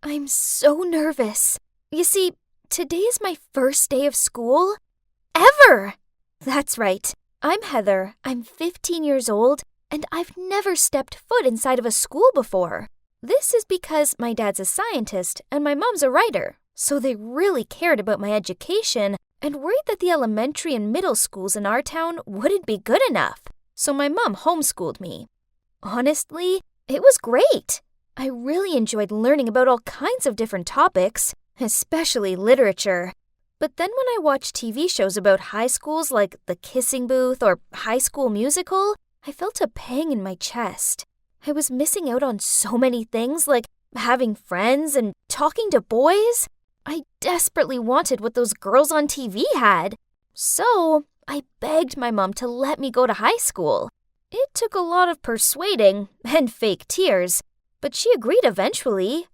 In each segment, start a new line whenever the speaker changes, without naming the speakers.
I'm so nervous. You see, today is my first day of school ever. That's right. I'm Heather. I'm 15 years old, and I've never stepped foot inside of a school before. This is because my dad's a scientist and my mom's a writer, so they really cared about my education and worried that the elementary and middle schools in our town wouldn't be good enough. So my mom homeschooled me. Honestly, it was great. I really enjoyed learning about all kinds of different topics, especially literature. But then when I watched TV shows about high schools like The Kissing Booth or High School Musical, I felt a pang in my chest. I was missing out on so many things like having friends and talking to boys. I desperately wanted what those girls on TV had. So I begged my mom to let me go to high school. It took a lot of persuading and fake tears, but she agreed eventually.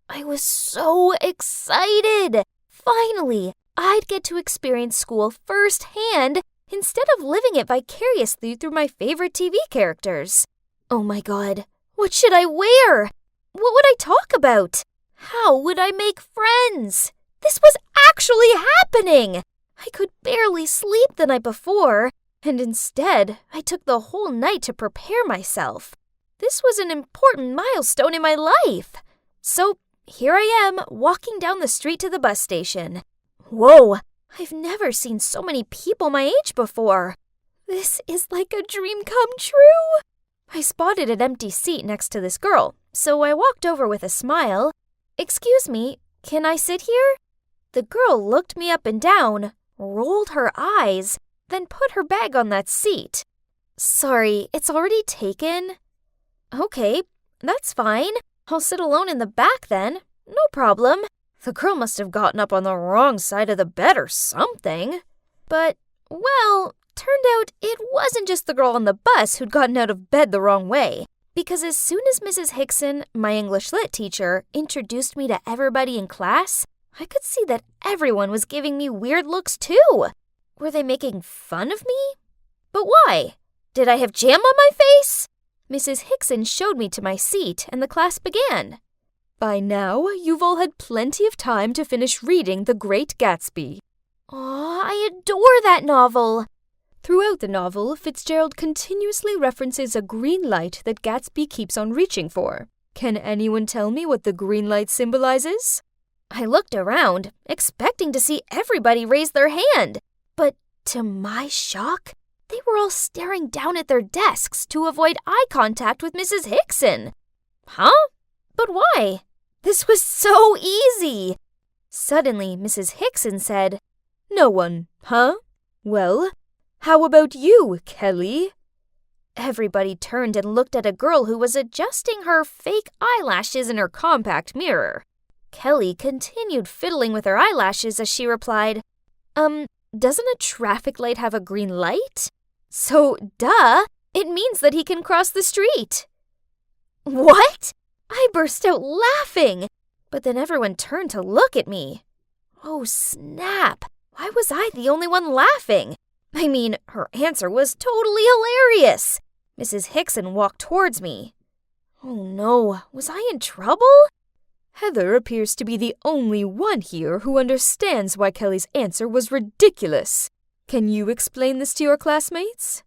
I was so excited! Finally, I'd get to experience school firsthand instead of living it vicariously through my favorite TV characters. Oh my god, what should I wear? What would I talk about? How would I make friends? This was actually happening! I could barely sleep the night before, and instead, I took the whole night to prepare myself. This was an important milestone in my life. So here I am, walking down the street to the bus station. Whoa, I've never seen so many people my age before. This is like a dream come true. I spotted an empty seat next to this girl, so I walked over with a smile. Excuse me, can I sit here? The girl looked me up and down, rolled her eyes, then put her bag on that seat. Sorry, it's already taken. Okay, that's fine. I'll sit alone in the back then. No problem. The girl must have gotten up on the wrong side of the bed or something. But, well, turned out it wasn't just the girl on the bus who'd gotten out of bed the wrong way. Because as soon as Mrs. Hickson, my English lit teacher, introduced me to everybody in class, I could see that everyone was giving me weird looks too. Were they making fun of me? But why? Did I have jam on my face? Mrs. Hickson showed me to my seat, and the class began. By now, you've all had plenty of time to finish reading The Great Gatsby. Aw, I adore that novel. Throughout the novel, Fitzgerald continuously references a green light that Gatsby keeps on reaching for. Can anyone tell me what the green light symbolizes? I looked around, expecting to see everybody raise their hand. But to my shock, they were all staring down at their desks to avoid eye contact with Mrs. Hickson. Huh? But why? This was so easy. Suddenly, Mrs. Hickson said, No one, huh? Well, how about you, Kelly? Everybody turned and looked at a girl who was adjusting her fake eyelashes in her compact mirror. Kelly continued fiddling with her eyelashes as she replied, Doesn't a traffic light have a green light? So, duh, it means that he can cross the street. What? I burst out laughing, but then everyone turned to look at me. Oh, snap. Why was I the only one laughing? I mean, her answer was totally hilarious. Mrs. Hickson walked towards me. Oh no, was I in trouble? Heather appears to be the only one here who understands why Kelly's answer was ridiculous. Can you explain this to your classmates?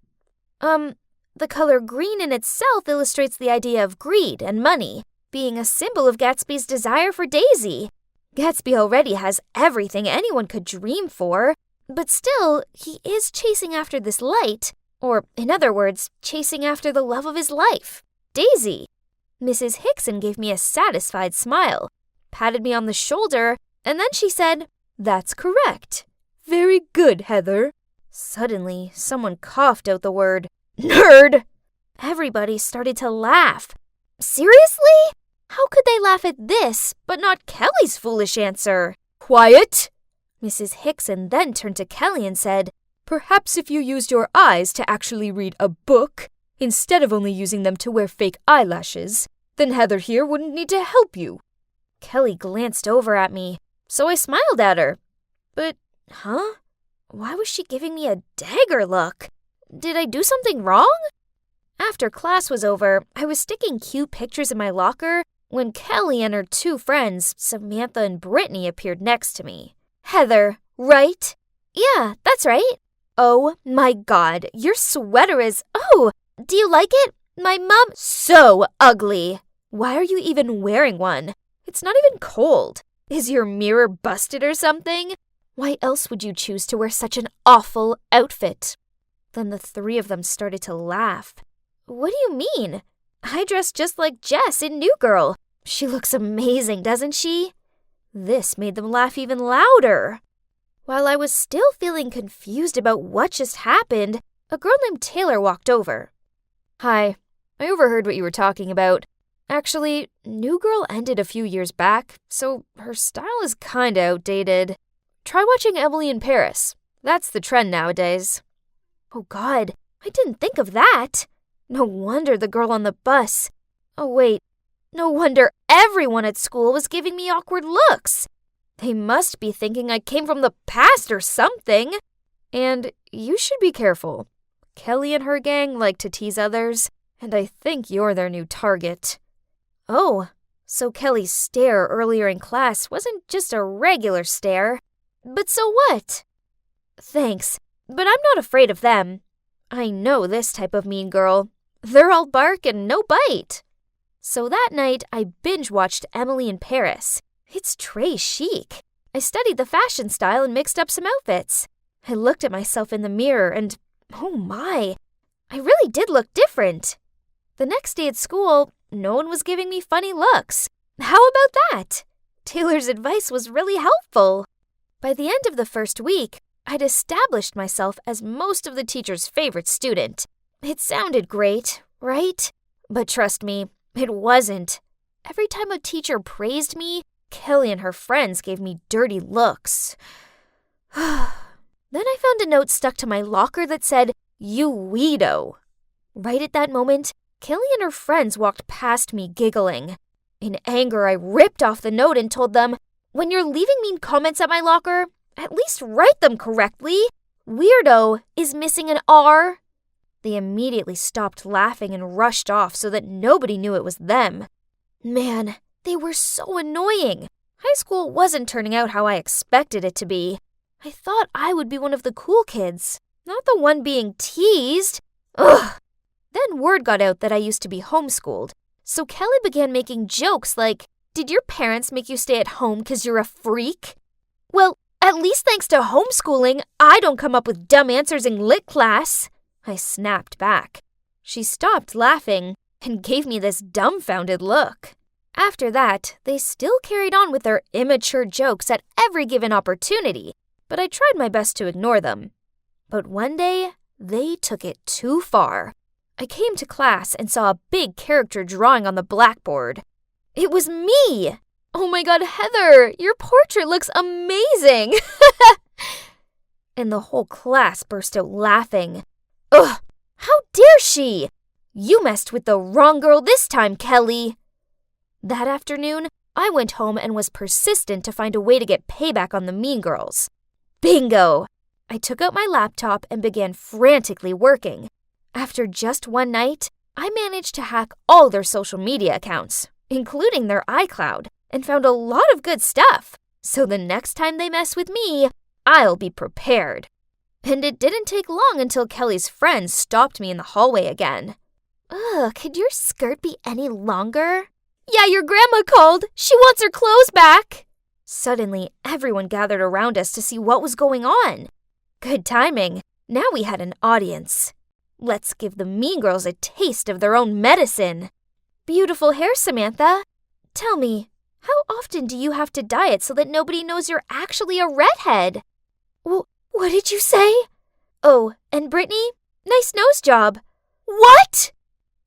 The color green in itself illustrates the idea of greed and money, being a symbol of Gatsby's desire for Daisy. Gatsby already has everything anyone could dream for, but still, he is chasing after this light, or, in other words, chasing after the love of his life, Daisy. Mrs. Hickson gave me a satisfied smile, patted me on the shoulder, and then she said, That's correct. Very good, Heather. Suddenly, someone coughed out the word, Nerd! Everybody started to laugh. Seriously? How could they laugh at this, but not Kelly's foolish answer? Quiet! Mrs. Hickson then turned to Kelly and said, Perhaps if you used your eyes to actually read a book, instead of only using them to wear fake eyelashes, then Heather here wouldn't need to help you. Kelly glanced over at me, so I smiled at her. But, huh? Why was she giving me a dagger look? Did I do something wrong? After class was over, I was sticking cute pictures in my locker when Kelly and her two friends, Samantha and Brittany, appeared next to me. Heather, right? Yeah, that's right. Oh my God, your sweater is... Oh, do you like it? My mom... So ugly. Why are you even wearing one? It's not even cold. Is your mirror busted or something? Why else would you choose to wear such an awful outfit? Then the three of them started to laugh. What do you mean? I dress just like Jess in New Girl. She looks amazing, doesn't she? This made them laugh even louder. While I was still feeling confused about what just happened, a girl named Taylor walked over. Hi, I overheard what you were talking about. Actually, New Girl ended a few years back, so her style is kinda outdated. Try watching Emily in Paris. That's the trend nowadays. Oh God, I didn't think of that. No wonder the girl on the bus. Oh wait, no wonder everyone at school was giving me awkward looks. They must be thinking I came from the past or something. And you should be careful. Kelly and her gang like to tease others, and I think you're their new target. Oh, so Kelly's stare earlier in class wasn't just a regular stare. But so what? Thanks, but I'm not afraid of them. I know this type of mean girl. They're all bark and no bite. So that night, I binge-watched Emily in Paris. It's très chic. I studied the fashion style and mixed up some outfits. I looked at myself in the mirror and, oh my, I really did look different. The next day at school, no one was giving me funny looks. How about that? Taylor's advice was really helpful. By the end of the first week, I'd established myself as most of the teacher's favorite student. It sounded great, right? But trust me, it wasn't. Every time a teacher praised me, Kelly and her friends gave me dirty looks. Then I found a note stuck to my locker that said, "You weirdo." Right at that moment, Kelly and her friends walked past me giggling. In anger, I ripped off the note and told them, "When you're leaving mean comments at my locker, at least write them correctly. Weirdo is missing an R." They immediately stopped laughing and rushed off so that nobody knew it was them. Man, they were so annoying. High school wasn't turning out how I expected it to be. I thought I would be one of the cool kids, not the one being teased. Ugh. Then word got out that I used to be homeschooled, so Kelly began making jokes like, "Did your parents make you stay at home because you're a freak?" Well, at least thanks to homeschooling, I don't come up with dumb answers in lit class. I snapped back. She stopped laughing and gave me this dumbfounded look. After that, they still carried on with their immature jokes at every given opportunity, but I tried my best to ignore them. But one day, they took it too far. I came to class and saw a big character drawing on the blackboard. It was me! Oh my God, Heather, your portrait looks amazing! And the whole class burst out laughing. Ugh! How dare she? You messed with the wrong girl this time, Kelly. That afternoon, I went home and was persistent to find a way to get payback on the mean girls. Bingo! I took out my laptop and began frantically working. After just one night, I managed to hack all their social media accounts, including their iCloud, and found a lot of good stuff. So the next time they mess with me, I'll be prepared. And it didn't take long until Kelly's friends stopped me in the hallway again. Ugh, could your skirt be any longer? Yeah, your grandma called. She wants her clothes back. Suddenly, everyone gathered around us to see what was going on. Good timing. Now we had an audience. Let's give the mean girls a taste of their own medicine. Beautiful hair, Samantha. Tell me, how often do you have to dye it so that nobody knows you're actually a redhead? What did you say? Oh, and Brittany, nice nose job. What?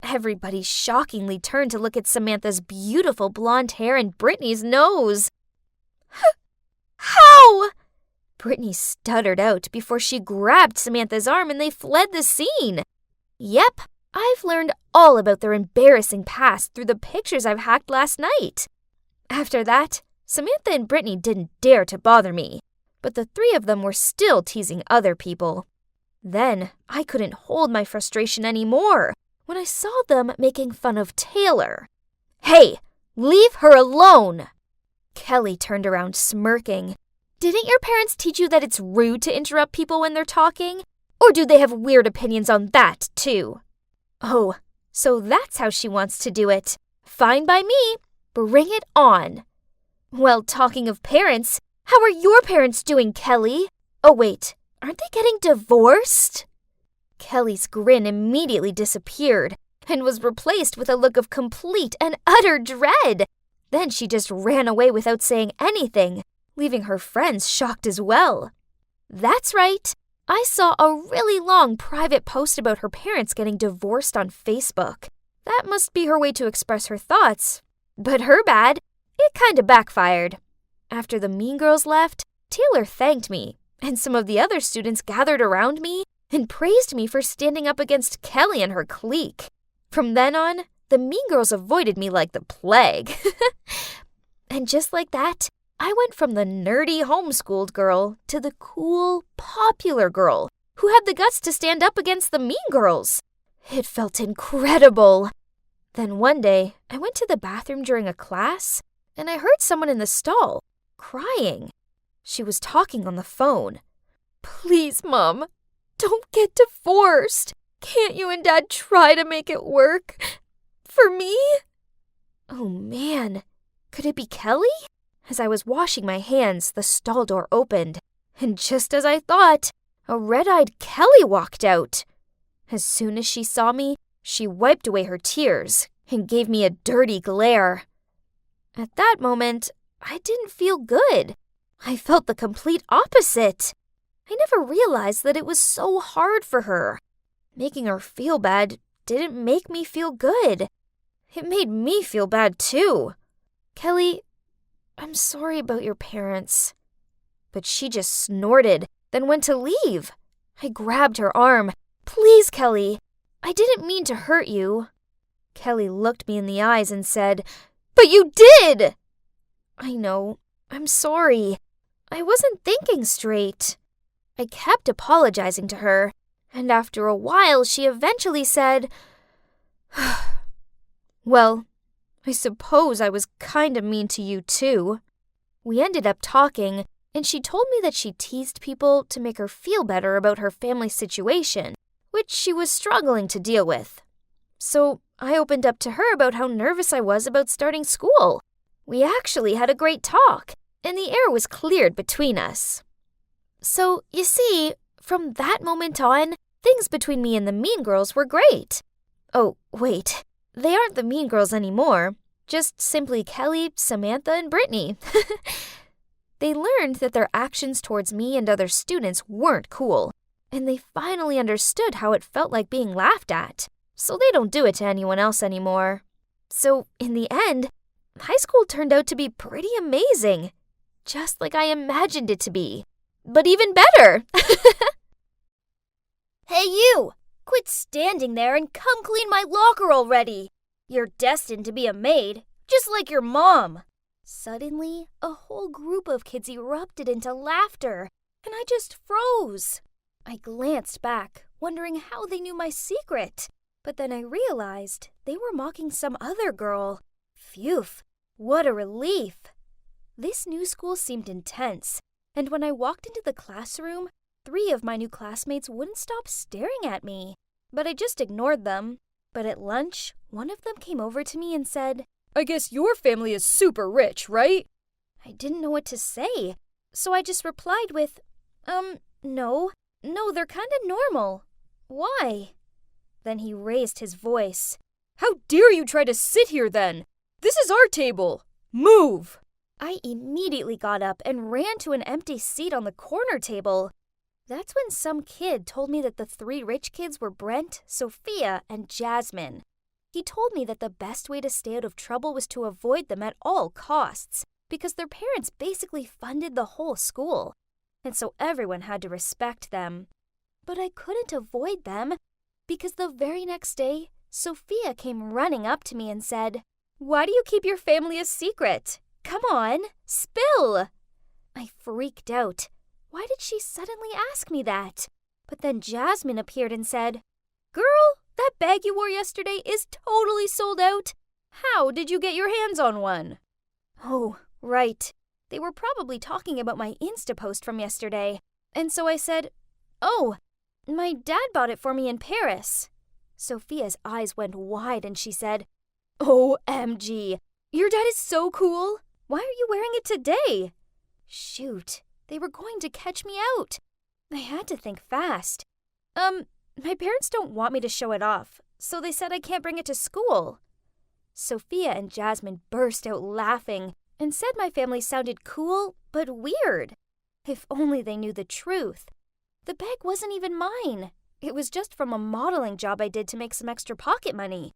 Everybody shockingly turned to look at Samantha's beautiful blonde hair and Brittany's nose. How? Brittany stuttered out before she grabbed Samantha's arm and they fled the scene. Yep, I've learned all about their embarrassing past through the pictures I've hacked last night. After that, Samantha and Brittany didn't dare to bother me, but the three of them were still teasing other people. Then I couldn't hold my frustration anymore when I saw them making fun of Taylor. Hey, Leave her alone! Kelly turned around smirking. Didn't your parents teach you that it's rude to interrupt people when they're talking? Or do they have weird opinions on that, too? Oh, so that's how she wants to do it. Fine by me. Bring it on. Well, talking of parents, how are your parents doing, Kelly? Oh, wait, aren't they getting divorced? Kelly's grin immediately disappeared and was replaced with a look of complete and utter dread. Then she just ran away without saying anything, leaving her friends shocked as well. That's right. I saw a really long private post about her parents getting divorced on Facebook. That must be her way to express her thoughts. But her bad. It kinda backfired. After the mean girls left, Taylor thanked me, and some of the other students gathered around me and praised me for standing up against Kelly and her clique. From then on, the mean girls avoided me like the plague. And just like that, I went from the nerdy homeschooled girl to the cool, popular girl who had the guts to stand up against the mean girls. It felt incredible. Then one day, I went to the bathroom during a class, and I heard someone in the stall crying. She was talking on the phone. Please, Mom, don't get divorced. Can't you and Dad try to make it work? For me? Oh, man. Could it be Kelly? As I was washing my hands, the stall door opened, and just as I thought, a red-eyed Kelly walked out. As soon as she saw me, she wiped away her tears and gave me a dirty glare. At that moment, I didn't feel good. I felt the complete opposite. I never realized that it was so hard for her. Making her feel bad didn't make me feel good. It made me feel bad, too. Kelly, I'm sorry about your parents. But she just snorted, then went to leave. I grabbed her arm. Please, Kelly, I didn't mean to hurt you. Kelly looked me in the eyes and said, But you did! I know. I'm sorry. I wasn't thinking straight. I kept apologizing to her, and after a while she eventually said, Well, I suppose I was kind of mean to you too. We ended up talking, and she told me that she teased people to make her feel better about her family situation, which she was struggling to deal with. So I opened up to her about how nervous I was about starting school. We actually had a great talk, and the air was cleared between us. So, you see, from that moment on, things between me and the mean girls were great. Oh, wait, they aren't the mean girls anymore, just simply Kelly, Samantha, and Brittany. They learned that their actions towards me and other students weren't cool, and they finally understood how it felt like being laughed at, so they don't do it to anyone else anymore. So, in the end, high school turned out to be pretty amazing, just like I imagined it to be. But even better! Hey you! Quit standing there and come clean my locker already! You're destined to be a maid, just like your mom! Suddenly, a whole group of kids erupted into laughter, and I just froze. I glanced back, wondering how they knew my secret, but then I realized they were mocking some other girl. Phew, what a relief! This new school seemed intense, and when I walked into the classroom, 3 of my new classmates wouldn't stop staring at me. But I just ignored them. But at lunch, one of them came over to me and said, I guess your family is super rich, right? I didn't know what to say, so I just replied with, no, they're kinda normal. Why? Then he raised his voice. How dare you try to sit here then? This is our table. Move! I immediately got up and ran to an empty seat on the corner table. That's when some kid told me that the 3 rich kids were Brent, Sophia, and Jasmine. He told me that the best way to stay out of trouble was to avoid them at all costs, because their parents basically funded the whole school, and so everyone had to respect them. But I couldn't avoid them, because the very next day, Sophia came running up to me and said, Why do you keep your family a secret? Come on, spill! I freaked out. Why did she suddenly ask me that? But then Jasmine appeared and said, Girl, that bag you wore yesterday is totally sold out. How did you get your hands on one? Oh, right. They were probably talking about my Insta post from yesterday. And so I said, "Oh, my dad bought it for me in Paris." Sophia's eyes went wide and she said, "OMG, your dad is so cool. Why are you wearing it today?" Shoot, they were going to catch me out. I had to think fast. My parents don't want me to show it off, so they said I can't bring it to school. Sophia and Jasmine burst out laughing and said my family sounded cool but weird. If only they knew the truth. The bag wasn't even mine. It was just from a modeling job I did to make some extra pocket money.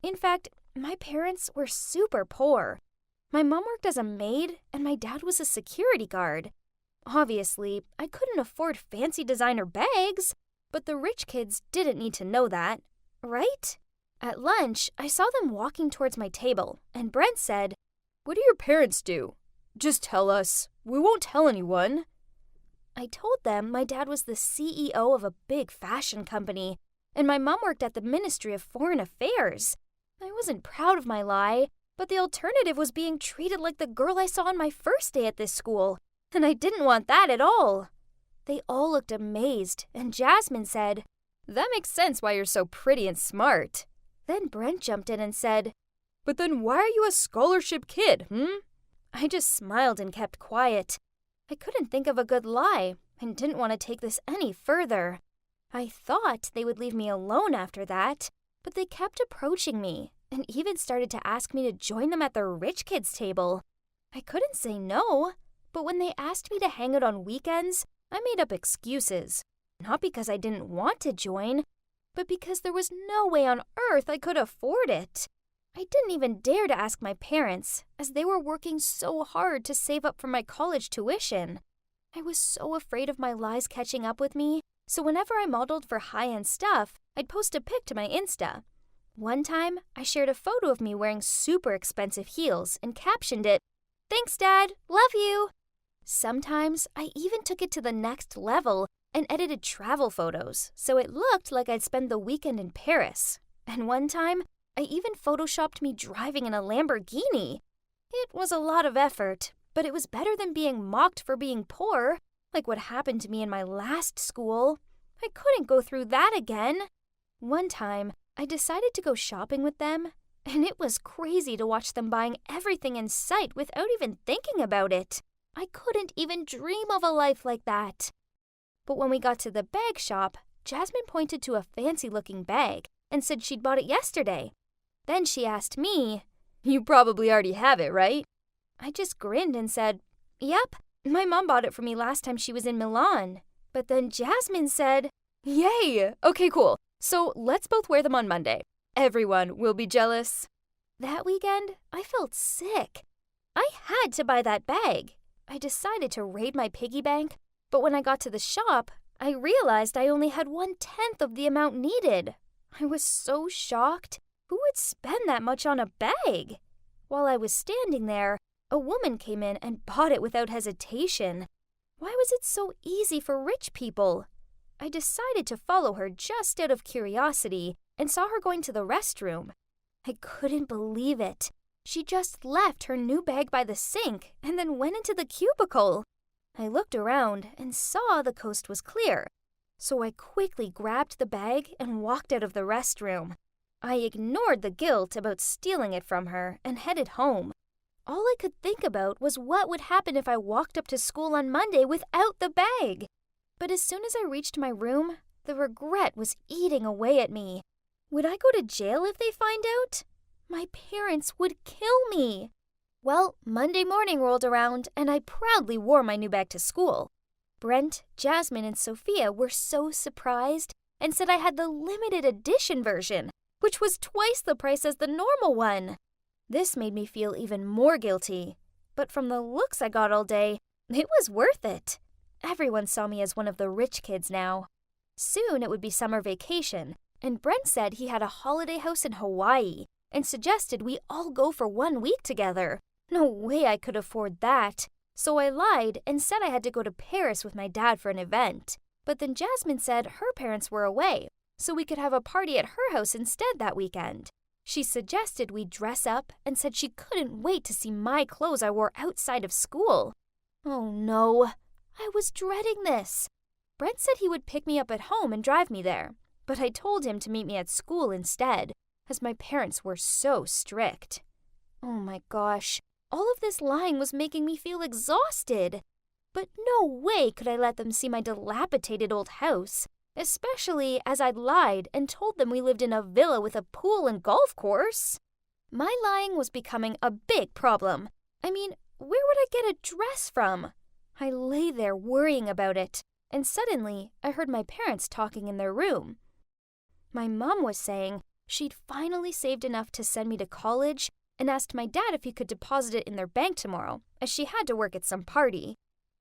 In fact, my parents were super poor. My mom worked as a maid and my dad was a security guard. Obviously, I couldn't afford fancy designer bags, but the rich kids didn't need to know that, right? At lunch, I saw them walking towards my table, and Brent said, "What do your parents do?" "Just tell us. We won't tell anyone." I told them my dad was the CEO of a big fashion company, and my mom worked at the Ministry of Foreign Affairs. I wasn't proud of my lie, but the alternative was being treated like the girl I saw on my first day at this school, and I didn't want that at all. They all looked amazed, and Jasmine said, "That makes sense why you're so pretty and smart." Then Brent jumped in and said, "But then why are you a scholarship kid, I just smiled and kept quiet. I couldn't think of a good lie and didn't want to take this any further. I thought they would leave me alone after that, but they kept approaching me and even started to ask me to join them at their rich kids' table. I couldn't say no, but when they asked me to hang out on weekends, I made up excuses. Not because I didn't want to join, but because there was no way on earth I could afford it. I didn't even dare to ask my parents, as they were working so hard to save up for my college tuition. I was so afraid of my lies catching up with me, so whenever I modeled for high-end stuff, I'd post a pic to my Insta. One time, I shared a photo of me wearing super expensive heels and captioned it, "Thanks, Dad. Love you." Sometimes, I even took it to the next level and edited travel photos, so it looked like I'd spend the weekend in Paris. And one time, I even photoshopped me driving in a Lamborghini. It was a lot of effort, but it was better than being mocked for being poor, like what happened to me in my last school. I couldn't go through that again. One time, I decided to go shopping with them, and it was crazy to watch them buying everything in sight without even thinking about it. I couldn't even dream of a life like that. But when we got to the bag shop, Jasmine pointed to a fancy-looking bag and said she'd bought it yesterday. Then she asked me, "You probably already have it, right?" I just grinned and said, "Yep, my mom bought it for me last time she was in Milan." But then Jasmine said, "Yay! Okay, cool. So let's both wear them on Monday. Everyone will be jealous." That weekend, I felt sick. I had to buy that bag. I decided to raid my piggy bank, but when I got to the shop, I realized I only had 1/10 of the amount needed. I was so shocked. Who would spend that much on a bag? While I was standing there, a woman came in and bought it without hesitation. Why was it so easy for rich people? I decided to follow her just out of curiosity and saw her going to the restroom. I couldn't believe it. She just left her new bag by the sink and then went into the cubicle. I looked around and saw the coast was clear, so I quickly grabbed the bag and walked out of the restroom. I ignored the guilt about stealing it from her and headed home. All I could think about was what would happen if I walked up to school on Monday without the bag. But as soon as I reached my room, the regret was eating away at me. Would I go to jail if they find out? My parents would kill me. Well, Monday morning rolled around, and I proudly wore my new bag to school. Brent, Jasmine, and Sophia were so surprised and said I had the limited edition version, which was twice the price as the normal one. This made me feel even more guilty, but from the looks I got all day, it was worth it. Everyone saw me as one of the rich kids now. Soon it would be summer vacation, and Brent said he had a holiday house in Hawaii and suggested we all go for 1 week together. No way I could afford that, so I lied and said I had to go to Paris with my dad for an event. But then Jasmine said her parents were away, so we could have a party at her house instead that weekend. She suggested we dress up and said she couldn't wait to see my clothes I wore outside of school. Oh no, I was dreading this. Brent said he would pick me up at home and drive me there, but I told him to meet me at school instead, as my parents were so strict. Oh my gosh, all of this lying was making me feel exhausted. But no way could I let them see my dilapidated old house, especially as I'd lied and told them we lived in a villa with a pool and golf course. My lying was becoming a big problem. I mean, where would I get a dress from? I lay there worrying about it, and suddenly I heard my parents talking in their room. My mom was saying she'd finally saved enough to send me to college and asked my dad if he could deposit it in their bank tomorrow, as she had to work at some party.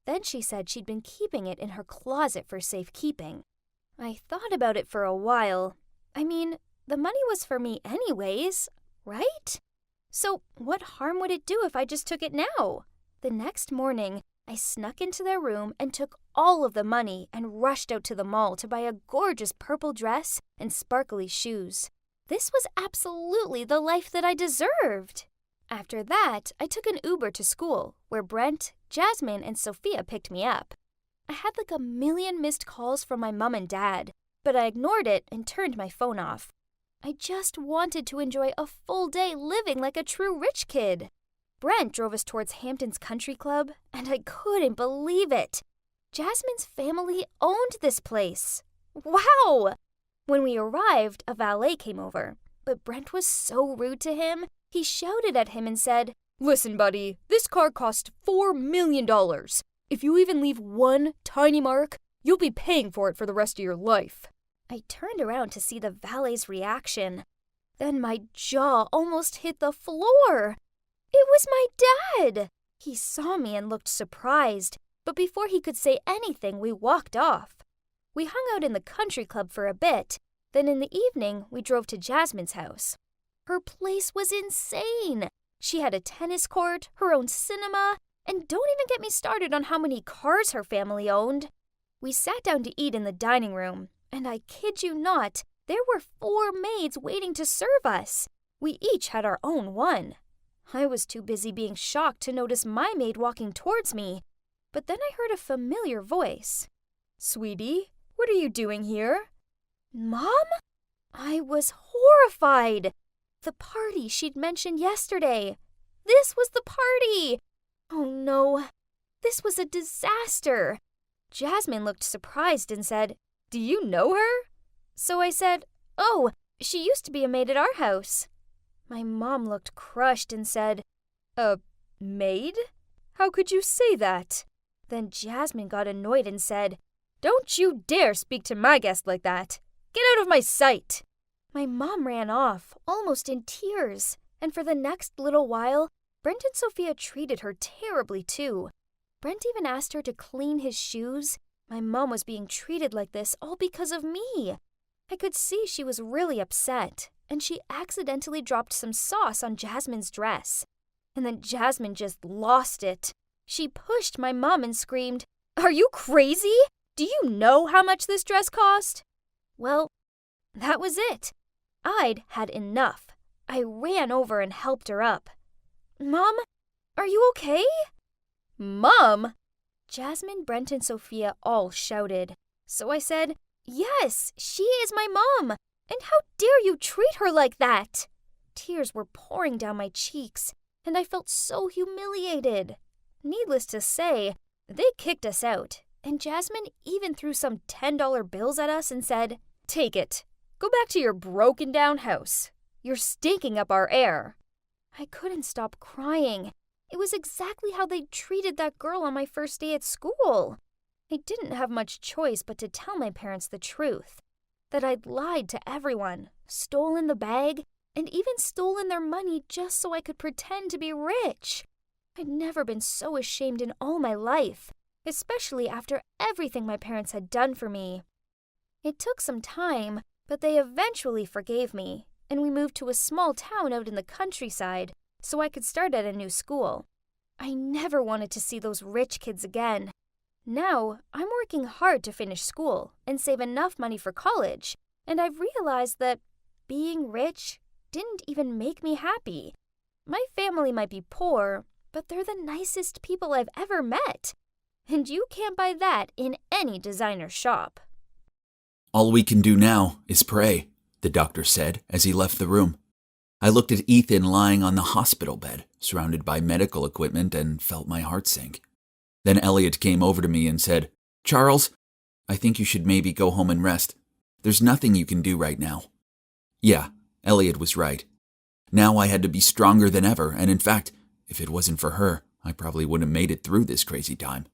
Then she said she'd been keeping it in her closet for safekeeping. I thought about it for a while. I mean, the money was for me anyways, right? So what harm would it do if I just took it now? The next morning, I snuck into their room and took all of the money and rushed out to the mall to buy a gorgeous purple dress and sparkly shoes. This was absolutely the life that I deserved. After that, I took an Uber to school, where Brent, Jasmine, and Sophia picked me up. I had like a million missed calls from my mom and dad, but I ignored it and turned my phone off. I just wanted to enjoy a full day living like a true rich kid. Brent drove us towards Hampton's Country Club, and I couldn't believe it. Jasmine's family owned this place. Wow! When we arrived, a valet came over, but Brent was so rude to him, he shouted at him and said, "Listen, buddy, this car cost $4 million. If you even leave one tiny mark, you'll be paying for it for the rest of your life." I turned around to see the valet's reaction. Then my jaw almost hit the floor. It was my dad! He saw me and looked surprised, but before he could say anything, we walked off. We hung out in the country club for a bit. Then in the evening, we drove to Jasmine's house. Her place was insane. She had a tennis court, her own cinema, and don't even get me started on how many cars her family owned. We sat down to eat in the dining room, and I kid you not, there were 4 maids waiting to serve us. We each had our own one. I was too busy being shocked to notice my maid walking towards me, but then I heard a familiar voice. "Sweetie, what are you doing here?" "Mom?" I was horrified. The party she'd mentioned yesterday. This was the party! Oh no, this was a disaster. Jasmine looked surprised and said, "Do you know her?" So I said, "Oh, she used to be a maid at our house." My mom looked crushed and said, "A maid? How could you say that?" Then Jasmine got annoyed and said, "Don't you dare speak to my guest like that. Get out of my sight." My mom ran off, almost in tears, and for the next little while, Brent and Sophia treated her terribly too. Brent even asked her to clean his shoes. My mom was being treated like this all because of me. I could see she was really upset, and she accidentally dropped some sauce on Jasmine's dress. And then Jasmine just lost it. She pushed my mom and screamed, "Are you crazy? Do you know how much this dress cost?" Well, that was it. I'd had enough. I ran over and helped her up. "Mom, are you okay?" "Mom?" Jasmine, Brent, and Sophia all shouted. So I said, "Yes, she is my mom. And how dare you treat her like that?" Tears were pouring down my cheeks, and I felt so humiliated. Needless to say, they kicked us out, and Jasmine even threw some $10 bills at us and said, "Take it. Go back to your broken-down house. You're stinking up our air." I couldn't stop crying. It was exactly how they treated that girl on my first day at school. I didn't have much choice but to tell my parents the truth, that I'd lied to everyone, stolen the bag, and even stolen their money just so I could pretend to be rich. I'd never been so ashamed in all my life, especially after everything my parents had done for me. It took some time, but they eventually forgave me, and we moved to a small town out in the countryside so I could start at a new school. I never wanted to see those rich kids again. Now, I'm working hard to finish school and save enough money for college, and I've realized that being rich didn't even make me happy. My family might be poor, but they're the nicest people I've ever met. And you can't buy that in any designer shop.
"All we can do now is pray," the doctor said as he left the room. I looked at Ethan lying on the hospital bed, surrounded by medical equipment, and felt my heart sink. Then Elliot came over to me and said, "Charles, I think you should maybe go home and rest. There's nothing you can do right now." Yeah, Elliot was right. Now I had to be stronger than ever, and in fact, if it wasn't for her, I probably wouldn't have made it through this crazy time.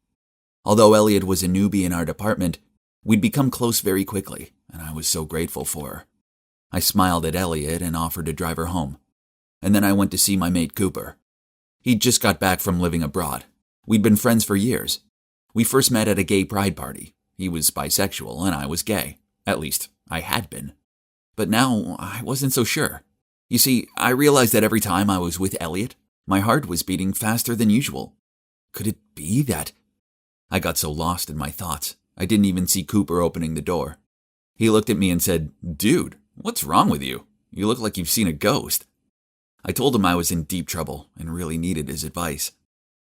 Although Elliot was a newbie in our department, we'd become close very quickly, and I was so grateful for her. I smiled at Elliot and offered to drive her home. And then I went to see my mate Cooper. He'd just got back from living abroad. We'd been friends for years. We first met at a gay pride party. He was bisexual and I was gay. At least, I had been. But now, I wasn't so sure. You see, I realized that every time I was with Elliot, my heart was beating faster than usual. Could it be that? I got so lost in my thoughts, I didn't even see Cooper opening the door. He looked at me and said, "Dude, what's wrong with you? You look like you've seen a ghost." I told him I was in deep trouble and really needed his advice.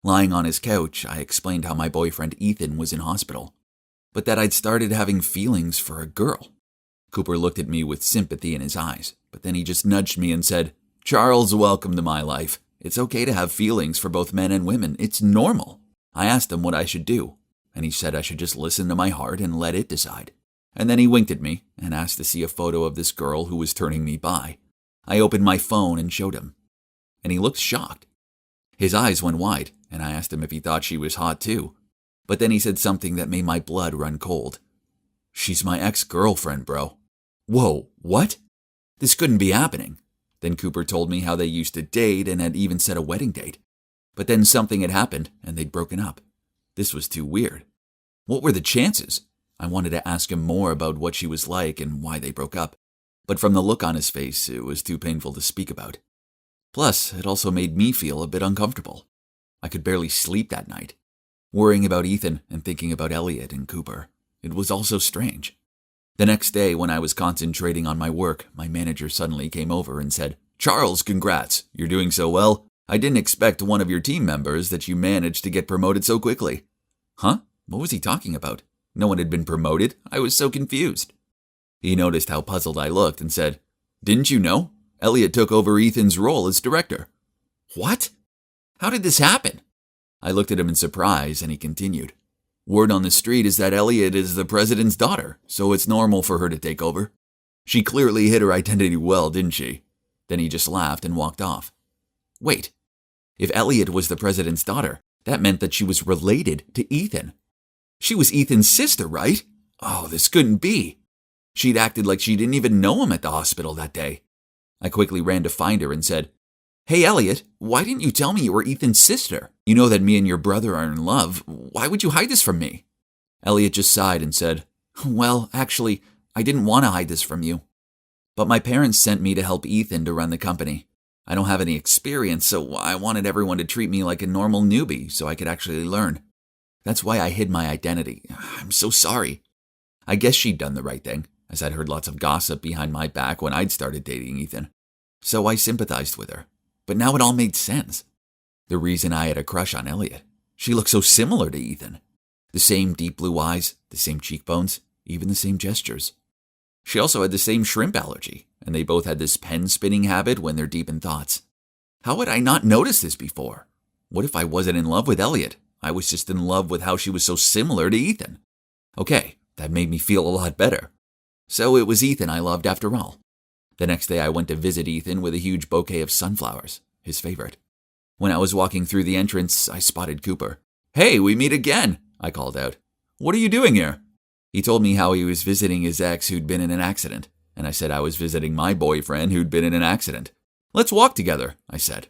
Lying on his couch, I explained how my boyfriend Ethan was in hospital, but that I'd started having feelings for a girl. Cooper looked at me with sympathy in his eyes, but then he just nudged me and said, "Charles, welcome to my life. It's okay to have feelings for both men and women. It's normal." I asked him what I should do, and he said I should just listen to my heart and let it decide. And then he winked at me and asked to see a photo of this girl who was turning me by. I opened my phone and showed him, and he looked shocked. His eyes went wide, and I asked him if he thought she was hot too. But then he said something that made my blood run cold. "She's my ex-girlfriend, bro." Whoa, what? This couldn't be happening. Then Cooper told me how they used to date and had even set a wedding date. But then something had happened and they'd broken up. This was too weird. What were the chances? I wanted to ask him more about what she was like and why they broke up. But from the look on his face, it was too painful to speak about. Plus, it also made me feel a bit uncomfortable. I could barely sleep that night, worrying about Ethan and thinking about Elliot and Cooper. It was also strange. The next day, when I was concentrating on my work, my manager suddenly came over and said, "Charles, congrats. You're doing so well. I didn't expect one of your team members that you managed to get promoted so quickly." Huh? What was he talking about? No one had been promoted. I was so confused. He noticed how puzzled I looked and said, "Didn't you know? Elliot took over Ethan's role as director." What? How did this happen? I looked at him in surprise and he continued, "Word on the street is that Elliot is the president's daughter, so it's normal for her to take over. She clearly hid her identity well, didn't she?" Then he just laughed and walked off. Wait, if Elliot was the president's daughter, that meant that she was related to Ethan. She was Ethan's sister, right? Oh, this couldn't be. She'd acted like she didn't even know him at the hospital that day. I quickly ran to find her and said, "Hey, Elliot, why didn't you tell me you were Ethan's sister? You know that me and your brother are in love. Why would you hide this from me?" Elliot just sighed and said, "Well, actually, I didn't want to hide this from you. But my parents sent me to help Ethan to run the company. I don't have any experience, so I wanted everyone to treat me like a normal newbie so I could actually learn. That's why I hid my identity. I'm so sorry." I guess she'd done the right thing, as I'd heard lots of gossip behind my back when I'd started dating Ethan. So I sympathized with her. But now it all made sense. The reason I had a crush on Elliot. She looked so similar to Ethan. The same deep blue eyes, the same cheekbones, even the same gestures. She also had the same shrimp allergy, and they both had this pen-spinning habit when they're deep in thoughts. How had I not noticed this before? What if I wasn't in love with Elliot? I was just in love with how she was so similar to Ethan. Okay, that made me feel a lot better. So it was Ethan I loved after all. The next day I went to visit Ethan with a huge bouquet of sunflowers, his favorite. When I was walking through the entrance, I spotted Cooper. "Hey, we meet again," I called out. "What are you doing here?" He told me how he was visiting his ex who'd been in an accident, and I said I was visiting my boyfriend who'd been in an accident. "Let's walk together," I said.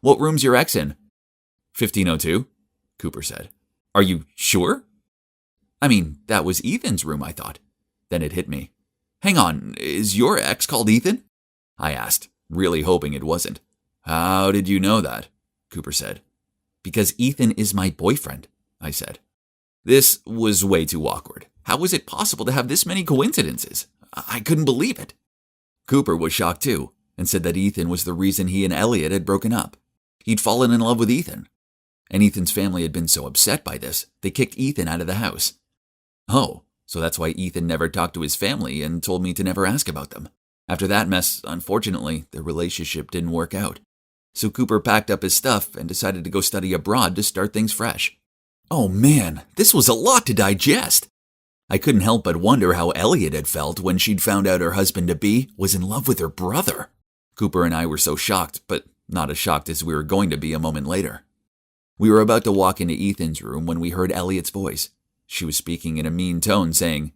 "What room's your ex in?" 1502, Cooper said. "Are you sure?" I mean, that was Ethan's room, I thought. Then it hit me. "Hang on, is your ex called Ethan?" I asked, really hoping it wasn't. "How did you know that?" Cooper said. "Because Ethan is my boyfriend," I said. This was way too awkward. How was it possible to have this many coincidences? I couldn't believe it. Cooper was shocked too. and said that Ethan was the reason he and Elliot had broken up. He'd fallen in love with Ethan. And Ethan's family had been so upset by this, they kicked Ethan out of the house. Oh, so that's why Ethan never talked to his family and told me to never ask about them. After that mess, unfortunately, their relationship didn't work out. So Cooper packed up his stuff and decided to go study abroad to start things fresh. Oh man, this was a lot to digest. I couldn't help but wonder how Elliot had felt when she'd found out her husband-to-be was in love with her brother. Cooper and I were so shocked, but not as shocked as we were going to be a moment later. We were about to walk into Ethan's room when we heard Elliot's voice. She was speaking in a mean tone, saying,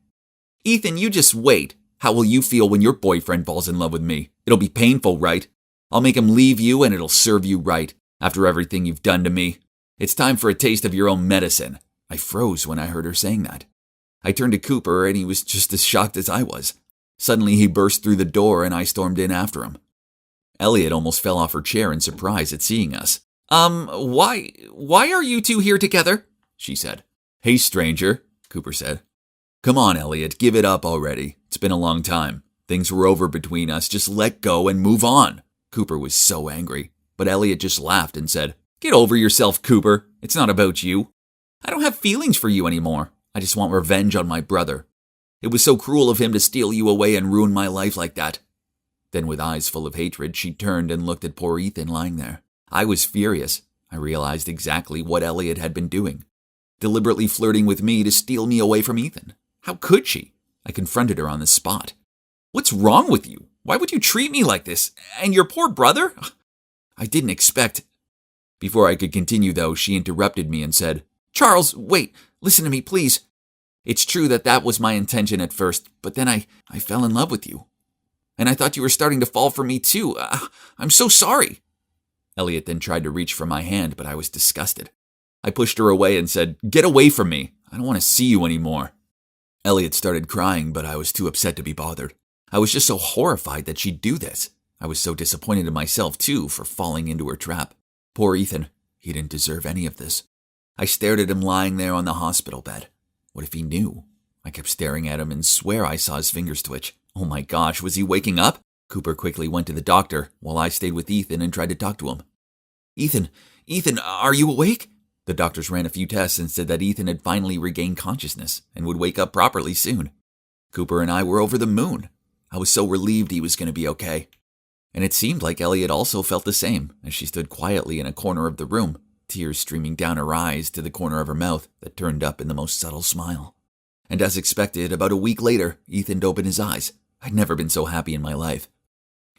"Ethan, you just wait. How will you feel when your boyfriend falls in love with me? It'll be painful, right? I'll make him leave you and it'll serve you right, after everything you've done to me. It's time for a taste of your own medicine." I froze when I heard her saying that. I turned to Cooper and he was just as shocked as I was. Suddenly he burst through the door and I stormed in after him. Elliot almost fell off her chair in surprise at seeing us. Why are you two here together?" she said. "Hey, stranger," Cooper said. "Come on, Elliot, give it up already. It's been a long time. Things were over between us. Just let go and move on." Cooper was so angry, but Elliot just laughed and said, "Get over yourself, Cooper. It's not about you. I don't have feelings for you anymore. I just want revenge on my brother. It was so cruel of him to steal you away and ruin my life like that." Then with eyes full of hatred, she turned and looked at poor Ethan lying there. I was furious. I realized exactly what Elliot had been doing. Deliberately flirting with me to steal me away from Ethan. How could she? I confronted her on the spot. "What's wrong with you? Why would you treat me like this? And your poor brother? I didn't expect..." Before I could continue, though, she interrupted me and said, "Charles, wait, listen to me, please. It's true that was my intention at first, but then I fell in love with you. And I thought you were starting to fall for me too. I'm so sorry." Elliot then tried to reach for my hand, but I was disgusted. I pushed her away and said, "Get away from me. I don't want to see you anymore." Elliot started crying, but I was too upset to be bothered. I was just so horrified that she'd do this. I was so disappointed in myself, too, for falling into her trap. Poor Ethan. He didn't deserve any of this. I stared at him lying there on the hospital bed. What if he knew? I kept staring at him and swear I saw his fingers twitch. Oh my gosh, was he waking up? Cooper quickly went to the doctor, while I stayed with Ethan and tried to talk to him. Ethan, are you awake?" The doctors ran a few tests and said that Ethan had finally regained consciousness and would wake up properly soon. Cooper and I were over the moon. I was so relieved he was going to be okay. And it seemed like Elliot also felt the same as she stood quietly in a corner of the room, tears streaming down her eyes to the corner of her mouth that turned up in the most subtle smile. And as expected, about a week later, Ethan opened his eyes. I'd never been so happy in my life.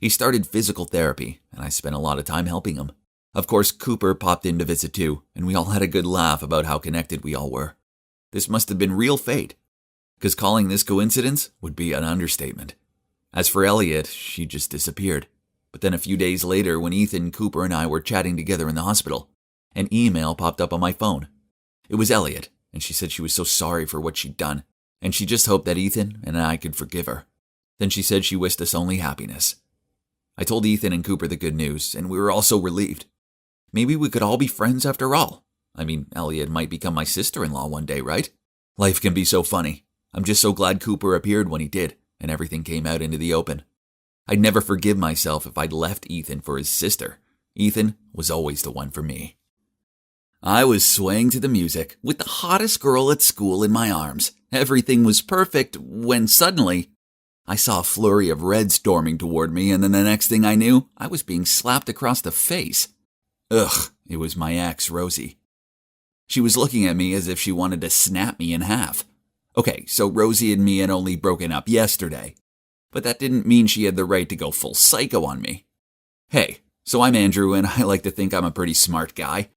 He started physical therapy, and I spent a lot of time helping him. Of course, Cooper popped in to visit too, and we all had a good laugh about how connected we all were. This must have been real fate, because calling this coincidence would be an understatement. As for Elliot, she just disappeared. But then a few days later, when Ethan, Cooper, and I were chatting together in the hospital, an email popped up on my phone. It was Elliot, and she said she was so sorry for what she'd done, and she just hoped that Ethan and I could forgive her. Then she said she wished us only happiness. I told Ethan and Cooper the good news, and we were all so relieved. Maybe we could all be friends after all. I mean, Elliot might become my sister-in-law one day, right? Life can be so funny. I'm just so glad Cooper appeared when he did, and everything came out into the open. I'd never forgive myself if I'd left Ethan for his sister. Ethan was always the one for me. I was swaying to the music, with the hottest girl at school in my arms. Everything was perfect, when suddenly, I saw a flurry of red storming toward me, and then the next thing I knew, I was being slapped across the face. Ugh, it was my ex, Rosie. She was looking at me as if she wanted to snap me in half. Okay, so Rosie and me had only broken up yesterday, but that didn't mean she had the right to go full psycho on me. Hey, so I'm Andrew, and I like to think I'm a pretty smart guy.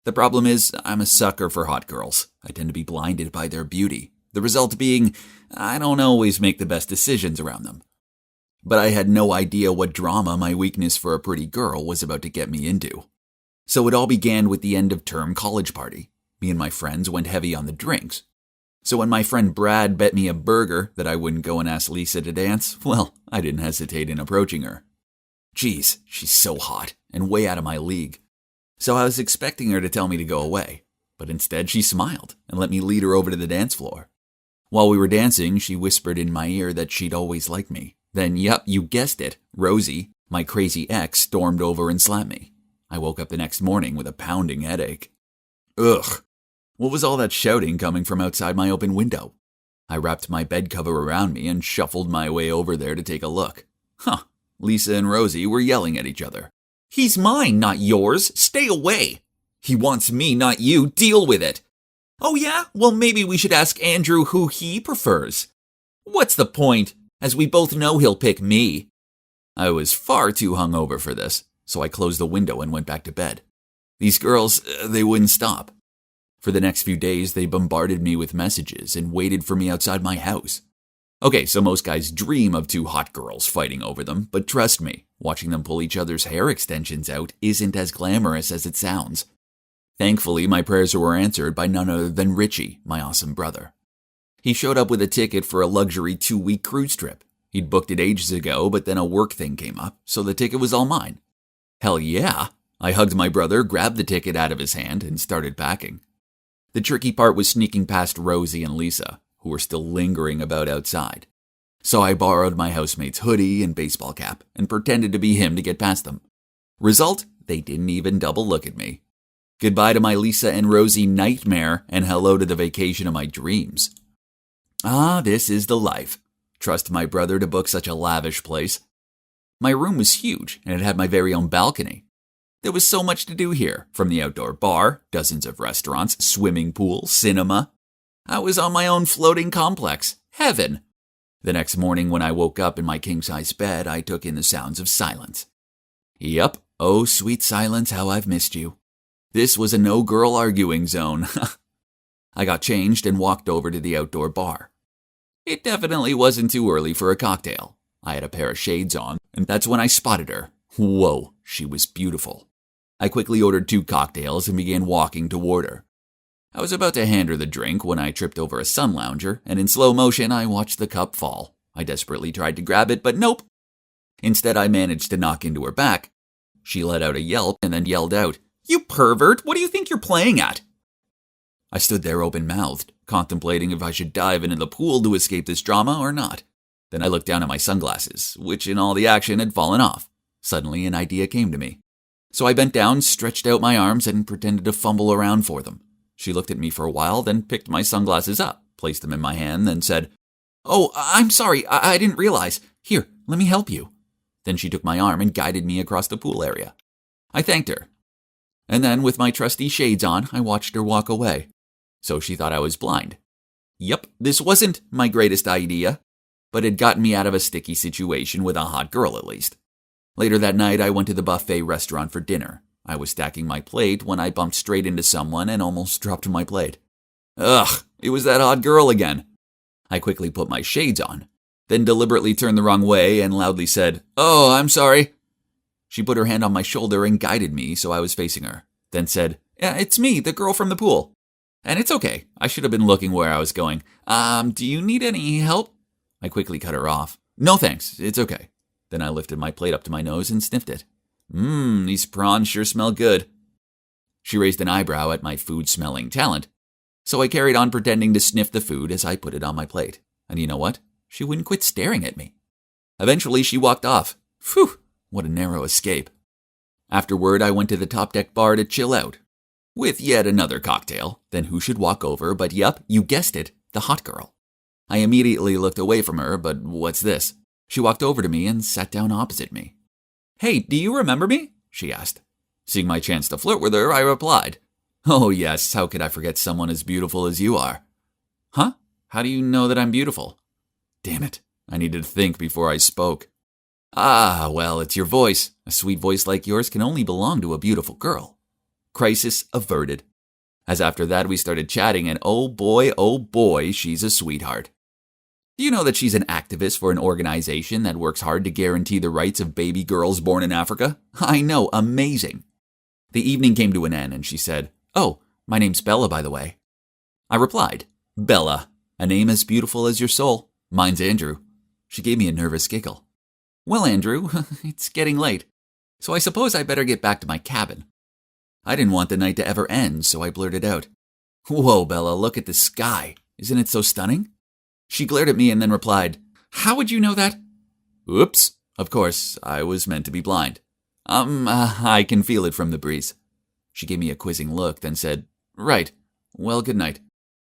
The problem is, I'm a sucker for hot girls. I tend to be blinded by their beauty. The result being, I don't always make the best decisions around them. But I had no idea what drama my weakness for a pretty girl was about to get me into. So it all began with the end-of-term college party. Me and my friends went heavy on the drinks. So when my friend Brad bet me a burger that I wouldn't go and ask Lisa to dance, well, I didn't hesitate in approaching her. Geez, she's so hot and way out of my league. So I was expecting her to tell me to go away, but instead she smiled and let me lead her over to the dance floor. While we were dancing, she whispered in my ear that she'd always liked me. Then, yep, you guessed it, Rosie, My crazy ex stormed over and slapped me. I woke up the next morning with a pounding headache. Ugh. What was all that shouting coming from outside my open window? I wrapped my bed cover around me and shuffled my way over there to take a look. Huh. Lisa and Rosie were yelling at each other. He's mine, not yours. Stay away. He wants me, not you. Deal with it. Oh yeah? Well, maybe we should ask Andrew who he prefers. What's the point? As we both know he'll pick me. I was far too hungover for this, so I closed the window and went back to bed. These girls, they wouldn't stop. For the next few days, they bombarded me with messages and waited for me outside my house. Okay, so most guys dream of two hot girls fighting over them, but trust me, watching them pull each other's hair extensions out isn't as glamorous as it sounds. Thankfully, my prayers were answered by none other than Richie, my awesome brother. He showed up with a ticket for a luxury 2-week cruise trip. He'd booked it ages ago, but then a work thing came up, so the ticket was all mine. Hell yeah! I hugged my brother, grabbed the ticket out of his hand, and started packing. The tricky part was sneaking past Rosie and Lisa, who were still lingering about outside. So I borrowed my housemate's hoodie and baseball cap and pretended to be him to get past them. Result, they didn't even double look at me. Goodbye to my Lisa and Rosie nightmare and hello to the vacation of my dreams. Ah, this is the life. Trust my brother to book such a lavish place. My room was huge and it had my very own balcony. There was so much to do here, from the outdoor bar, dozens of restaurants, swimming pool, cinema. I was on my own floating complex. Heaven. The next morning when I woke up in my king-size bed, I took in the sounds of silence. Yup, oh sweet silence, how I've missed you. This was a no-girl arguing zone. I got changed and walked over to the outdoor bar. It definitely wasn't too early for a cocktail. I had a pair of shades on, and that's when I spotted her. Whoa, she was beautiful. I quickly ordered 2 cocktails and began walking toward her. I was about to hand her the drink when I tripped over a sun lounger, and in slow motion I watched the cup fall. I desperately tried to grab it, but nope. Instead, I managed to knock into her back. She let out a yelp and then yelled out, "You pervert! What do you think you're playing at?" I stood there open-mouthed, contemplating if I should dive into the pool to escape this drama or not. Then I looked down at my sunglasses, which in all the action had fallen off. Suddenly, an idea came to me. So I bent down, stretched out my arms, and pretended to fumble around for them. She looked at me for a while, then picked my sunglasses up, placed them in my hand, then said, "Oh, I'm sorry, I didn't realize. Here, let me help you." Then she took my arm and guided me across the pool area. I thanked her. And then, with my trusty shades on, I watched her walk away. So she thought I was blind. Yup, this wasn't my greatest idea, but it got me out of a sticky situation with a hot girl at least. Later that night, I went to the buffet restaurant for dinner. I was stacking my plate when I bumped straight into someone and almost dropped my plate. Ugh, it was that hot girl again. I quickly put my shades on, then deliberately turned the wrong way and loudly said, "Oh, I'm sorry." She put her hand on my shoulder and guided me so I was facing her, then said, "Yeah, it's me, the girl from the pool. And it's okay, I should have been looking where I was going. Do you need any help?" I quickly cut her off. "No thanks, it's okay." Then I lifted my plate up to my nose and sniffed it. These prawns sure smell good. She raised an eyebrow at my food-smelling talent, so I carried on pretending to sniff the food as I put it on my plate. And you know what? She wouldn't quit staring at me. Eventually, she walked off. Phew, what a narrow escape. Afterward, I went to the top deck bar to chill out, with yet another cocktail. Then who should walk over but, yup, you guessed it, the hot girl. I immediately looked away from her, but what's this? She walked over to me and sat down opposite me. "Hey, do you remember me?" she asked. Seeing my chance to flirt with her, I replied, "Oh yes, how could I forget someone as beautiful as you are?" "Huh? How do you know that I'm beautiful?" Damn it, I needed to think before I spoke. "Ah, well, it's your voice. A sweet voice like yours can only belong to a beautiful girl." Crisis averted. As after that we started chatting, and oh boy, she's a sweetheart. Do you know that she's an activist for an organization that works hard to guarantee the rights of baby girls born in Africa? I know, amazing. The evening came to an end and she said, "Oh, my name's Bella, by the way." I replied, "Bella, a name as beautiful as your soul. Mine's Andrew." She gave me a nervous giggle. "Well, Andrew, it's getting late, so I suppose I better get back to my cabin." I didn't want the night to ever end, so I blurted out, "Whoa, Bella, look at the sky. Isn't it so stunning?" She glared at me and then replied, "How would you know that?" "Oops, Of course, I was meant to be blind. I can feel it from the breeze. She gave me a quizzing look, then said, Right. Well, good night.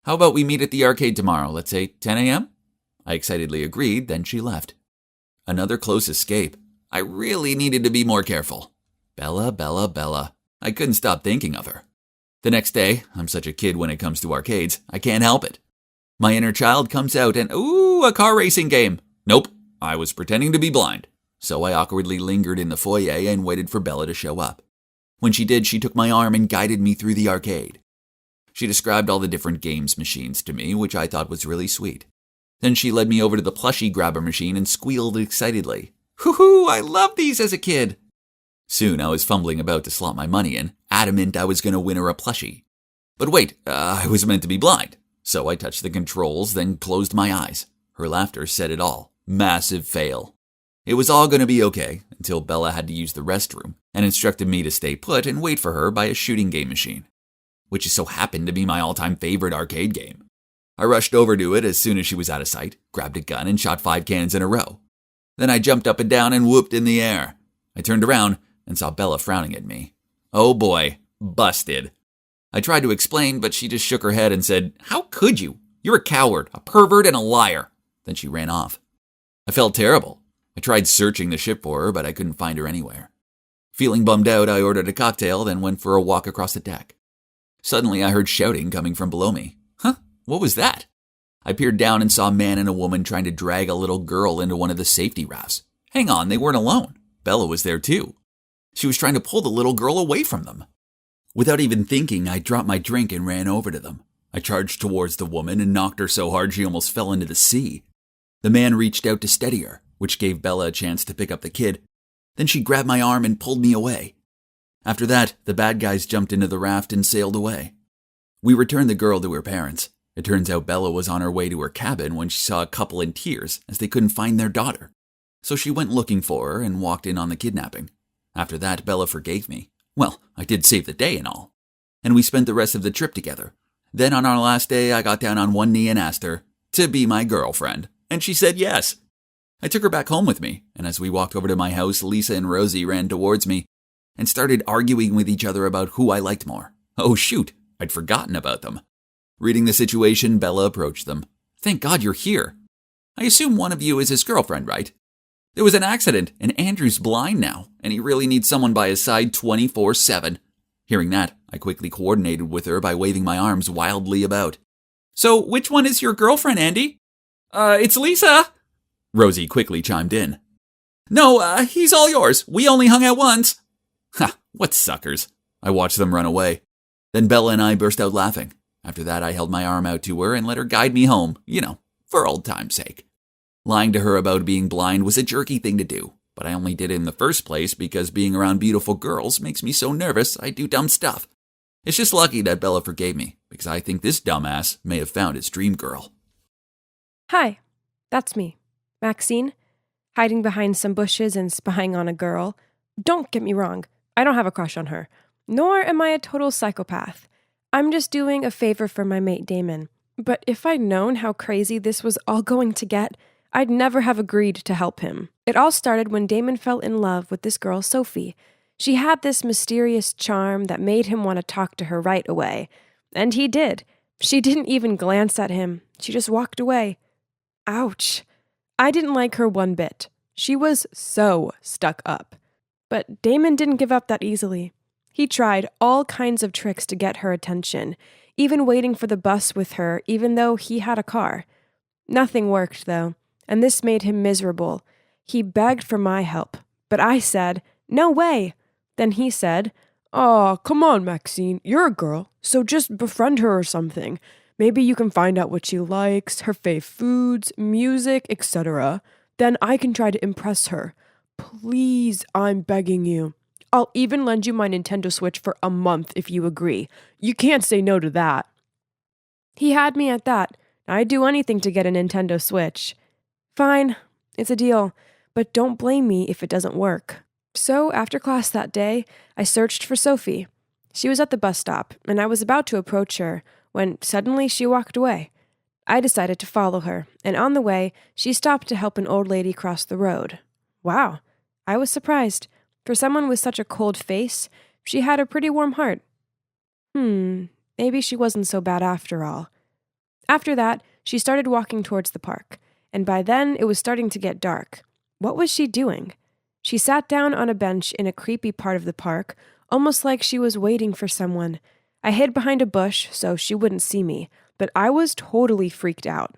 How about we meet at the arcade tomorrow, let's say 10 a.m.? I excitedly agreed, then she left. Another close escape. I really needed to be more careful. Bella, Bella, Bella. I couldn't stop thinking of her. The next day, I'm such a kid when it comes to arcades, I can't help it. My inner child comes out and, ooh, a car racing game. Nope, I was pretending to be blind. So I awkwardly lingered in the foyer and waited for Bella to show up. When she did, she took my arm and guided me through the arcade. She described all the different games machines to me, which I thought was really sweet. Then she led me over to the plushie grabber machine and squealed excitedly. Hoo-hoo, I loved these as a kid. Soon I was fumbling about to slot my money in, adamant I was going to win her a plushie. But wait, I was meant to be blind. So I touched the controls, then closed my eyes. Her laughter said it all. Massive fail. It was all going to be okay until Bella had to use the restroom and instructed me to stay put and wait for her by a shooting game machine, which just so happened to be my all-time favorite arcade game. I rushed over to it as soon as she was out of sight, grabbed a gun, and shot 5 cannons in a row. Then I jumped up and down and whooped in the air. I turned around and saw Bella frowning at me. Oh boy, busted. I tried to explain, but she just shook her head and said, How could you? You're a coward, a pervert, and a liar. Then she ran off. I felt terrible. I tried searching the ship for her, but I couldn't find her anywhere. Feeling bummed out, I ordered a cocktail, then went for a walk across the deck. Suddenly, I heard shouting coming from below me. Huh? What was that? I peered down and saw a man and a woman trying to drag a little girl into one of the safety rafts. Hang on, they weren't alone. Bella was there too. She was trying to pull the little girl away from them. Without even thinking, I dropped my drink and ran over to them. I charged towards the woman and knocked her so hard she almost fell into the sea. The man reached out to steady her, which gave Bella a chance to pick up the kid. Then she grabbed my arm and pulled me away. After that, the bad guys jumped into the raft and sailed away. We returned the girl to her parents. It turns out Bella was on her way to her cabin when she saw a couple in tears as they couldn't find their daughter. So she went looking for her and walked in on the kidnapping. After that, Bella forgave me. Well, I did save the day and all. And we spent the rest of the trip together. Then on our last day, I got down on one knee and asked her to be my girlfriend. And she said yes. I took her back home with me, and as we walked over to my house, Lisa and Rosie ran towards me and started arguing with each other about who I liked more. Oh shoot, I'd forgotten about them. Reading the situation, Bella approached them. Thank God you're here. I assume one of you is his girlfriend, right? There was an accident, and Andrew's blind now, and he really needs someone by his side 24/7. Hearing that, I quickly coordinated with her by waving my arms wildly about. So, which one is your girlfriend, Andy? It's Lisa. Rosie quickly chimed in. No, he's all yours. We only hung out once. Ha, what suckers. I watched them run away. Then Bella and I burst out laughing. After that, I held my arm out to her and let her guide me home, for old time's sake. Lying to her about being blind was a jerky thing to do, but I only did it in the first place because being around beautiful girls makes me so nervous I do dumb stuff. It's just lucky that Bella forgave me, because I think this dumbass may have found his dream girl.
Hi, that's me, Maxine, hiding behind some bushes and spying on a girl. Don't get me wrong, I don't have a crush on her, nor am I a total psychopath. I'm just doing a favor for my mate Damon. But if I'd known how crazy this was all going to get, I'd never have agreed to help him. It all started when Damon fell in love with this girl, Sophie. She had this mysterious charm that made him want to talk to her right away. And he did. She didn't even glance at him. She just walked away. Ouch. I didn't like her one bit. She was so stuck up. But Damon didn't give up that easily. He tried all kinds of tricks to get her attention, even waiting for the bus with her, even though he had a car. Nothing worked, though, and this made him miserable. He begged for my help, but I said, no way. Then he said, "Aw, come on, Maxine, you're a girl, so just befriend her or something. Maybe you can find out what she likes, her fave foods, music, etc. Then I can try to impress her. Please, I'm begging you. I'll even lend you my Nintendo Switch for a month if you agree. You can't say no to that." He had me at that. I'd do anything to get a Nintendo Switch. Fine, it's a deal, but don't blame me if it doesn't work. So after class that day, I searched for Sophie. She was at the bus stop, and I was about to approach her when suddenly she walked away. I decided to follow her, and on the way, she stopped to help an old lady cross the road. Wow, I was surprised. For someone with such a cold face, she had a pretty warm heart. Maybe she wasn't so bad after all. After that, she started walking towards the park, and by then it was starting to get dark. What was she doing? She sat down on a bench in a creepy part of the park, almost like she was waiting for someone. I hid behind a bush so she wouldn't see me, but I was totally freaked out.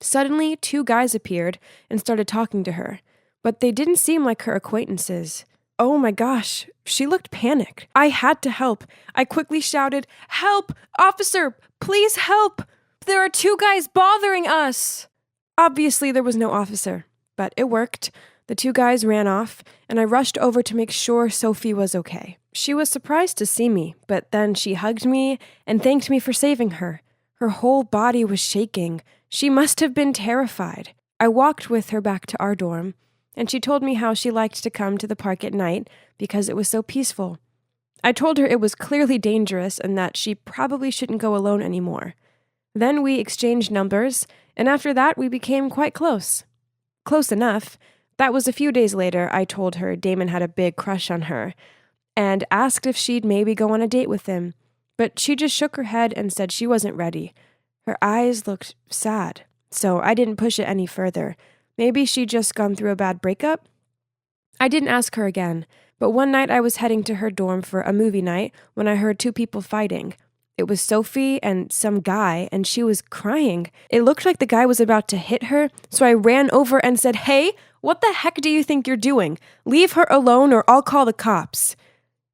Suddenly, 2 guys appeared and started talking to her, but they didn't seem like her acquaintances. Oh my gosh, she looked panicked. I had to help. I quickly shouted, "Help! Officer, please help! There are 2 guys bothering us!" Obviously, there was no officer, but it worked. The 2 guys ran off, and I rushed over to make sure Sophie was okay. She was surprised to see me, but then she hugged me and thanked me for saving her. Her whole body was shaking. She must have been terrified. I walked with her back to our dorm, and she told me how she liked to come to the park at night because it was so peaceful. I told her it was clearly dangerous and that she probably shouldn't go alone anymore. Then we exchanged numbers, and after that we became quite close. Close enough. That was a few days later. I told her Damon had a big crush on her and asked if she'd maybe go on a date with him, but she just shook her head and said she wasn't ready. Her eyes looked sad, so I didn't push it any further. Maybe she'd just gone through a bad breakup? I didn't ask her again, but one night I was heading to her dorm for a movie night when I heard 2 people fighting. It was Sophie and some guy, and she was crying. It looked like the guy was about to hit her, so I ran over and said, "Hey, what the heck do you think you're doing? Leave her alone or I'll call the cops."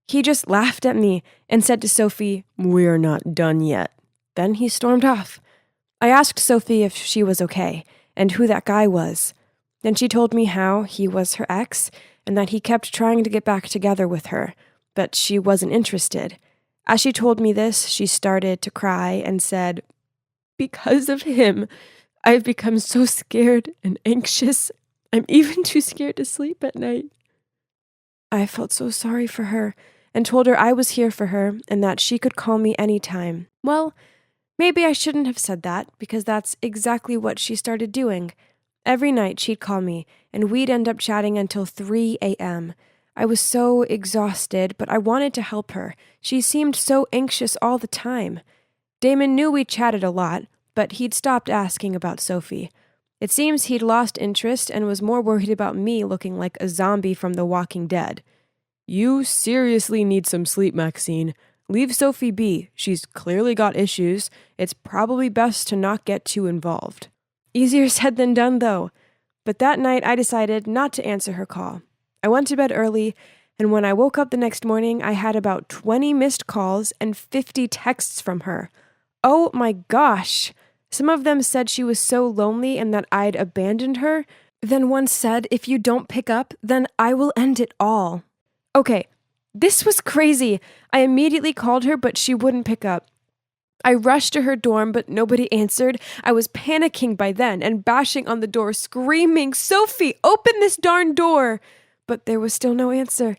He just laughed at me and said to Sophie, "We're not done yet." Then he stormed off. I asked Sophie if she was okay and who that guy was. Then she told me how he was her ex and that he kept trying to get back together with her, but she wasn't interested. As she told me this, she started to cry and said, "Because of him, I've become so scared and anxious. I'm even too scared to sleep at night." I felt so sorry for her and told her I was here for her and that she could call me anytime. Well, maybe I shouldn't have said that because that's exactly what she started doing. Every night she'd call me and we'd end up chatting until 3 a.m. I was so exhausted, but I wanted to help her. She seemed so anxious all the time. Damon knew we chatted a lot, but he'd stopped asking about Sophie. It seems he'd lost interest and was more worried about me looking like a zombie from The Walking Dead. "You seriously need some sleep, Maxine. Leave Sophie be. She's clearly got issues. It's probably best to not get too involved." Easier said than done, though. But that night I decided not to answer her call. I went to bed early, and when I woke up the next morning, I had about 20 missed calls and 50 texts from her. Oh my gosh! Some of them said she was so lonely and that I'd abandoned her. Then one said, "If you don't pick up, then I will end it all." Okay, this was crazy. I immediately called her, but she wouldn't pick up. I rushed to her dorm, but nobody answered. I was panicking by then and bashing on the door, screaming, "Sophie, open this darn door!" But there was still no answer.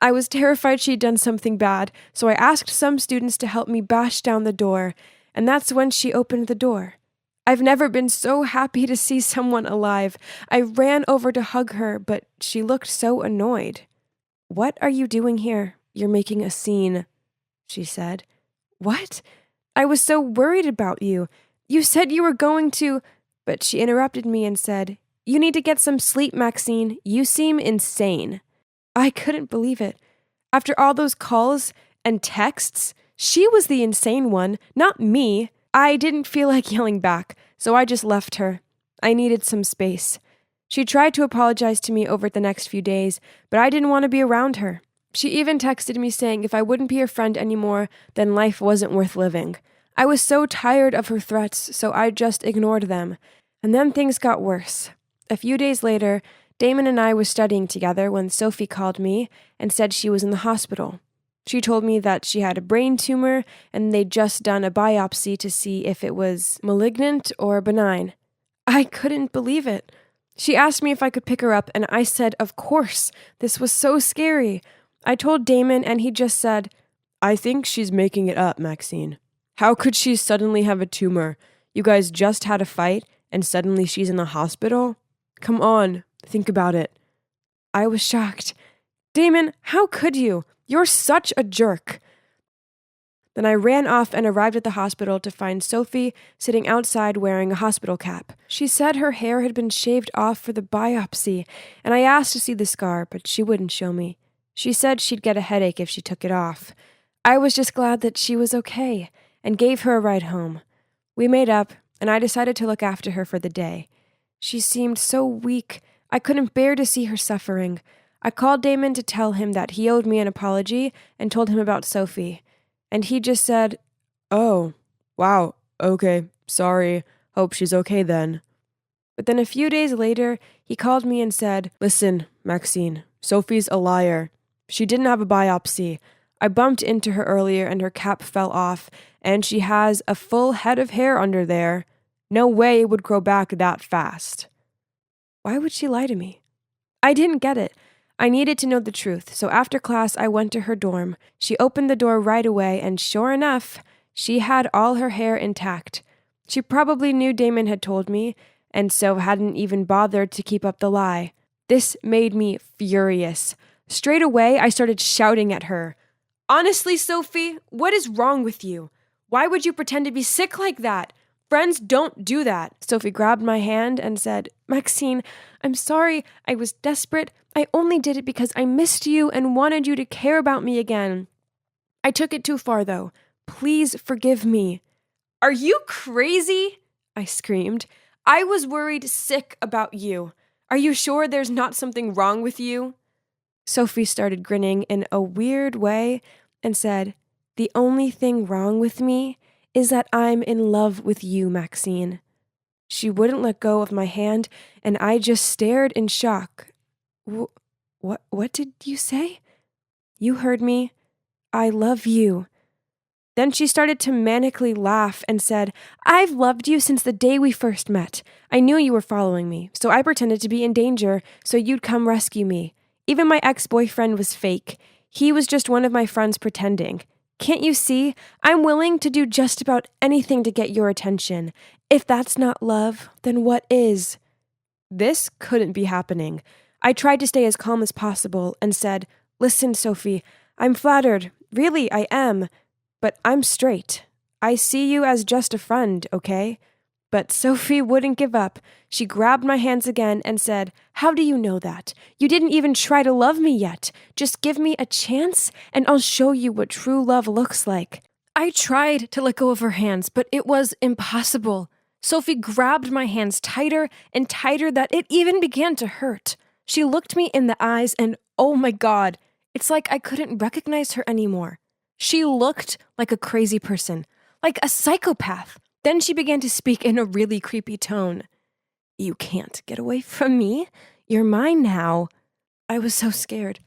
I was terrified she'd done something bad, so I asked some students to help me bash down the door, and that's when she opened the door. I've never been so happy to see someone alive. I ran over to hug her, but she looked so annoyed. "What are you doing here? You're making a scene," she said. "What? I was so worried about you. You said you were going to..." But she interrupted me and said, "You need to get some sleep, Maxine. You seem insane." I couldn't believe it. After all those calls and texts, she was the insane one, not me. I didn't feel like yelling back, so I just left her. I needed some space. She tried to apologize to me over the next few days, but I didn't want to be around her. She even texted me saying if I wouldn't be her friend anymore, then life wasn't worth living. I was so tired of her threats, so I just ignored them. And then things got worse. A few days later, Damon and I were studying together when Sophie called me and said she was in the hospital. She told me that she had a brain tumor and they'd just done a biopsy to see if it was malignant or benign. I couldn't believe it. She asked me if I could pick her up, and I said, of course. This was so scary. I told Damon, and he just said, "I think she's making it up, Maxine. How could she suddenly have a tumor? You guys just had a fight, and suddenly she's in the hospital? Come on, think about it." I was shocked. Damon, how could you? You're such a jerk. Then I ran off and arrived at the hospital to find Sophie sitting outside wearing a hospital cap. She said her hair had been shaved off for the biopsy, and I asked to see the scar, but she wouldn't show me. She said she'd get a headache if she took it off. I was just glad that she was okay, and gave her a ride home. We made up, and I decided to look after her for the day. She seemed so weak, I couldn't bear to see her suffering. I called Damon to tell him that he owed me an apology and told him about Sophie. And he just said, "Oh, wow, okay, sorry, hope she's okay then." But then a few days later, he called me and said, "Listen, Maxine, Sophie's a liar. She didn't have a biopsy. I bumped into her earlier and her cap fell off, and she has a full head of hair under there. No way it would grow back that fast." Why would she lie to me? I didn't get it. I needed to know the truth, so after class I went to her dorm. She opened the door right away, and sure enough, she had all her hair intact. She probably knew Damon had told me, and so hadn't even bothered to keep up the lie. This made me furious. Straight away, I started shouting at her. "Honestly, Sophie, what is wrong with you? Why would you pretend to be sick like that? Friends don't do that." Sophie grabbed my hand and said, "Maxine, I'm sorry. I was desperate. I only did it because I missed you and wanted you to care about me again. I took it too far, though. Please forgive me." "Are you crazy?" I screamed. "I was worried sick about you. Are you sure there's not something wrong with you?" Sophie started grinning in a weird way and said, "The only thing wrong with me is that I'm in love with you, Maxine." She wouldn't let go of my hand, and I just stared in shock. What did you say?" "You heard me. I love you." Then she started to manically laugh and said, "I've loved you since the day we first met. I knew you were following me, so I pretended to be in danger so you'd come rescue me. Even my ex-boyfriend was fake. He was just one of my friends pretending. Can't you see? I'm willing to do just about anything to get your attention. If that's not love, then what is?" This couldn't be happening. I tried to stay as calm as possible and said, "Listen, Sophie, I'm flattered. Really, I am. But I'm straight. I see you as just a friend, okay?" But Sophie wouldn't give up. She grabbed my hands again and said, "How do you know that? You didn't even try to love me yet. Just give me a chance, and I'll show you what true love looks like." I tried to let go of her hands, but it was impossible. Sophie grabbed my hands tighter and tighter that it even began to hurt. She looked me in the eyes, and oh my God, it's like I couldn't recognize her anymore. She looked like a crazy person, like a psychopath. Then she began to speak in a really creepy tone. "You can't get away from me. You're mine now." I was so scared.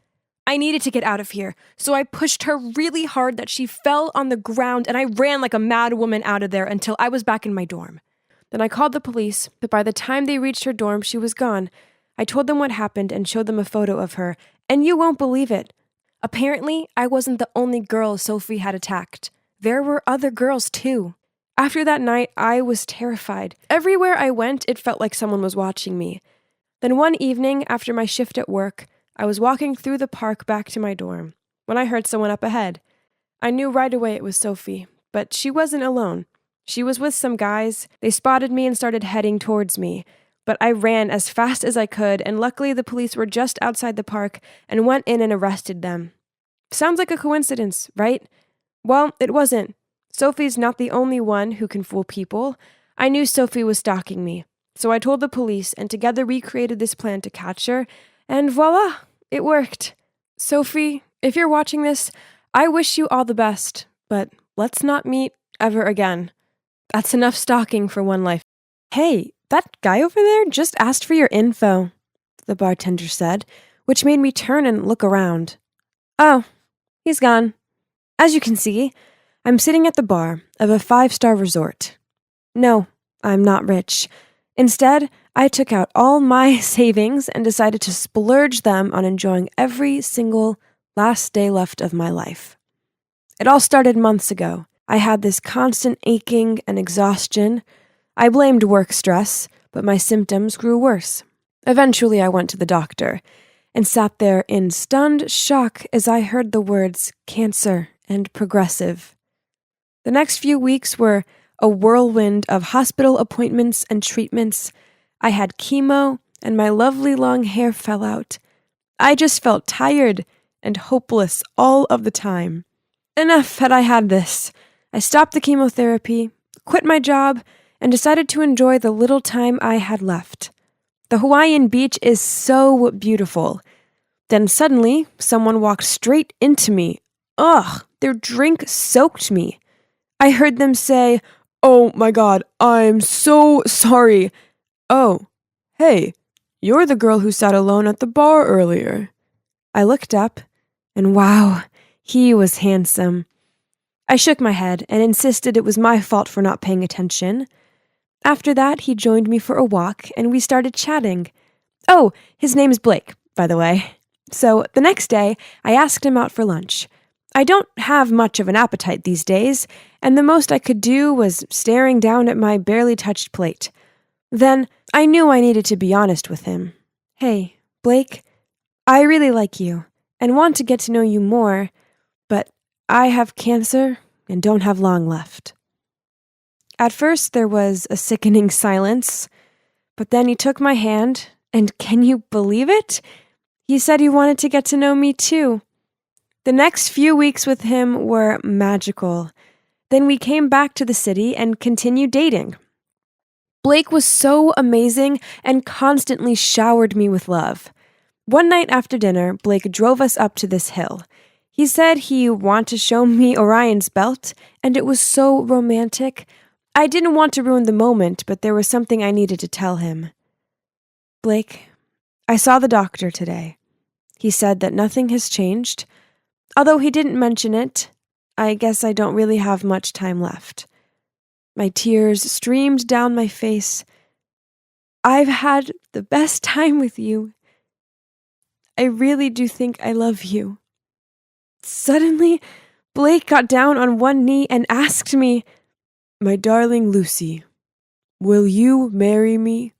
I needed to get out of here, so I pushed her really hard that she fell on the ground, and I ran like a mad woman out of there until I was back in my dorm. Then I called the police, but by the time they reached her dorm, she was gone. I told them what happened and showed them a photo of her, and you won't believe it. Apparently, I wasn't the only girl Sophie had attacked. There were other girls, too. After that night, I was terrified. Everywhere I went, it felt like someone was watching me. Then one evening, after my shift at work, I was walking through the park back to my dorm when I heard someone up ahead. I knew right away it was Sophie, but she wasn't alone. She was with some guys. They spotted me and started heading towards me. But I ran as fast as I could, and luckily the police were just outside the park and went in and arrested them. Sounds like a coincidence, right? Well, it wasn't. Sophie's not the only one who can fool people. I knew Sophie was stalking me, so I told the police, and together we created this plan to catch her, and voila, it worked. Sophie, if you're watching this, I wish you all the best, but let's not meet ever again. That's enough stalking for one life. "Hey, that guy over there just asked for your info," the bartender said, which made me turn and look around. "Oh, he's gone. As you can see, I'm sitting at the bar of a 5-star resort. No, I'm not rich. Instead, I took out all my savings and decided to splurge them on enjoying every single last day left of my life. It all started months ago. I had this constant aching and exhaustion. I blamed work stress, but my symptoms grew worse. Eventually, I went to the doctor, and sat there in stunned shock as I heard the words cancer and progressive. The next few weeks were a whirlwind of hospital appointments and treatments. I had chemo, and my lovely long hair fell out. I just felt tired and hopeless all of the time. Enough had I had this. I stopped the chemotherapy, quit my job, and decided to enjoy the little time I had left. The Hawaiian beach is so beautiful. Then suddenly, someone walked straight into me. Ugh, their drink soaked me. I heard them say, "Oh my God, I'm so sorry." "Oh, hey, you're the girl who sat alone at the bar earlier." I looked up, and wow, he was handsome. I shook my head and insisted it was my fault for not paying attention. After that, he joined me for a walk, and we started chatting. Oh, his name's Blake, by the way. So the next day, I asked him out for lunch. I don't have much of an appetite these days, and the most I could do was staring down at my barely touched plate. Then I knew I needed to be honest with him. "Hey, Blake, I really like you and want to get to know you more, but I have cancer and don't have long left." At first, there was a sickening silence, but then he took my hand, and can you believe it? He said he wanted to get to know me too. The next few weeks with him were magical. Then we came back to the city and continued dating. Blake was so amazing and constantly showered me with love. One night after dinner, Blake drove us up to this hill. He said he wanted to show me Orion's belt, and it was so romantic. I didn't want to ruin the moment, but there was something I needed to tell him. "Blake, I saw the doctor today. He said that nothing has changed. Although he didn't mention it, I guess I don't really have much time left." My tears streamed down my face. "I've had the best time with you. I really do think I love you." Suddenly, Blake got down on one knee and asked me, "My darling Lucy, will you marry me?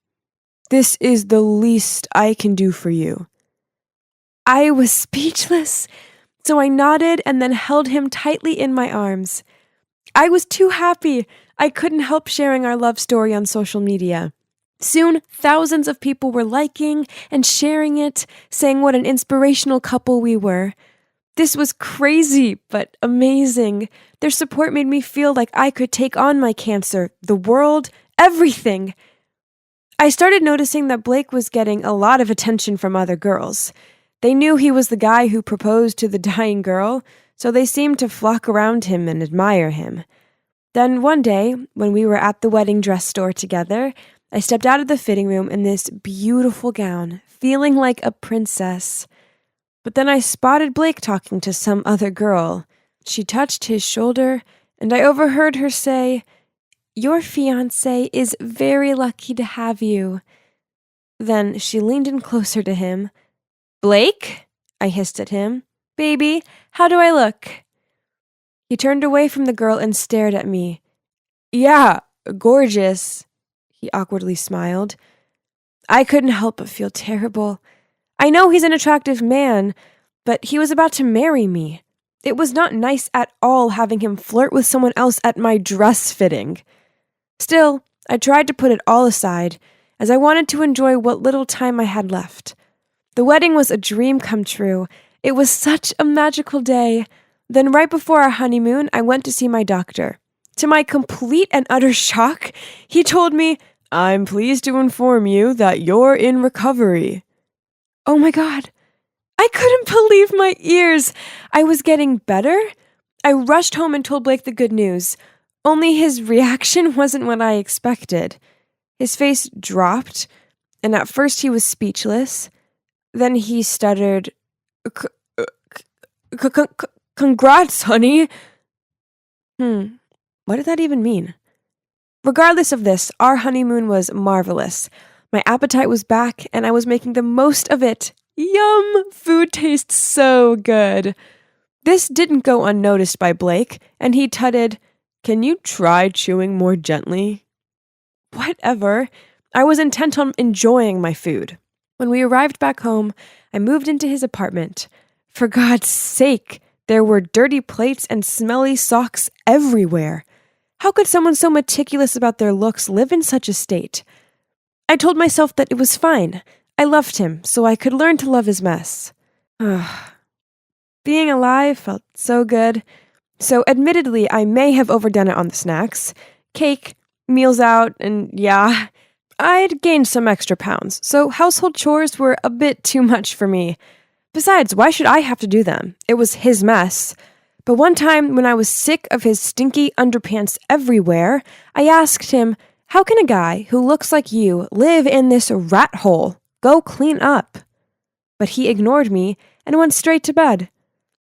This is the least I can do for you." I was speechless, so I nodded and then held him tightly in my arms. I was too happy. I couldn't help sharing our love story on social media. Soon, thousands of people were liking and sharing it, saying what an inspirational couple we were. This was crazy, but amazing. Their support made me feel like I could take on my cancer, the world, everything. I started noticing that Blake was getting a lot of attention from other girls. They knew he was the guy who proposed to the dying girl, so they seemed to flock around him and admire him. Then one day, when we were at the wedding dress store together, I stepped out of the fitting room in this beautiful gown, feeling like a princess. But then I spotted Blake talking to some other girl. She touched his shoulder, and I overheard her say, "Your fiancé is very lucky to have you." Then she leaned in closer to him. "Blake?" I hissed at him. "Baby, how do I look?" He turned away from the girl and stared at me. "Yeah, gorgeous," he awkwardly smiled. I couldn't help but feel terrible. I know he's an attractive man, but he was about to marry me. It was not nice at all having him flirt with someone else at my dress fitting. Still, I tried to put it all aside, as I wanted to enjoy what little time I had left. The wedding was a dream come true. It was such a magical day. Then right before our honeymoon, I went to see my doctor. To my complete and utter shock, he told me, "I'm pleased to inform you that you're in recovery." Oh my God. I couldn't believe my ears. I was getting better. I rushed home and told Blake the good news. Only his reaction wasn't what I expected. His face dropped, and at first he was speechless. Then he stuttered, "Congrats, honey." What did that even mean? Regardless of this, our honeymoon was marvelous. My appetite was back, and I was making the most of it. Yum! Food tastes so good. This didn't go unnoticed by Blake, and he tutted, "Can you try chewing more gently?" Whatever. I was intent on enjoying my food. When we arrived back home, I moved into his apartment. For God's sake, there were dirty plates and smelly socks everywhere. How could someone so meticulous about their looks live in such a state? I told myself that it was fine. I loved him, so I could learn to love his mess. Being alive felt so good. So admittedly, I may have overdone it on the snacks. Cake, meals out, and yeah, I'd gained some extra pounds, so household chores were a bit too much for me. Besides, why should I have to do them? It was his mess. But one time, when I was sick of his stinky underpants everywhere, I asked him, "How can a guy who looks like you live in this rat hole? Go clean up." But he ignored me and went straight to bed.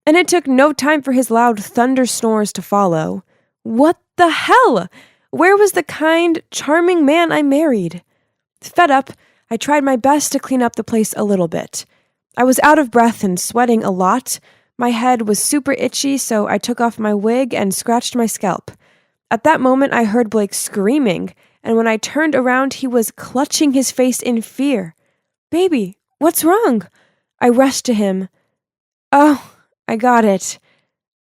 And it took no time for his loud thunder snores to follow. What the hell? Where was the kind, charming man I married? Fed up, I tried my best to clean up the place a little bit. I was out of breath and sweating a lot. My head was super itchy, so I took off my wig and scratched my scalp. At that moment, I heard Blake screaming, and when I turned around, he was clutching his face in fear. "Baby, what's wrong?" I rushed to him. "Oh, I got it."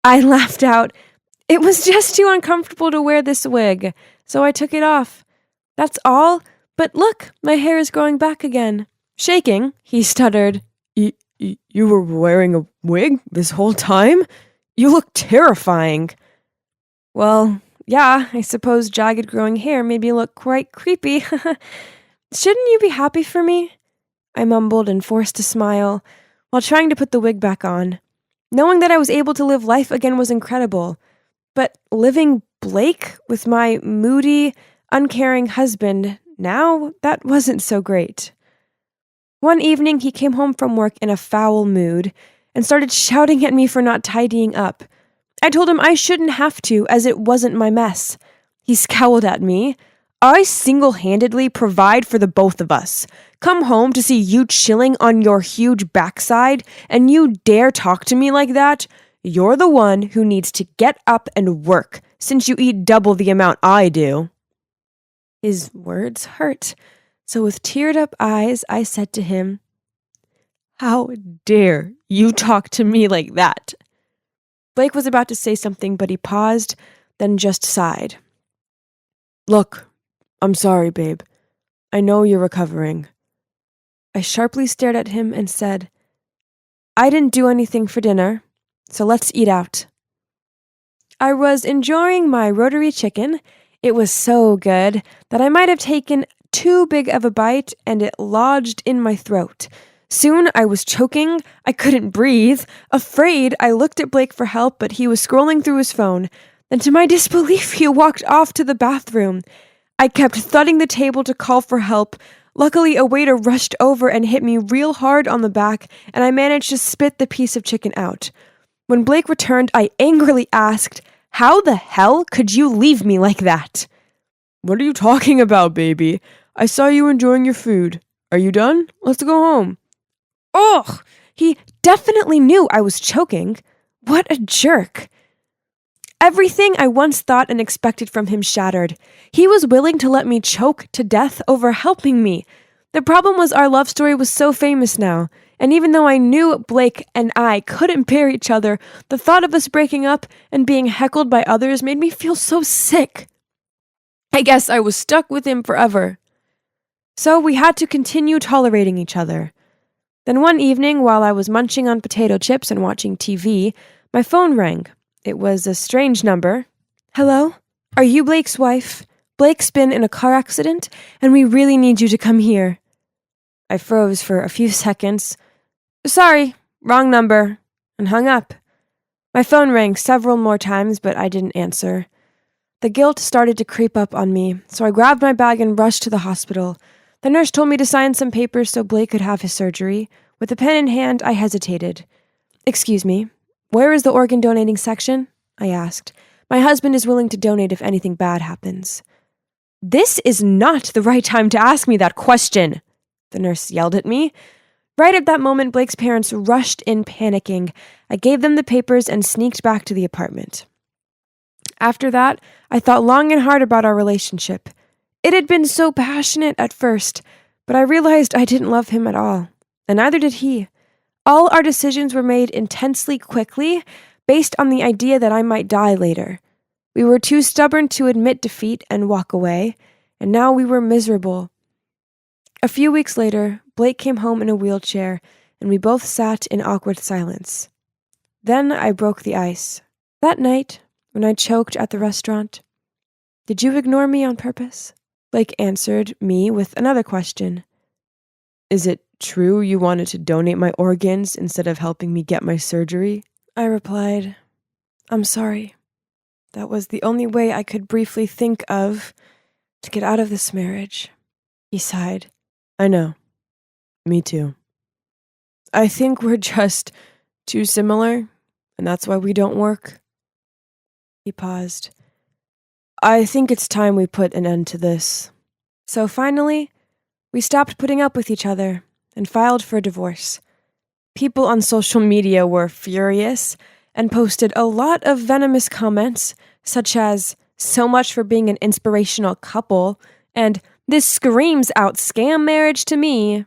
I laughed out. "It was just too uncomfortable to wear this wig, so I took it off. That's all, but look, my hair is growing back again." Shaking, he stuttered, You were wearing a wig this whole time? You look terrifying." "Well, yeah, I suppose jagged growing hair made me look quite creepy." "Shouldn't you be happy for me?" I mumbled and forced a smile, while trying to put the wig back on. Knowing that I was able to live life again was incredible, but living Blake with my moody, uncaring husband, now that wasn't so great. One evening, he came home from work in a foul mood and started shouting at me for not tidying up. I told him I shouldn't have to, as it wasn't my mess. He scowled at me. "I single-handedly provide for the both of us. Come home to see you chilling on your huge backside, and you dare talk to me like that? You're the one who needs to get up and work, since you eat double the amount I do." His words hurt. So with teared-up eyes, I said to him, "How dare you talk to me like that?" Blake was about to say something, but he paused, then just sighed. "Look, I'm sorry, babe. I know you're recovering." I sharply stared at him and said, "I didn't do anything for dinner, so let's eat out." I was enjoying my rotary chicken. It was so good that I might have taken too big of a bite, and it lodged in my throat. Soon I was choking. I couldn't breathe. Afraid, I looked at Blake for help, but he was scrolling through his phone. Then to my disbelief, he walked off to the bathroom. I kept thudding the table to call for help. Luckily, a waiter rushed over and hit me real hard on the back, and I managed to spit the piece of chicken out. When Blake returned, I angrily asked, "How the hell could you leave me like that?" "What are you talking about, baby? I saw you enjoying your food. Are you done? Let's go home." Ugh! He definitely knew I was choking. What a jerk. Everything I once thought and expected from him shattered. He was willing to let me choke to death over helping me. The problem was our love story was so famous now, and even though I knew Blake and I couldn't bear each other, the thought of us breaking up and being heckled by others made me feel so sick. I guess I was stuck with him forever. So we had to continue tolerating each other. Then one evening, while I was munching on potato chips and watching TV, my phone rang. It was a strange number. "Hello? Are you Blake's wife? Blake's been in a car accident, and we really need you to come here." I froze for a few seconds. "Sorry, wrong number," and hung up. My phone rang several more times, but I didn't answer. The guilt started to creep up on me, so I grabbed my bag and rushed to the hospital. The nurse told me to sign some papers so Blake could have his surgery. With a pen in hand, I hesitated. "Excuse me, where is the organ donating section?" I asked. "My husband is willing to donate if anything bad happens." "This is not the right time to ask me that question," the nurse yelled at me. Right at that moment, Blake's parents rushed in panicking. I gave them the papers and sneaked back to the apartment. After that, I thought long and hard about our relationship. It had been so passionate at first, But I realized I didn't love him at all, and neither did he. All our decisions were made intensely quickly, based on the idea that I might die later. We were too stubborn to admit defeat and walk away, and now we were miserable. A few weeks later, Blake came home in a wheelchair, and we both sat in awkward silence. Then I broke the ice. That night, when I choked at the restaurant, "Did you ignore me on purpose?" Blake answered me with another question. "Is it true you wanted to donate my organs instead of helping me get my surgery?" I replied, "I'm sorry. That was the only way I could briefly think of to get out of this marriage." He sighed. "I know. Me too. I think we're just too similar, and that's why we don't work." He paused. "I think it's time we put an end to this." So finally, we stopped putting up with each other and filed for divorce. People on social media were furious and posted a lot of venomous comments, such as, "So much for being an inspirational couple," and "This screams out scam marriage to me."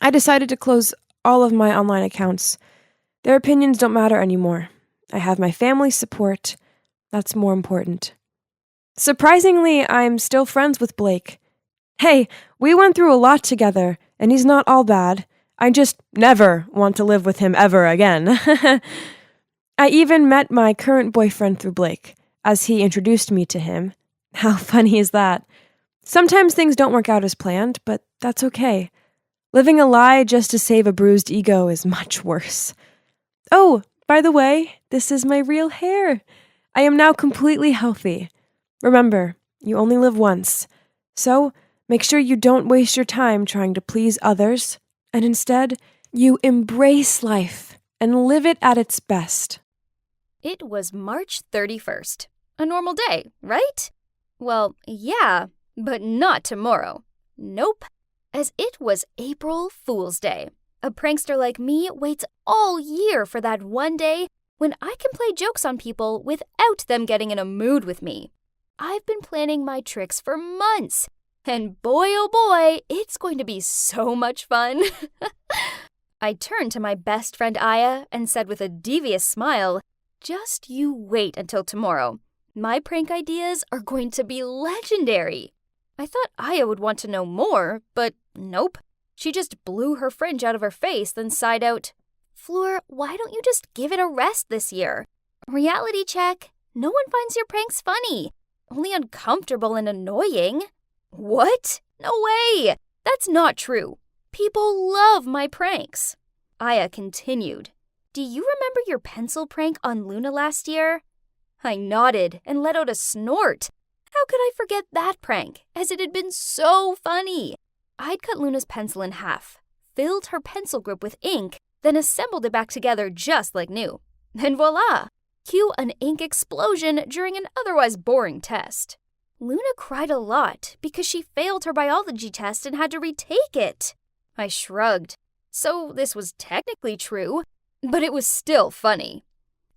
I decided to close all of my online accounts. Their opinions don't matter anymore. I have my family's support. That's more important. Surprisingly, I'm still friends with Blake. Hey, we went through a lot together, and he's not all bad. I just never want to live with him ever again. I even met my current boyfriend through Blake, as he introduced me to him. How funny is that? Sometimes things don't work out as planned, but that's okay. Living a lie just to save a bruised ego is much worse. Oh, by the way, this is my real hair. I am now completely healthy. Remember, you only live once, so make sure you don't waste your time trying to please others, and instead, you embrace life and live it at its best.
It was March 31st. A normal day, right? Well, yeah, but not tomorrow. Nope, as it was April Fool's Day. A prankster like me waits all year for that one day when I can play jokes on people without them getting in a mood with me. I've been planning my tricks for months, and boy oh boy, it's going to be so much fun. I turned to my best friend Aya and said with a devious smile, "Just you wait until tomorrow. My prank ideas are going to be legendary." I thought Aya would want to know more, but nope. She just blew her fringe out of her face, then sighed out, "Fleur, why don't you just give it a rest this year? Reality check. No one finds your pranks funny. Only uncomfortable and annoying." What? No way! That's not true. People love my pranks. Aya continued, "Do you remember your pencil prank on Luna last year?" I nodded and let out a snort. How could I forget that prank, as it had been so funny? I'd cut Luna's pencil in half, filled her pencil grip with ink, then assembled it back together just like new. And voila! Cue an ink explosion during an otherwise boring test. Luna cried a lot because she failed her biology test and had to retake it. I shrugged. So this was technically true, but it was still funny.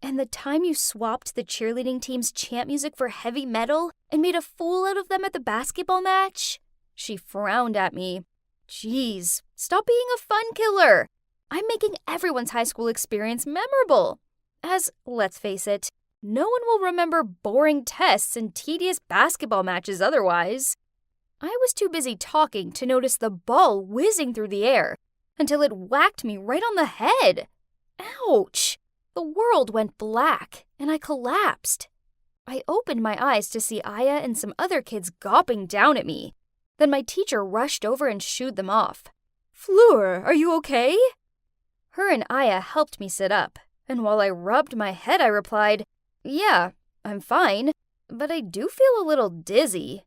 And the time you swapped the cheerleading team's chant music for heavy metal and made a fool out of them at the basketball match? She frowned at me. Geez, stop being a fun killer. I'm making everyone's high school experience memorable. As, let's face it, no one will remember boring tests and tedious basketball matches otherwise. I was too busy talking to notice the ball whizzing through the air until it whacked me right on the head. Ouch! The world went black and I collapsed. I opened my eyes to see Aya and some other kids gawping down at me. Then my teacher rushed over and shooed them off. "Fleur, are you okay?" Her and Aya helped me sit up, and while I rubbed my head, I replied, "Yeah, I'm fine, but I do feel a little dizzy."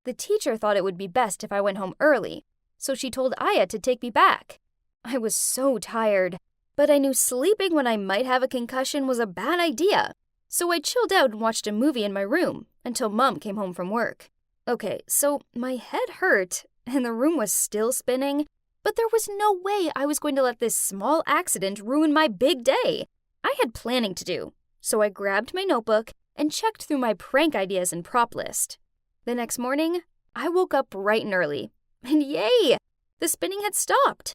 The teacher thought it would be best if I went home early, so she told Aya to take me back. I was so tired, but I knew sleeping when I might have a concussion was a bad idea, so I chilled out and watched a movie in my room until Mom came home from work. Okay, so my head hurt, and the room was still spinning, but there was no way I was going to let this small accident ruin my big day. I had planning to do, so I grabbed my notebook and checked through my prank ideas and prop list. The next morning, I woke up bright and early. and yay! The spinning had stopped.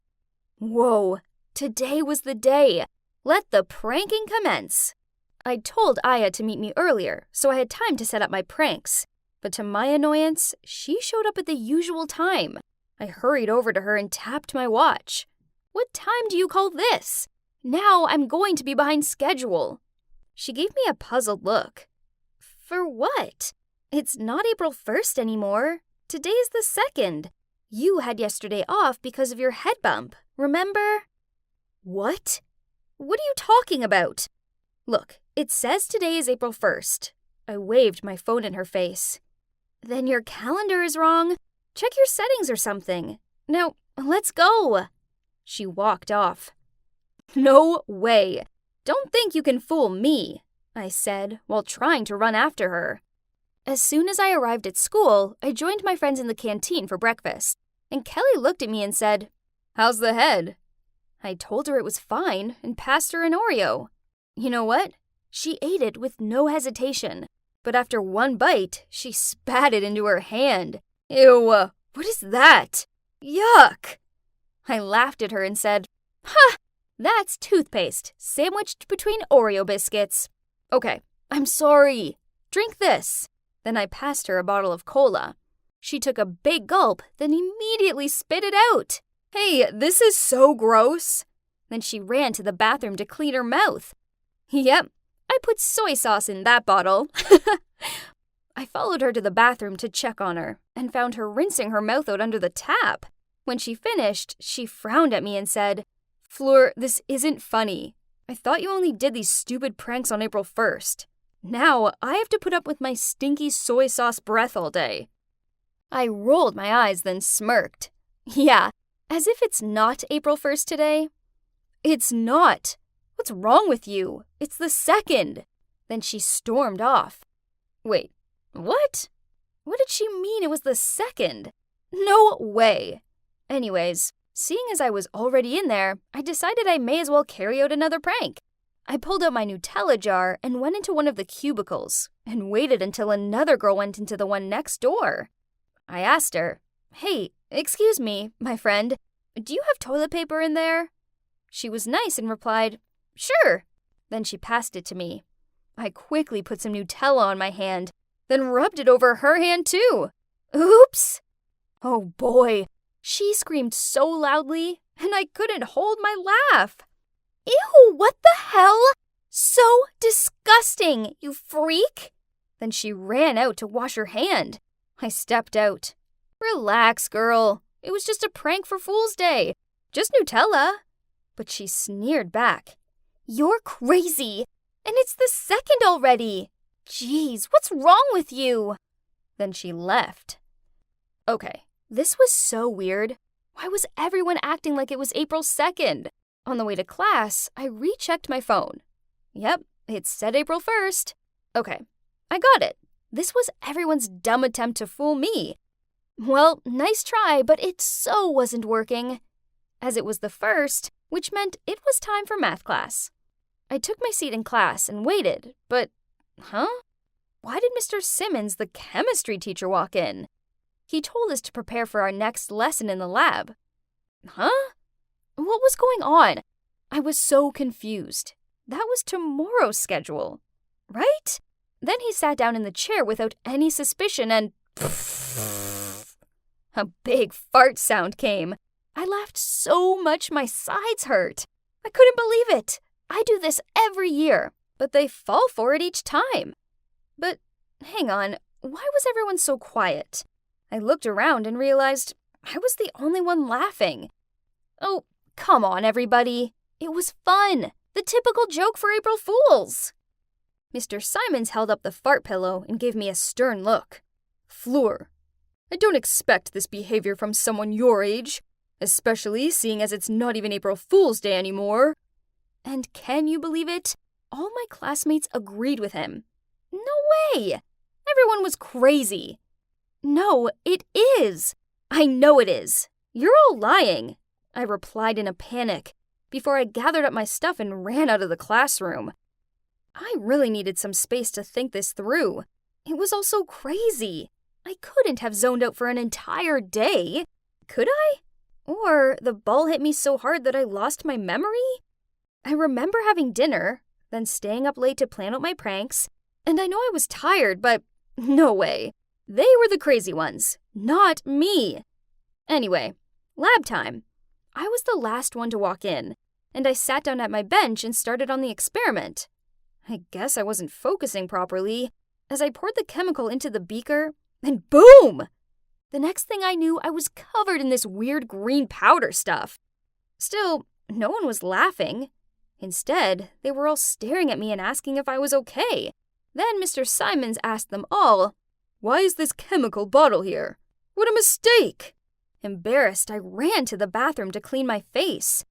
Whoa, today was the day. Let the pranking commence. I'd told Aya to meet me earlier, so I had time to set up my pranks. But to my annoyance, she showed up at the usual time. I hurried over to her and tapped my watch. What time do you call this? Now I'm going to be behind schedule. She gave me a puzzled look. For what? It's not April 1st anymore. Today is the 2nd. You had yesterday off because of your head bump, remember? What? What are you talking about? Look, it says today is April 1st. I waved my phone in her face. Then your calendar is wrong. Check your settings or something. Now, let's go. She walked off. No way. Don't think you can fool me, I said while trying to run after her. As soon as I arrived at school, I joined my friends in the canteen for breakfast, and Kelly looked at me and said, "How's the head?" I told her it was fine and passed her an Oreo. You know what? She ate it with no hesitation, but after one bite, she spat it into her hand. Ew, what is that? Yuck! I laughed at her and said, "Ha! That's toothpaste sandwiched between Oreo biscuits. Okay, I'm sorry. Drink this." Then I passed her a bottle of cola. She took a big gulp, then immediately spit it out. Hey, this is so gross. Then she ran to the bathroom to clean her mouth. Yep, I put soy sauce in that bottle. I followed her to the bathroom to check on her and found her rinsing her mouth out under the tap. When she finished, she frowned at me and said, "Fleur, this isn't funny. I thought you only did these stupid pranks on April 1st. Now I have to put up with my stinky soy sauce breath all day." I rolled my eyes, then smirked. Yeah, as if it's not April 1st today. It's not. What's wrong with you? It's the 2nd. Then she stormed off. Wait, what? What did she mean it was the 2nd? No way. Anyways, seeing as I was already in there, I decided I may as well carry out another prank. I pulled out my Nutella jar and went into one of the cubicles and waited until another girl went into the one next door. I asked her, "Hey, excuse me, my friend, do you have toilet paper in there?" She was nice and replied, "Sure." Then she passed it to me. I quickly put some Nutella on my hand, then rubbed it over her hand too. Oops! Oh boy, she screamed so loudly, and I couldn't hold my laugh. Ew, what the hell? So disgusting, you freak! Then she ran out to wash her hand. I stepped out. Relax, girl. It was just a prank for Fool's Day. Just Nutella. But she sneered back. You're crazy, and it's the 2nd already. Jeez, what's wrong with you? Then she left. Okay, this was so weird. Why was everyone acting like it was April 2nd? On the way to class, I rechecked my phone. Yep, it said April 1st. Okay, I got it. This was everyone's dumb attempt to fool me. Well, nice try, but it so wasn't working. As it was the 1st, which meant it was time for math class. I took my seat in class and waited, but, Why did Mr. Simmons, the chemistry teacher, walk in? He told us to prepare for our next lesson in the lab. What was going on? I was so confused. That was tomorrow's schedule, right? Then he sat down in the chair without any suspicion and a big fart sound came. I laughed so much my sides hurt. I couldn't believe it. I do this every year, but they fall for it each time. But hang on, why was everyone so quiet? I looked around and realized I was the only one laughing. Oh, come on, everybody. It was fun. The typical joke for April Fools. Mr. Simons held up the fart pillow and gave me a stern look. Fleur, I don't expect this behavior from someone your age, especially seeing as it's not even April Fool's Day anymore. And can you believe it? All my classmates agreed with him. No way! Everyone was crazy. No, it is. I know it is. You're all lying, I replied in a panic before I gathered up my stuff and ran out of the classroom. I really needed some space to think this through. It was all so crazy. I couldn't have zoned out for an entire day. Could I? Or the ball hit me so hard that I lost my memory? I remember having dinner, then staying up late to plan out my pranks, and I know I was tired, but no way. They were the crazy ones, not me. Anyway, lab time. I was the last one to walk in, and I sat down at my bench and started on the experiment. I guess I wasn't focusing properly as I poured the chemical into the beaker, and boom! The next thing I knew, I was covered in this weird green powder stuff. Still, no one was laughing. Instead, they were all staring at me and asking if I was okay. Then Mr. Simons asked them all, "Why is this chemical bottle here? What a mistake!" Embarrassed, I ran to the bathroom to clean my face.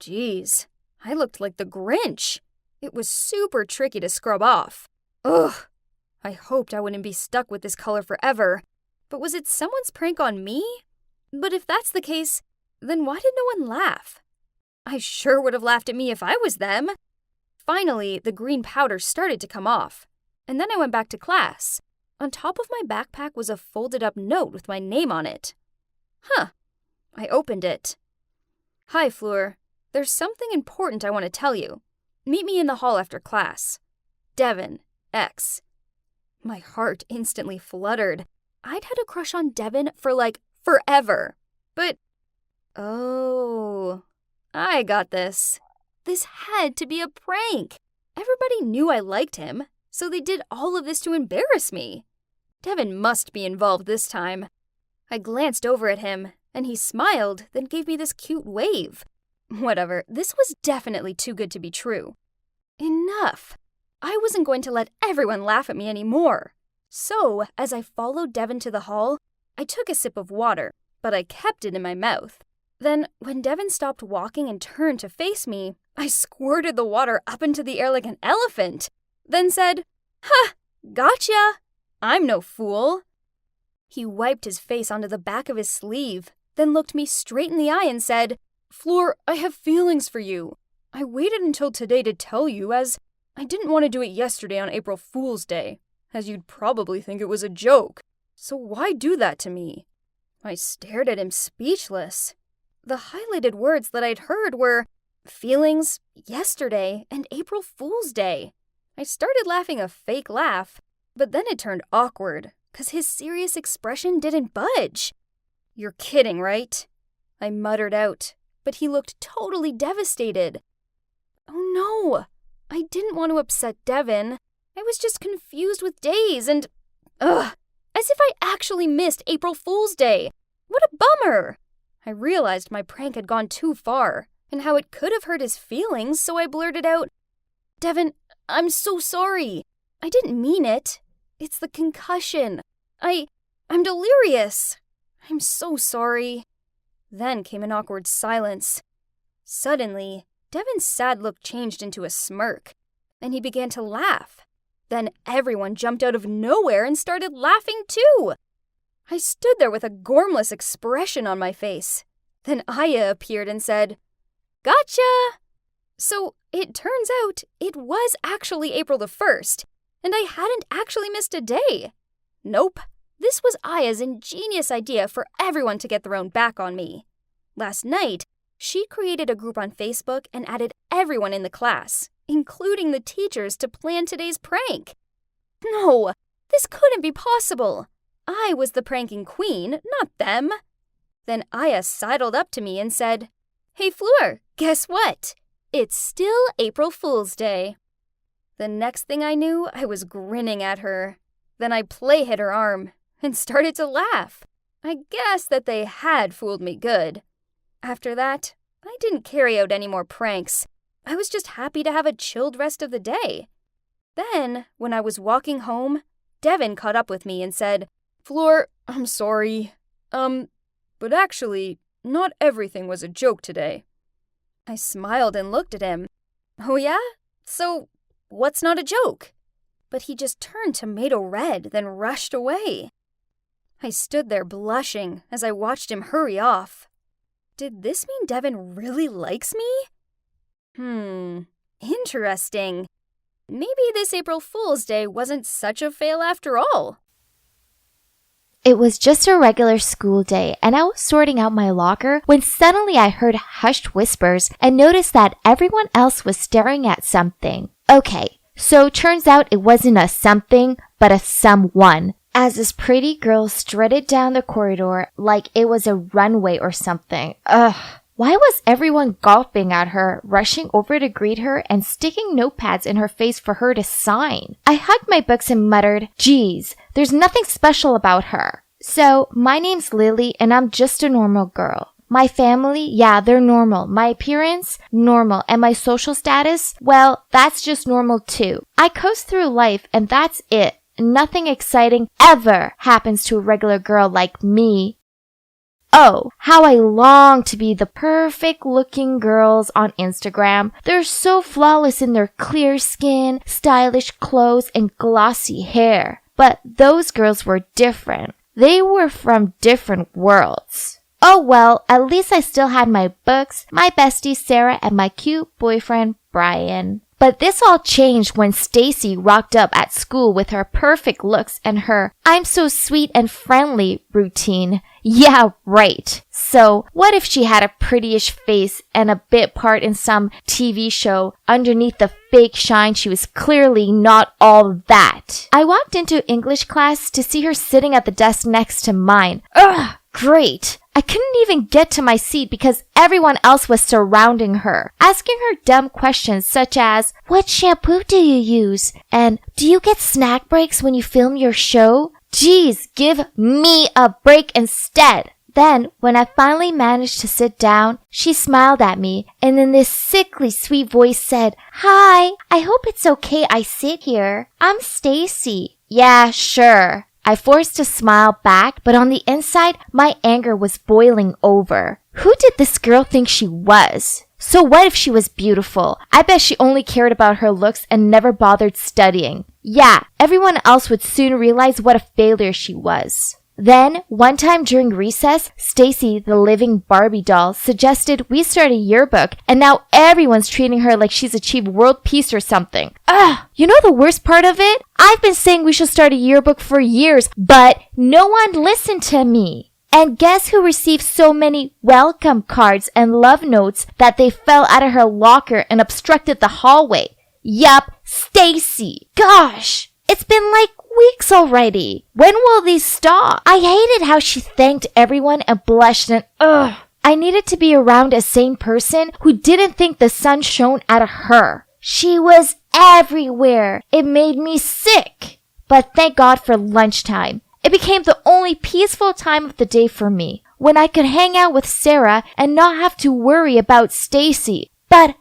Geez, I looked like the Grinch. It was super tricky to scrub off. Ugh! I hoped I wouldn't be stuck with this color forever. But was it someone's prank on me? But if that's the case, then why did no one laugh? I sure would have laughed at me if I was them. Finally, the green powder started to come off, and then I went back to class. On top of my backpack was a folded-up note with my name on it. Huh. I opened it. "Hi, Fleur. There's something important I want to tell you. Meet me in the hall after class. Devin, X." My heart instantly fluttered. I'd had a crush on Devin for, forever. But, oh, I got this. This had to be a prank. Everybody knew I liked him, so they did all of this to embarrass me. Devin must be involved this time. I glanced over at him, and he smiled, then gave me this cute wave. Whatever, this was definitely too good to be true. Enough. I wasn't going to let everyone laugh at me anymore. So, as I followed Devin to the hall, I took a sip of water, but I kept it in my mouth. Then, when Devin stopped walking and turned to face me, I squirted the water up into the air like an elephant, then said, "Ha! Gotcha! I'm no fool." He wiped his face onto the back of his sleeve, then looked me straight in the eye and said, "Fleur, I have feelings for you. I waited until today to tell you, as I didn't want to do it yesterday on April Fool's Day, as you'd probably think it was a joke. So why do that to me?" I stared at him speechless. The highlighted words that I'd heard were feelings, yesterday, and April Fool's Day. I started laughing a fake laugh, but then it turned awkward, 'cause his serious expression didn't budge. "You're kidding, right?" I muttered out, but he looked totally devastated. Oh no, I didn't want to upset Devin. I was just confused with days and, as if I actually missed April Fool's Day. What a bummer! I realized my prank had gone too far, and how it could have hurt his feelings, so I blurted out, "Devin, I'm so sorry. I didn't mean it. It's the concussion. I'm delirious. I'm so sorry." Then came an awkward silence. Suddenly, Devin's sad look changed into a smirk, and he began to laugh. Then everyone jumped out of nowhere and started laughing too. I stood there with a gormless expression on my face. Then Aya appeared and said, "Gotcha!" So it turns out it was actually April the 1st, and I hadn't actually missed a day. Nope, this was Aya's ingenious idea for everyone to get their own back on me. Last night, she created a group on Facebook and added everyone in the class, including the teachers, to plan today's prank. No, this couldn't be possible. I was the pranking queen, not them. Then Aya sidled up to me and said, "Hey Fleur, guess what? It's still April Fool's Day." The next thing I knew, I was grinning at her. Then I play hit her arm and started to laugh. I guess that they had fooled me good. After that, I didn't carry out any more pranks. I was just happy to have a chilled rest of the day. Then, when I was walking home, Devin caught up with me and said, "Fleur, I'm sorry. But actually, not everything was a joke today." I smiled and looked at him. "Oh yeah? So, what's not a joke?" But he just turned tomato red, then rushed away. I stood there blushing as I watched him hurry off. Did this mean Devin really likes me? Interesting. Maybe this April Fool's Day wasn't such a fail after all.
It was just a regular school day, and I was sorting out my locker when suddenly I heard hushed whispers and noticed that everyone else was staring at something. Okay, so turns out it wasn't a something, but a someone, as this pretty girl strutted down the corridor like it was a runway or something. Ugh. Why was everyone gawping at her, rushing over to greet her, and sticking notepads in her face for her to sign? I hugged my books and muttered, geez, there's nothing special about her. So, my name's Lily, and I'm just a normal girl. My family, yeah, they're normal. My appearance, normal. And my social status, well, that's just normal too. I coast through life, and that's it. Nothing exciting ever happens to a regular girl like me. Oh, how I long to be the perfect looking girls on Instagram. They're so flawless in their clear skin, stylish clothes, and glossy hair. But those girls were different. They were from different worlds. Oh well, at least I still had my books, my bestie Sarah, and my cute boyfriend Brian. But this all changed when Stacy rocked up at school with her perfect looks and her "I'm so sweet and friendly" routine. Yeah, right. So, what if she had a prettyish face and a bit part in some TV show? Underneath the fake shine, she was clearly not all that. I walked into English class to see her sitting at the desk next to mine. Ugh, great. I couldn't even get to my seat because everyone else was surrounding her, asking her dumb questions such as, "What shampoo do you use?" and "Do you get snack breaks when you film your show?" Geez, give me a break instead. Then, when I finally managed to sit down, she smiled at me and in this sickly sweet voice said, "Hi, I hope it's okay I sit here. I'm Stacy." Yeah, sure. I forced a smile back, but on the inside, my anger was boiling over. Who did this girl think she was? So what if she was beautiful? I bet she only cared about her looks and never bothered studying. Yeah, everyone else would soon realize what a failure she was. Then, one time during recess, Stacy, the living Barbie doll, suggested we start a yearbook, and now everyone's treating her like she's achieved world peace or something. Ugh! You know the worst part of it? I've been saying we should start a yearbook for years, but no one listened to me. And guess who received so many welcome cards and love notes that they fell out of her locker and obstructed the hallway? Yup, Stacy. Gosh! It's been like weeks already. When will these stop? I hated how she thanked everyone and blushed and ugh. I needed to be around a sane person who didn't think the sun shone out of her. She was everywhere. It made me sick. But thank God for lunchtime. It became the only peaceful time of the day for me, when I could hang out with Sarah and not have to worry about Stacy. But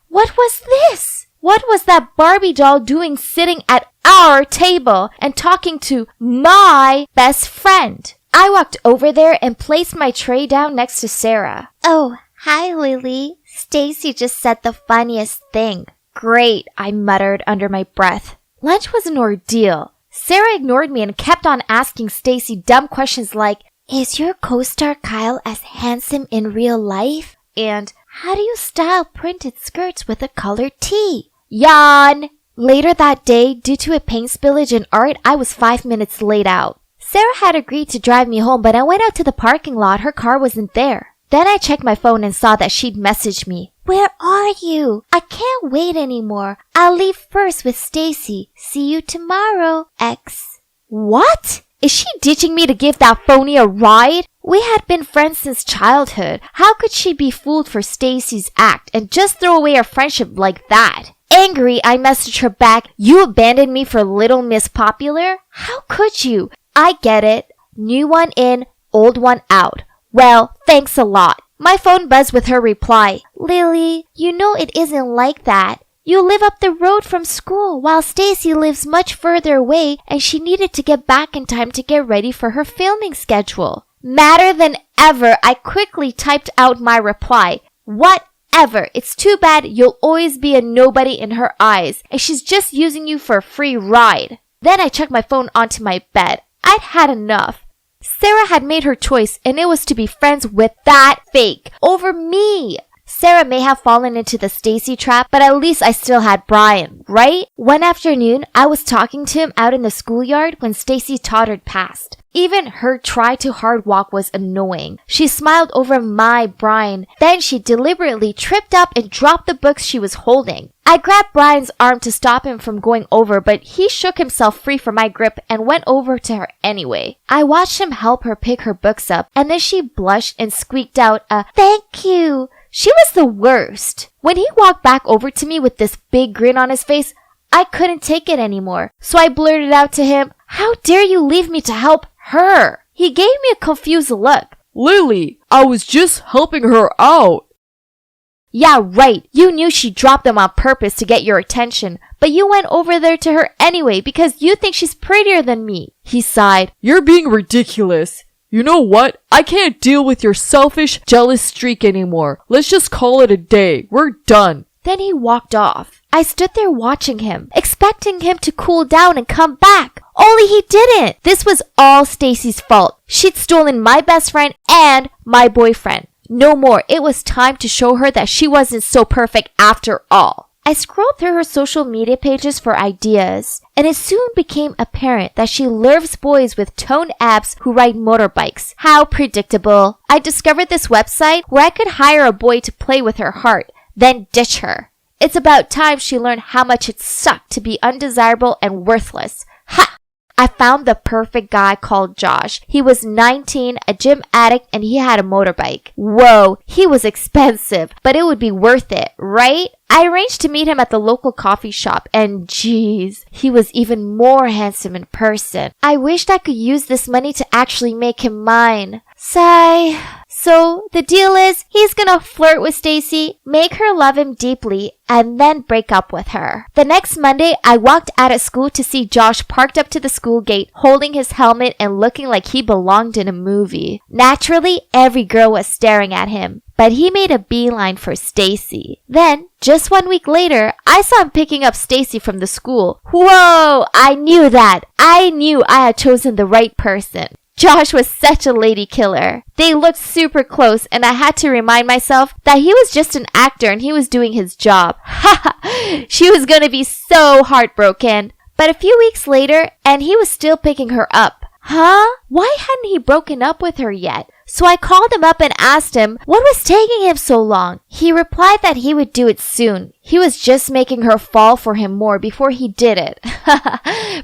what was this? What was that Barbie doll doing sitting at our table and talking to my best friend? I walked over there and placed my tray down next to Sarah. "Oh, hi, Lily. Stacy just said the funniest thing." "Great," I muttered under my breath. Lunch was an ordeal. Sarah ignored me and kept on asking Stacy dumb questions like, "Is your co-star Kyle as handsome in real life?" And "How do you style printed skirts with a colored tee?" Yawn! Later that day, due to a paint spillage in art, I was 5 minutes late out. Sarah had agreed to drive me home, but I went out to the parking lot. Her car wasn't there. Then I checked my phone and saw that she'd messaged me. "Where are you? I can't wait anymore. I'll leave first with Stacy. See you tomorrow, X." What? Is she ditching me to give that phony a ride? We had been friends since childhood. How could she be fooled for Stacy's act and just throw away our friendship like that? Angry, I messaged her back, "You abandoned me for Little Miss Popular? How could you? I get it. New one in, old one out. Well, thanks a lot." My phone buzzed with her reply. "Lily, you know it isn't like that. You live up the road from school while Stacy lives much further away and she needed to get back in time to get ready for her filming schedule." Madder than ever, I quickly typed out my reply. "Whatever. It's too bad you'll always be a nobody in her eyes, and she's just using you for a free ride." Then I chucked my phone onto my bed. I'd had enough. Sarah had made her choice, and it was to be friends with that fake over me. Sarah may have fallen into the Stacy trap, but at least I still had Brian, right? One afternoon, I was talking to him out in the schoolyard when Stacy tottered past. Even her try too hard walk was annoying. She smiled over my Brian. Then she deliberately tripped up and dropped the books she was holding. I grabbed Brian's arm to stop him from going over, but he shook himself free from my grip and went over to her anyway. I watched him help her pick her books up, and then she blushed and squeaked out a "thank you." She was the worst. When he walked back over to me with this big grin on his face, I couldn't take it anymore. So I blurted out to him, "How dare you leave me to help her?" He gave me a confused look.
"Lily, I was just helping her out."
"Yeah, right. You knew she dropped them on purpose to get your attention, but you went over there to her anyway because you think she's prettier than me." He sighed.
"You're being ridiculous. You know what? I can't deal with your selfish, jealous streak anymore. Let's just call it a day. We're done."
Then he walked off. I stood there watching him, expecting him to cool down and come back. Only he didn't. This was all Stacy's fault. She'd stolen my best friend and my boyfriend. No more. It was time to show her that she wasn't so perfect after all. I scrolled through her social media pages for ideas, and it soon became apparent that she loves boys with toned abs who ride motorbikes. How predictable. I discovered this website where I could hire a boy to play with her heart, then ditch her. It's about time she learned how much it sucked to be undesirable and worthless. Ha! I found the perfect guy called Josh. He was 19, a gym addict, and he had a motorbike. Whoa, he was expensive, but it would be worth it, right? I arranged to meet him at the local coffee shop, and geez, he was even more handsome in person. I wished I could use this money to actually make him mine. Sigh. So the deal is, he's gonna flirt with Stacy, make her love him deeply, and then break up with her. The next Monday, I walked out of school to see Josh parked up to the school gate, holding his helmet and looking like he belonged in a movie. Naturally, every girl was staring at him, but he made a beeline for Stacy. Then, just 1 week later, I saw him picking up Stacy from the school. Whoa! I knew that! I knew I had chosen the right person. Josh was such a lady killer. They looked super close, and I had to remind myself that he was just an actor and he was doing his job. Ha! She was gonna be so heartbroken. But a few weeks later, and he was still picking her up. Huh? Why hadn't he broken up with her yet? So I called him up and asked him what was taking him so long. He replied that he would do it soon. He was just making her fall for him more before he did it.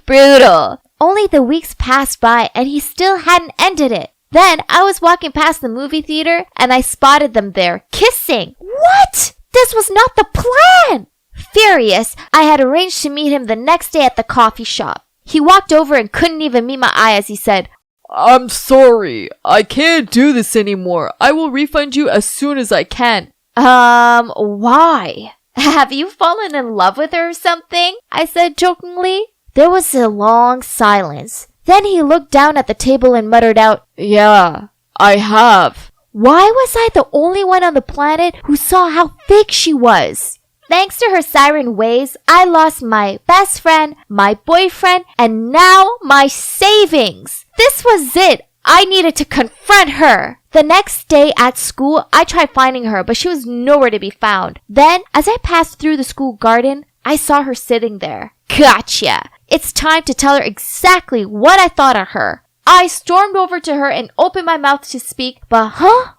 Brutal. Only the weeks passed by and he still hadn't ended it. Then I was walking past the movie theater and I spotted them there, kissing. What? This was not the plan! Furious, I had arranged to meet him the next day at the coffee shop. He walked over and couldn't even meet my eye as he said,
"I'm sorry. I can't do this anymore. I will refund you as soon as I can."
Why? Have you fallen in love with her or something? I said jokingly. There was a long silence. Then he looked down at the table and muttered out,
"Yeah, I have."
Why was I the only one on the planet who saw how fake she was? Thanks to her siren ways, I lost my best friend, my boyfriend, and now my savings. This was it. I needed to confront her. The next day at school, I tried finding her, but she was nowhere to be found. Then, as I passed through the school garden, I saw her sitting there. Gotcha! It's time to tell her exactly what I thought of her. I stormed over to her and opened my mouth to speak, but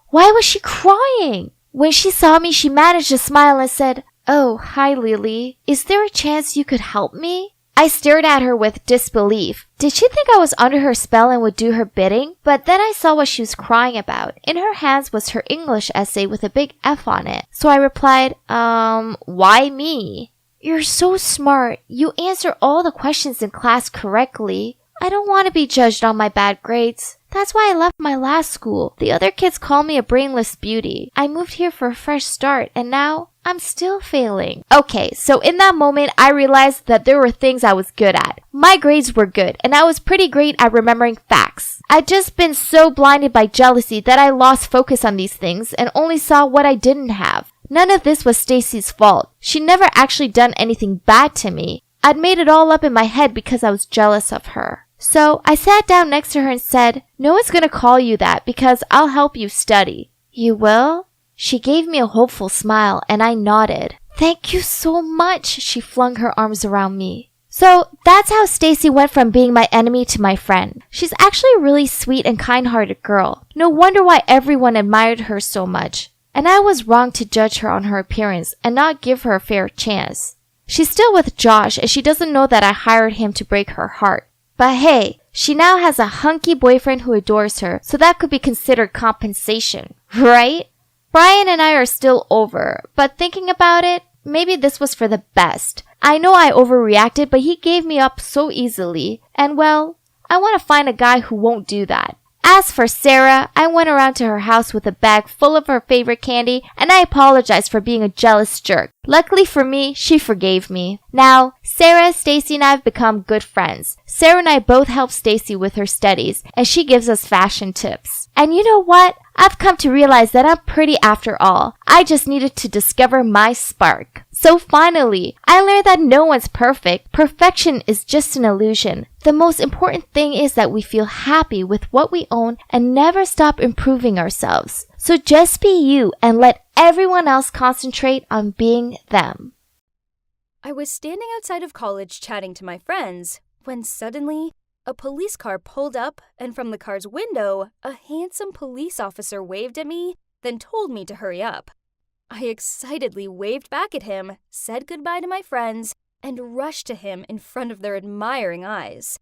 why was she crying? When she saw me, she managed to smile and said, "Oh, hi Lily. Is there a chance you could help me?" I stared at her with disbelief. Did she think I was under her spell and would do her bidding? But then I saw what she was crying about. In her hands was her English essay with a big F on it. So I replied, why me? You're so smart. You answer all the questions in class correctly. I don't want to be judged on my bad grades. That's why I left my last school. The other kids call me a brainless beauty. I moved here for a fresh start, and now I'm still failing. Okay, so in that moment, I realized that there were things I was good at. My grades were good, and I was pretty great at remembering facts. I'd just been so blinded by jealousy that I lost focus on these things and only saw what I didn't have. None of this was Stacy's fault. She never actually done anything bad to me. I'd made it all up in my head because I was jealous of her. So I sat down next to her and said, "No one's gonna call you that because I'll help you study." "You will?" She gave me a hopeful smile and I nodded. "Thank you so much," she flung her arms around me. So that's how Stacy went from being my enemy to my friend. She's actually a really sweet and kind-hearted girl. No wonder why everyone admired her so much. And I was wrong to judge her on her appearance and not give her a fair chance. She's still with Josh and she doesn't know that I hired him to break her heart. But hey, she now has a hunky boyfriend who adores her, so that could be considered compensation, right? Brian and I are still over, but thinking about it, maybe this was for the best. I know I overreacted, but he gave me up so easily. And well, I want to find a guy who won't do that. As for Sarah, I went around to her house with a bag full of her favorite candy, and I apologized for being a jealous jerk. Luckily for me, she forgave me. Now, Sarah, Stacy, and I have become good friends. Sarah and I both help Stacy with her studies, and she gives us fashion tips. And you know what? I've come to realize that I'm pretty after all. I just needed to discover my spark. So finally, I learned that no one's perfect. Perfection is just an illusion. The most important thing is that we feel happy with what we own and never stop improving ourselves. So just be you and let everyone else concentrate on being them.
I was standing outside of college chatting to my friends when suddenly a police car pulled up, and from the car's window, a handsome police officer waved at me, then told me to hurry up. I excitedly waved back at him, said goodbye to my friends, and rushed to him in front of their admiring eyes.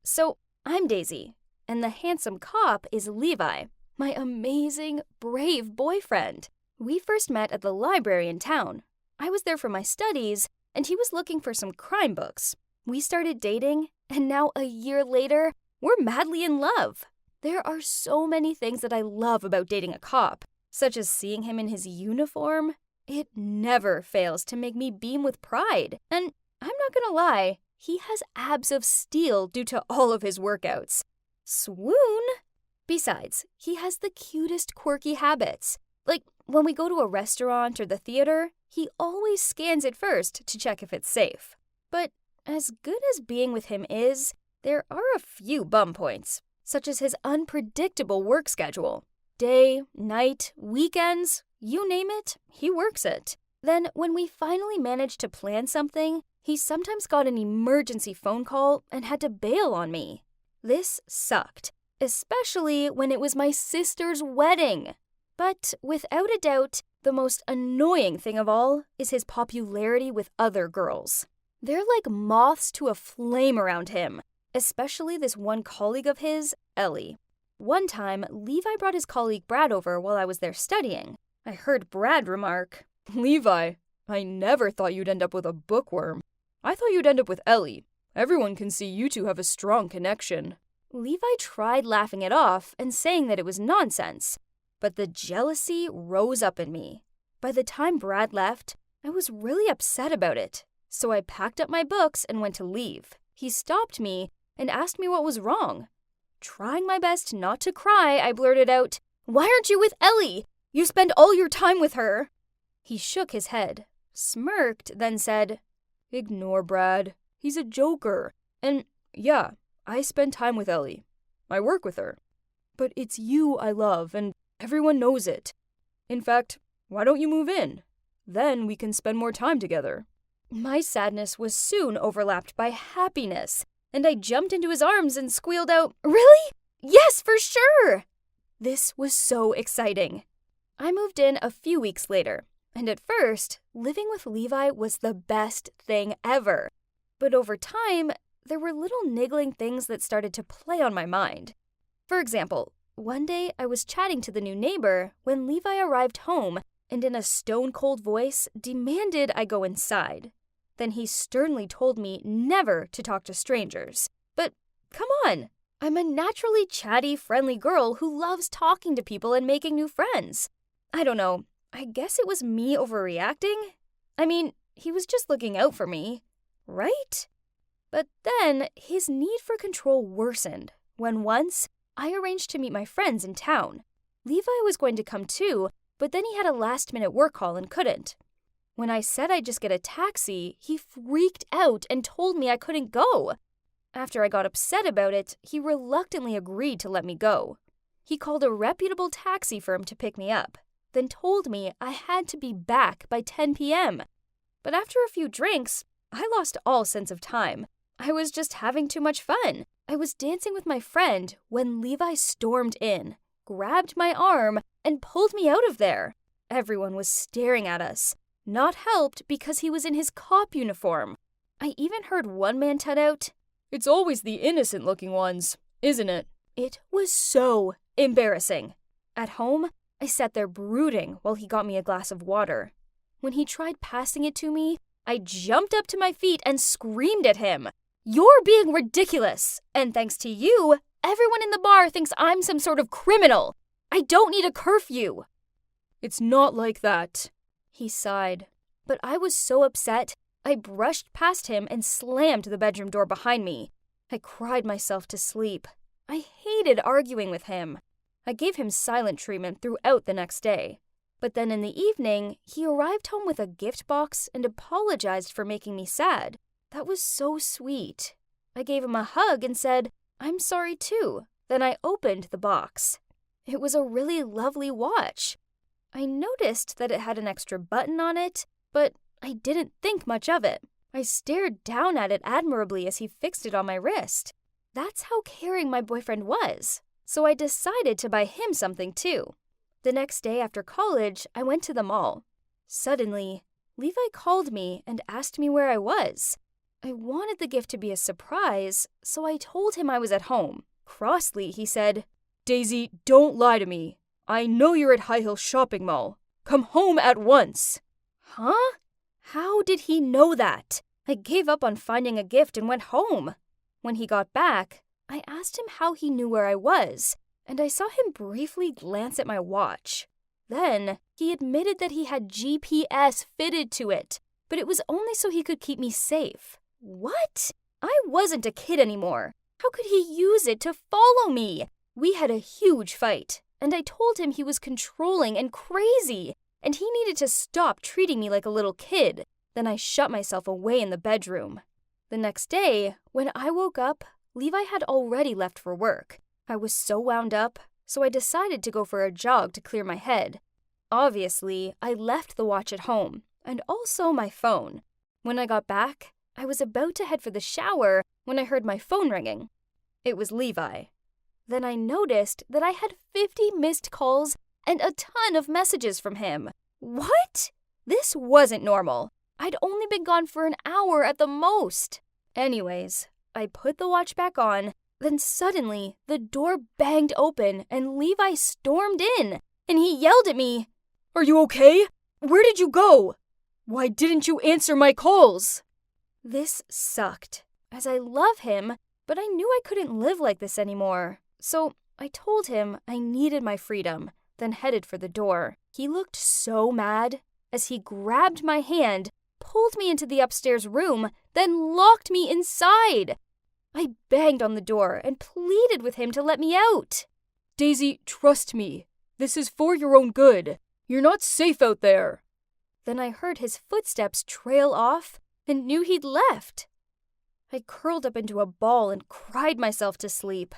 So, I'm Daisy, and the handsome cop is Levi, my amazing, brave boyfriend. We first met at the library in town. I was there for my studies, and he was looking for some crime books. We started dating, and now a year later, we're madly in love. There are so many things that I love about dating a cop, such as seeing him in his uniform. It never fails to make me beam with pride. And I'm not gonna lie, he has abs of steel due to all of his workouts. Swoon! Besides, he has the cutest quirky habits. Like, when we go to a restaurant or the theater, he always scans it first to check if it's safe. But as good as being with him is, there are a few bum points, such as his unpredictable work schedule. Day, night, weekends, you name it, he works it. Then, when we finally managed to plan something, he sometimes got an emergency phone call and had to bail on me. This sucked, especially when it was my sister's wedding. But without a doubt, the most annoying thing of all is his popularity with other girls. They're like moths to a flame around him, especially this one colleague of his, Ellie. One time, Levi brought his colleague Brad over while I was there studying. I heard Brad remark, "Levi, I never thought you'd end up with a bookworm. I thought you'd end up with Ellie. Everyone can see you two have a strong connection." Levi tried laughing it off and saying that it was nonsense, but the jealousy rose up in me. By the time Brad left, I was really upset about it. So I packed up my books and went to leave. He stopped me and asked me what was wrong. Trying my best not to cry, I blurted out, "Why aren't you with Ellie? You spend all your time with her." He shook his head, smirked, then said, "Ignore Brad. He's a joker. And yeah, I spend time with Ellie. I work with her. But it's you I love, and everyone knows it. In fact, why don't you move in? Then we can spend more time together." My sadness was soon overlapped by happiness, and I jumped into his arms and squealed out, "Really? Yes, for sure!" This was so exciting. I moved in a few weeks later, and at first, living with Levi was the best thing ever. But over time, there were little niggling things that started to play on my mind. For example, one day I was chatting to the new neighbor when Levi arrived home and in a stone-cold voice demanded I go inside. Then he sternly told me never to talk to strangers. But come on, I'm a naturally chatty, friendly girl who loves talking to people and making new friends. I don't know, I guess it was me overreacting? I mean, he was just looking out for me, right? But then his need for control worsened when once I arranged to meet my friends in town. Levi was going to come too, but then he had a last-minute work call and couldn't. When I said I'd just get a taxi, he freaked out and told me I couldn't go. After I got upset about it, he reluctantly agreed to let me go. He called a reputable taxi firm to pick me up, then told me I had to be back by 10 p.m. But after a few drinks, I lost all sense of time, I was just having too much fun. I was dancing with my friend when Levi stormed in, grabbed my arm, and pulled me out of there. Everyone was staring at us, not helped because he was in his cop uniform. I even heard one man tut out, "It's always the innocent-looking ones, isn't it?" It was so embarrassing. At home, I sat there brooding while he got me a glass of water. When he tried passing it to me, I jumped up to my feet and screamed at him, "You're being ridiculous, and thanks to you, everyone in the bar thinks I'm some sort of criminal. I don't need a curfew." "It's not like that," he sighed. But I was so upset, I brushed past him and slammed the bedroom door behind me. I cried myself to sleep. I hated arguing with him. I gave him silent treatment throughout the next day. But then in the evening, he arrived home with a gift box and apologized for making me sad. That was so sweet. I gave him a hug and said, "I'm sorry too." Then I opened the box. It was a really lovely watch. I noticed that it had an extra button on it, but I didn't think much of it. I stared down at it admirably as he fixed it on my wrist. That's how caring my boyfriend was. So I decided to buy him something too. The next day after college, I went to the mall. Suddenly, Levi called me and asked me where I was. I wanted the gift to be a surprise, so I told him I was at home. Crossly, he said, "Daisy, don't lie to me. I know you're at High Hill Shopping Mall. Come home at once." Huh? How did he know that? I gave up on finding a gift and went home. When he got back, I asked him how he knew where I was, and I saw him briefly glance at my watch. Then, he admitted that he had GPS fitted to it, but it was only so he could keep me safe. What? I wasn't a kid anymore. How could he use it to follow me? We had a huge fight, and I told him he was controlling and crazy, and he needed to stop treating me like a little kid. Then I shut myself away in the bedroom. The next day, when I woke up, Levi had already left for work. I was so wound up, so I decided to go for a jog to clear my head. Obviously, I left the watch at home, and also my phone. When I got back, I was about to head for the shower when I heard my phone ringing. It was Levi. Then I noticed that I had 50 missed calls and a ton of messages from him. What? This wasn't normal. I'd only been gone for an hour at the most. Anyways, I put the watch back on, then suddenly the door banged open and Levi stormed in, and he yelled at me, "Are you okay? Where did you go? Why didn't you answer my calls?" This sucked, as I love him, but I knew I couldn't live like this anymore. So I told him I needed my freedom, then headed for the door. He looked so mad as he grabbed my hand, pulled me into the upstairs room, then locked me inside. I banged on the door and pleaded with him to let me out. "Daisy, trust me. This is for your own good. You're not safe out there." Then I heard his footsteps trail off and knew he'd left. I curled up into a ball and cried myself to sleep.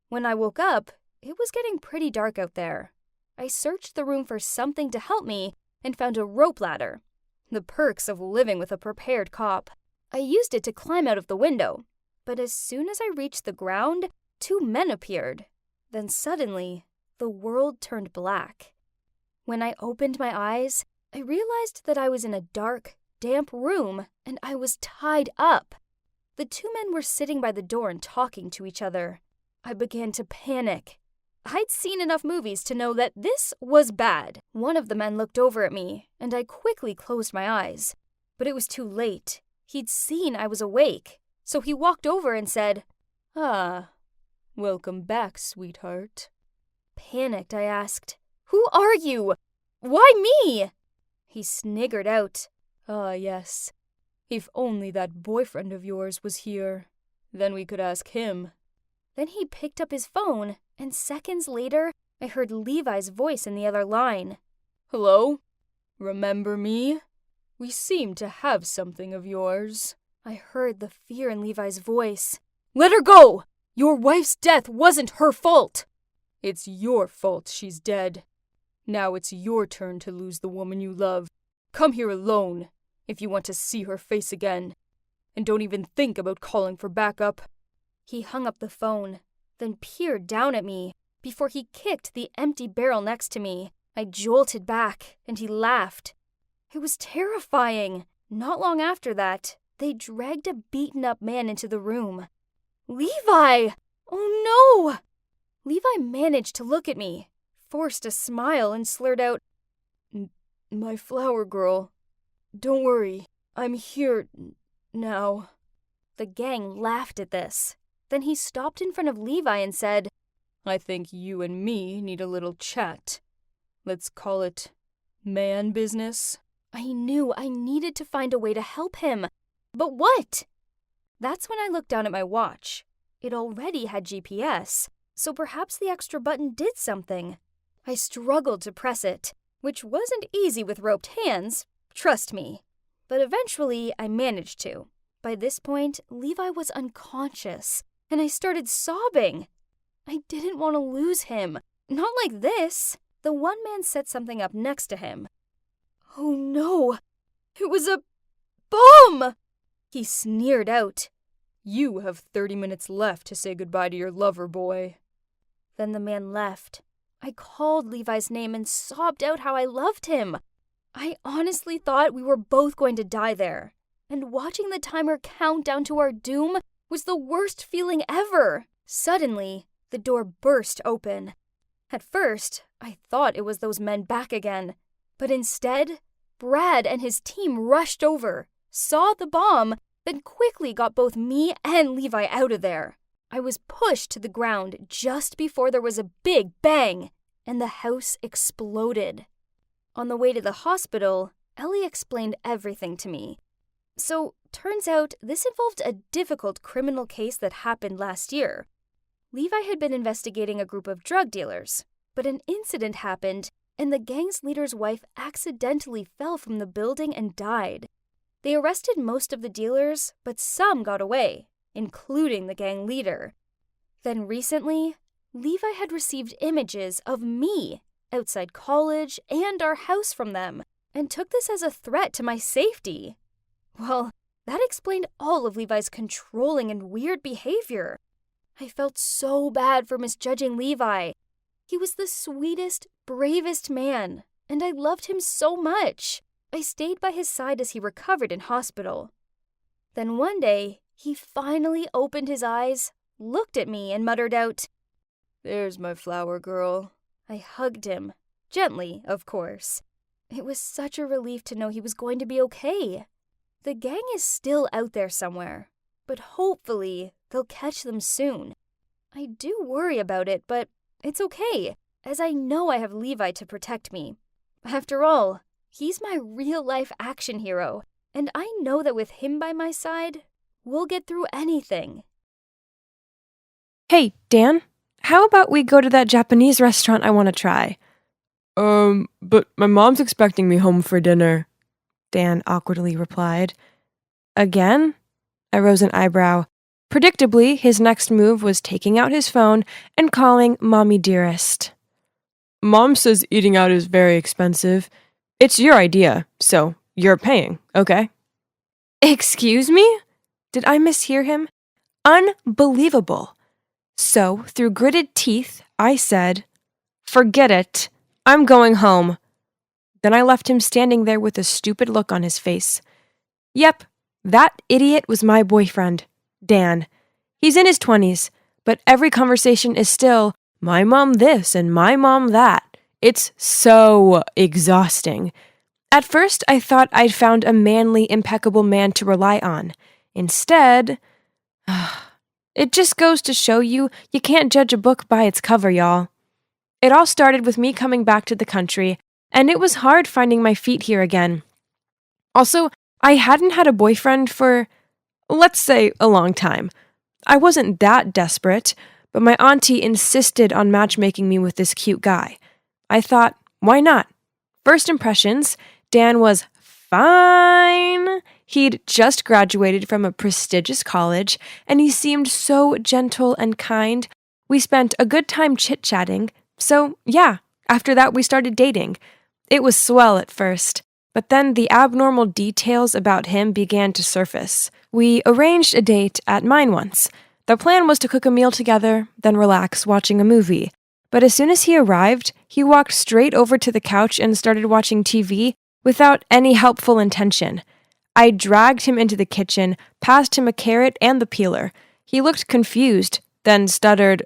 When I woke up, it was getting pretty dark out there. I searched the room for something to help me and found a rope ladder. The perks of living with a prepared cop. I used it to climb out of the window, but as soon as I reached the ground, 2 men appeared. Then suddenly, the world turned black. When I opened my eyes, I realized that I was in a dark, damp room and I was tied up. The 2 men were sitting by the door and talking to each other. I began to panic. I'd seen enough movies to know that this was bad. One of the men looked over at me, and I quickly closed my eyes. But it was too late. He'd seen I was awake, so he walked over and said, "Ah, welcome back, sweetheart." Panicked, I asked, "Who are you? Why me?" He sniggered out, "Ah, yes. If only that boyfriend of yours was here, then we could ask him." Then he picked up his phone, and seconds later, I heard Levi's voice in the other line. "Hello? Remember me? We seem to have something of yours." I heard the fear in Levi's voice. "Let her go! Your wife's death wasn't her fault. It's your fault she's dead. Now it's your turn to lose the woman you love. Come here alone, if you want to see her face again.
and don't even think about calling for backup."
He hung up the phone, then peered down at me before he kicked the empty barrel next to me. I jolted back, and he laughed. It was terrifying. Not long after that, they dragged a beaten-up man into the room. "Levi! Oh no!" Levi managed to look at me, forced a smile, and slurred out,
"My flower girl. Don't worry, I'm here now."
The gang laughed at this. Then he stopped in front of Levi and said,
"I think you and me need a little chat. Let's call it man business."
I knew I needed to find a way to help him. But what? That's when I looked down at my watch. It already had GPS, so perhaps the extra button did something. I struggled to press it, which wasn't easy with roped hands, trust me. But eventually I managed to. By this point, Levi was unconscious, and I started sobbing. I didn't want to lose him. Not like this. The one man set something up next to him. "Oh no, it was a bomb!" He sneered out.
"You have 30 minutes left to say goodbye to your lover boy."
Then the man left. I called Levi's name and sobbed out how I loved him. I honestly thought we were both going to die there. And watching the timer count down to our doom was the worst feeling ever. Suddenly, the door burst open. At first, I thought it was those men back again. But instead, Brad and his team rushed over, saw the bomb, then quickly got both me and Levi out of there. I was pushed to the ground just before there was a big bang, and the house exploded. On the way to the hospital, Ellie explained everything to me. So, turns out this involved a difficult criminal case that happened last year. Levi had been investigating a group of drug dealers, but an incident happened, and the gang's leader's wife accidentally fell from the building and died. They arrested most of the dealers, but some got away, including the gang leader. Then recently, Levi had received images of me outside college and our house from them, and took this as a threat to my safety. Well, that explained all of Levi's controlling and weird behavior. I felt so bad for misjudging Levi. He was the sweetest, bravest man, and I loved him so much. I stayed by his side as he recovered in hospital. Then one day, he finally opened his eyes, looked at me, and muttered out,
"There's my flower girl."
I hugged him, gently, of course. It was such a relief to know he was going to be okay. The gang is still out there somewhere, but hopefully they'll catch them soon. I do worry about it, but it's okay, as I know I have Levi to protect me. After all, he's my real-life action hero, and I know that with him by my side, we'll get through anything.
Hey, Dan, how about we go to that Japanese restaurant I want to try?
But my mom's expecting me home for dinner.
Dan awkwardly replied. Again? I rose an eyebrow. Predictably, his next move was taking out his phone and calling Mommy Dearest.
Mom says eating out is very expensive. It's your idea, so you're paying, okay?
Excuse me? Did I mishear him? Unbelievable. So, through gritted teeth, I said, "Forget it. I'm going home." Then I left him standing there with a stupid look on his face. Yep, that idiot was my boyfriend, Dan. He's in his 20s, but every conversation is still, my mom this and my mom that. It's so exhausting. At first, I thought I'd found a manly, impeccable man to rely on. Instead, it just goes to show you can't judge a book by its cover, y'all. It all started with me coming back to the country, and it was hard finding my feet here again. Also, I hadn't had a boyfriend for, let's say, a long time. I wasn't that desperate, but my auntie insisted on matchmaking me with this cute guy. I thought, why not? First impressions, Dan was fine. He'd just graduated from a prestigious college, and he seemed so gentle and kind. We spent a good time chit-chatting, so yeah, after that we started dating. It was swell at first. But then the abnormal details about him began to surface. We arranged a date at mine once. The plan was to cook a meal together, then relax watching a movie. But as soon as he arrived, he walked straight over to the couch and started watching TV without any helpful intention. I dragged him into the kitchen, passed him a carrot and the peeler. He looked confused, then stuttered,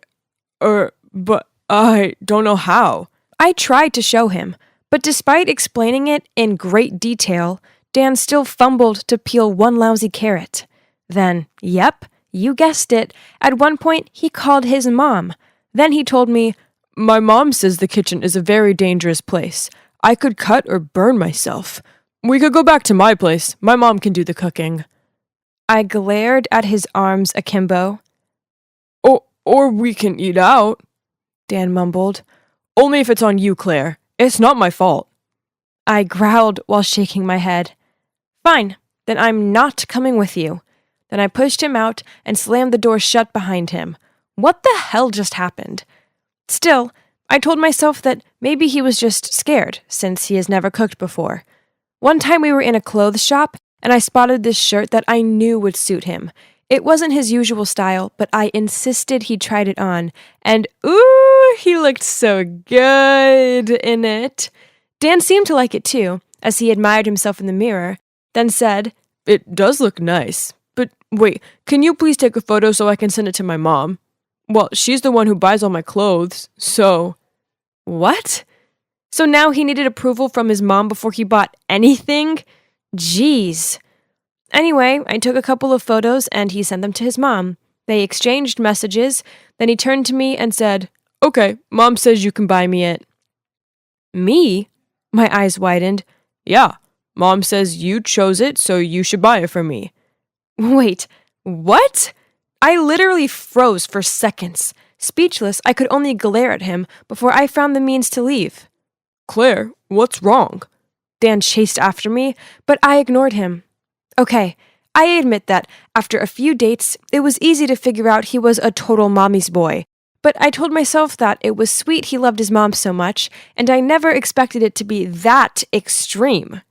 but I don't know how. I tried to show him, but despite explaining it in great detail, Dan still fumbled to peel one lousy carrot. Then, yep, you guessed it, at one point he called his mom. Then he told me, "My mom says the kitchen is a very dangerous place. I could cut or burn myself. We could go back to my place. My mom can do the cooking." I glared at his arms akimbo. Or we can eat out," Dan mumbled. "Only if it's on you, Claire. It's not my fault." I growled while shaking my head. "Fine, then I'm not coming with you." Then I pushed him out and slammed the door shut behind him. What the hell just happened? Still, I told myself that maybe he was just scared, since he has never cooked before. One time we were in a clothes shop, and I spotted this shirt that I knew would suit him. It wasn't his usual style, but I insisted he tried it on, and ooh, he looked so good in it. Dan seemed to like it too, as he admired himself in the mirror, then said, "It does look nice. But wait, can you please take a photo so I can send it to my mom? Well, she's the one who buys all my clothes, so..." What? So now he needed approval from his mom before he bought anything? Jeez. Anyway, I took a couple of photos and he sent them to his mom. They exchanged messages, then he turned to me and said, "Okay, Mom says you can buy me it." Me? My eyes widened. "Yeah, Mom says you chose it, so you should buy it for me." Wait, what? I literally froze for seconds. Speechless, I could only glare at him before I found the means to leave. "Claire, what's wrong?" Dan chased after me, but I ignored him. Okay, I admit that after a few dates, it was easy to figure out he was a total mommy's boy. But I told myself that it was sweet he loved his mom so much, and I never expected it to be that extreme.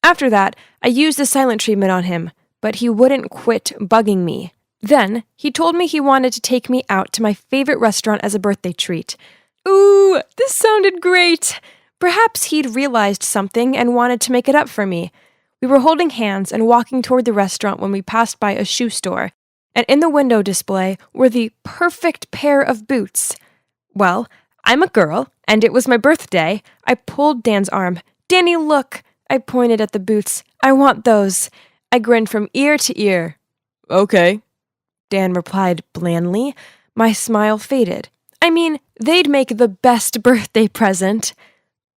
After that, I used the silent treatment on him, but he wouldn't quit bugging me. Then, he told me he wanted to take me out to my favorite restaurant as a birthday treat. Ooh, this sounded great! Perhaps he'd realized something and wanted to make it up for me. We were holding hands and walking toward the restaurant when we passed by a shoe store, and in the window display were the perfect pair of boots. Well, I'm a girl, and it was my birthday. I pulled Dan's arm. "Danny, look!" I pointed at the boots. "I want those." I grinned from ear to ear. "Okay," Dan replied blandly. My smile faded. I mean, they'd make the best birthday present.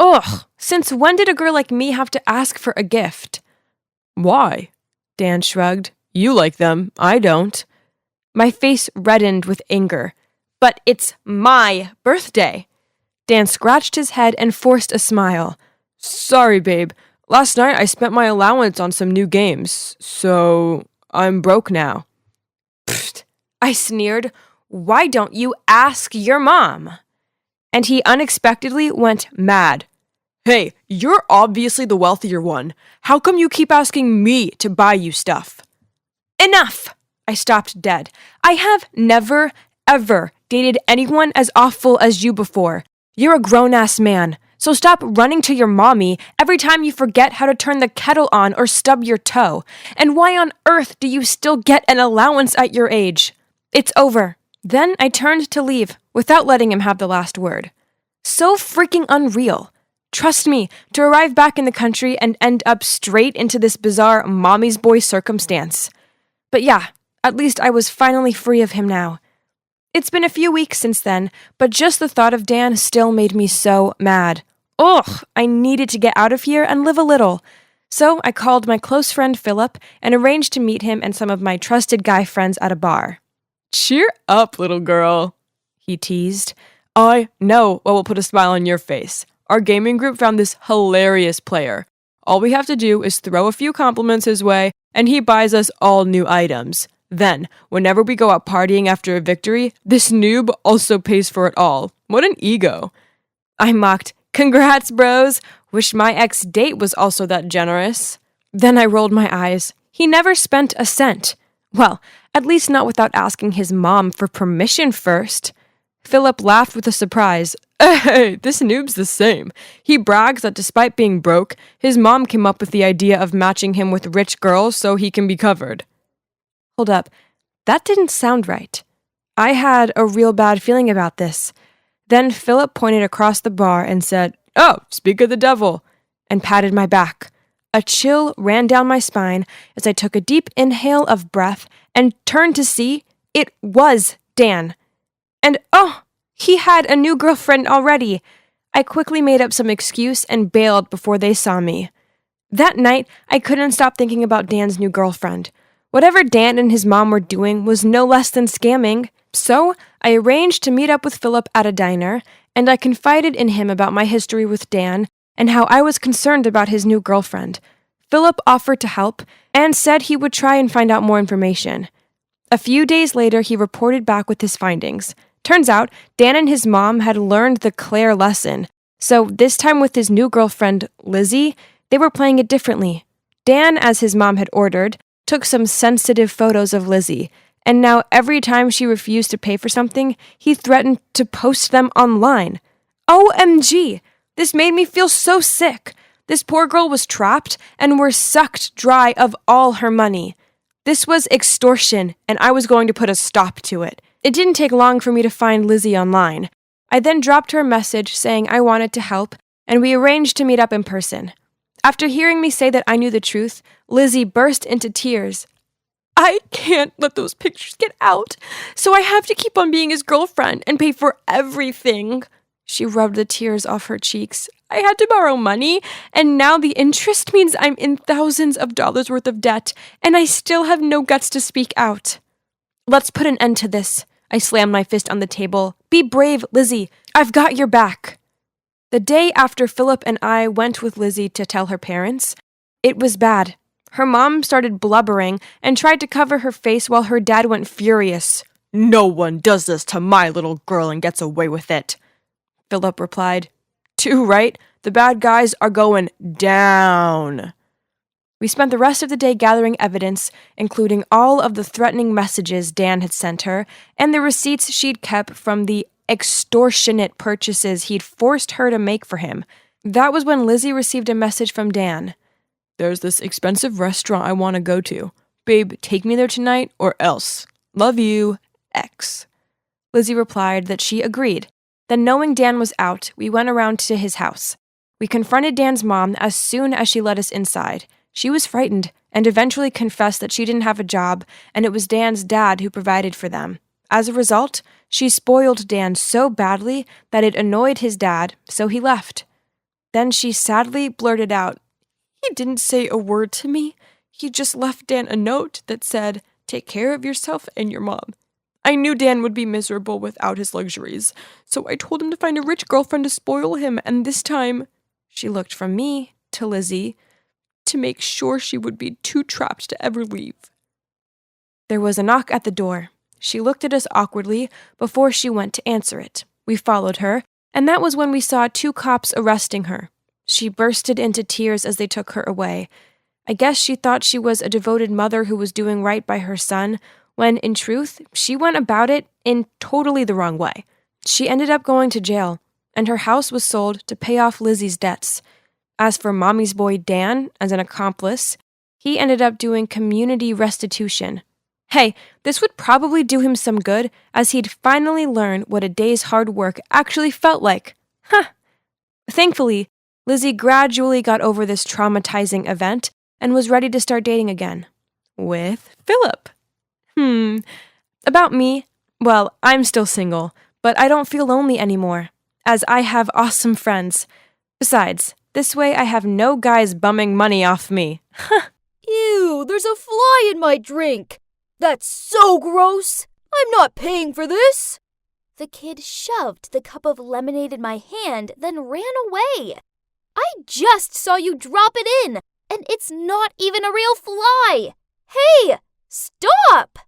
Ugh, since when did a girl like me have to ask for a gift? "Why?" Dan shrugged. "You like them, I don't." My face reddened with anger. "But it's my birthday." Dan scratched his head and forced a smile. "Sorry, babe. Last night I spent my allowance on some new games, so I'm broke now." Pfft, I sneered. "Why don't you ask your mom?" And he unexpectedly went mad. "Hey, you're obviously the wealthier one. How come you keep asking me to buy you stuff?" Enough! I stopped dead. I have never, ever dated anyone as awful as you before. You're a grown-ass man, so stop running to your mommy every time you forget how to turn the kettle on or stub your toe. And why on earth do you still get an allowance at your age? It's over. Then I turned to leave, without letting him have the last word. So freaking unreal. Trust me, to arrive back in the country and end up straight into this bizarre mommy's boy circumstance. But yeah, at least I was finally free of him now. It's been a few weeks since then, but just the thought of Dan still made me so mad. Ugh, I needed to get out of here and live a little. So I called my close friend Philip and arranged to meet him and some of my trusted guy friends at a bar. "Cheer up, little girl," he teased. "I know what will put a smile on your face. Our gaming group found this hilarious player. All we have to do is throw a few compliments his way, and he buys us all new items. Then, whenever we go out partying after a victory, this noob also pays for it all. What an ego." I mocked, "Congrats, bros. Wish my ex-date was also that generous. Then I rolled my eyes. He never spent a cent. Well, at least not without asking his mom for permission first. Philip laughed with a surprise. Hey, this noob's the same. He brags that despite being broke, his mom came up with the idea of matching him with rich girls so he can be covered. Hold up. That didn't sound right. I had a real bad feeling about this. Then Philip pointed across the bar and said, "Oh, speak of the devil," and patted my back. A chill ran down my spine as I took a deep inhale of breath and turned to see it was Dan. And oh, he had a new girlfriend already. I quickly made up some excuse and bailed before they saw me. That night, I couldn't stop thinking about Dan's new girlfriend. Whatever Dan and his mom were doing was no less than scamming. So I arranged to meet up with Philip at a diner, and I confided in him about my history with Dan and how I was concerned about his new girlfriend. Philip offered to help and said he would try and find out more information. A few days later, he reported back with his findings. Turns out, Dan and his mom had learned the Claire lesson, so this time with his new girlfriend, Lizzie, they were playing it differently. Dan, as his mom had ordered, took some sensitive photos of Lizzie, and now every time she refused to pay for something, he threatened to post them online. OMG! This made me feel so sick. This poor girl was trapped and were sucked dry of all her money. This was extortion, and I was going to put a stop to it. It didn't take long for me to find Lizzie online. I then dropped her a message saying I wanted to help, and we arranged to meet up in person. After hearing me say that I knew the truth, Lizzie burst into tears. I can't let those pictures get out, so I have to keep on being his girlfriend and pay for everything. She rubbed the tears off her cheeks. I had to borrow money, and now the interest means I'm in thousands of dollars worth of debt, and I still have no guts to speak out. Let's put an end to this. I slammed my fist on the table. Be brave, Lizzie. I've got your back. The day after Philip and I went with Lizzie to tell her parents, it was bad. Her mom started blubbering and tried to cover her face while her dad went furious. No one does this to my little girl and gets away with it. Philip replied, Too right. The bad guys are going down. We spent the rest of the day gathering evidence, including all of the threatening messages Dan had sent her and the receipts she'd kept from the extortionate purchases he'd forced her to make for him. That was when Lizzie received a message from Dan. There's this expensive restaurant I want to go to. Babe, take me there tonight or else. Love you, X. Lizzie replied that she agreed. Then, knowing Dan was out, we went around to his house. We confronted Dan's mom as soon as she let us inside. She was frightened and eventually confessed that she didn't have a job and it was Dan's dad who provided for them. As a result, she spoiled Dan so badly that it annoyed his dad, so he left. Then she sadly blurted out, He didn't say a word to me. He just left Dan a note that said, Take care of yourself and your mom. I knew Dan would be miserable without his luxuries, so I told him to find a rich girlfriend to spoil him, and this time, she looked from me to Lizzie to make sure she would be too trapped to ever leave. There was a knock at the door. She looked at us awkwardly before she went to answer it. We followed her, and that was when we saw 2 cops arresting her. She bursted into tears as they took her away. I guess she thought she was a devoted mother who was doing right by her son, when, in truth, she went about it in totally the wrong way. She ended up going to jail, and her house was sold to pay off Lizzie's debts. As for Mommy's boy Dan, as an accomplice, he ended up doing community restitution. Hey, this would probably do him some good, as he'd finally learn what a day's hard work actually felt like. Thankfully, Lizzie gradually got over this traumatizing event and was ready to start dating again. With Philip. About me, well, I'm still single, but I don't feel lonely anymore, as I have awesome friends. Besides, this way I have no guys bumming money off me.
Ew, there's a fly in my drink. That's so gross. I'm not paying for this.
The kid shoved the cup of lemonade in my hand, then ran away. I just saw you drop it in, and it's not even a real fly. Hey, stop!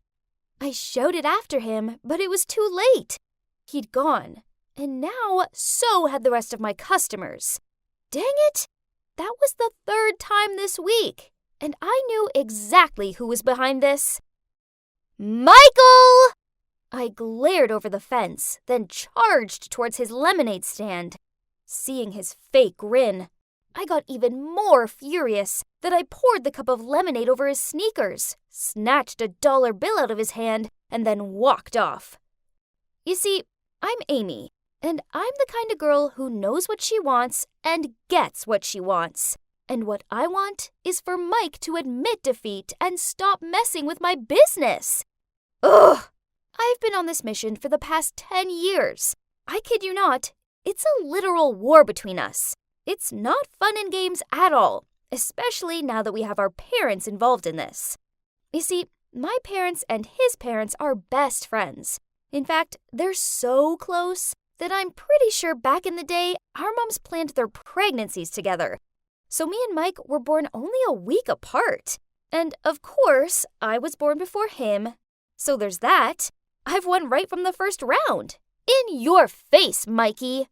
I shouted after him, but it was too late. He'd gone, and now so had the rest of my customers. Dang it, That was the third time this week, and I knew exactly who was behind this. Michael! I glared over the fence, then charged towards his lemonade stand. Seeing his fake grin, I got even more furious that I poured the cup of lemonade over his sneakers, snatched a dollar bill out of his hand, and then walked off. You see, I'm Amy, and I'm the kind of girl who knows what she wants and gets what she wants. And what I want is for Mike to admit defeat and stop messing with my business. Ugh! I've been on this mission for the past 10 years. I kid you not, it's a literal war between us. It's not fun and games at all, especially now that we have our parents involved in this. You see, my parents and his parents are best friends. In fact, they're so close that I'm pretty sure back in the day, our moms planned their pregnancies together. So me and Mike were born only a week apart. And of course, I was born before him. So there's that. I've won right from the first round. In your face, Mikey!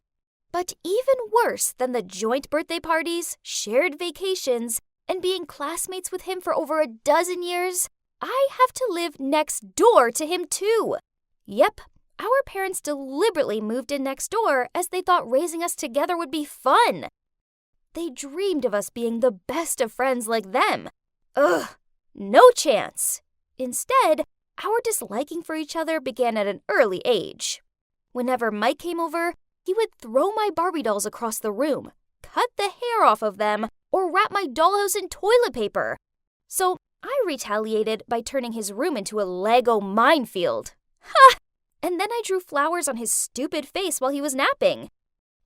But even worse than the joint birthday parties, shared vacations, and being classmates with him for over a dozen years, I have to live next door to him too. Yep, our parents deliberately moved in next door as they thought raising us together would be fun. They dreamed of us being the best of friends like them. Ugh, no chance. Instead, our disliking for each other began at an early age. Whenever Mike came over, he would throw my Barbie dolls across the room, cut the hair off of them, or wrap my dollhouse in toilet paper. So I retaliated by turning his room into a Lego minefield. Ha! And then I drew flowers on his stupid face while he was napping.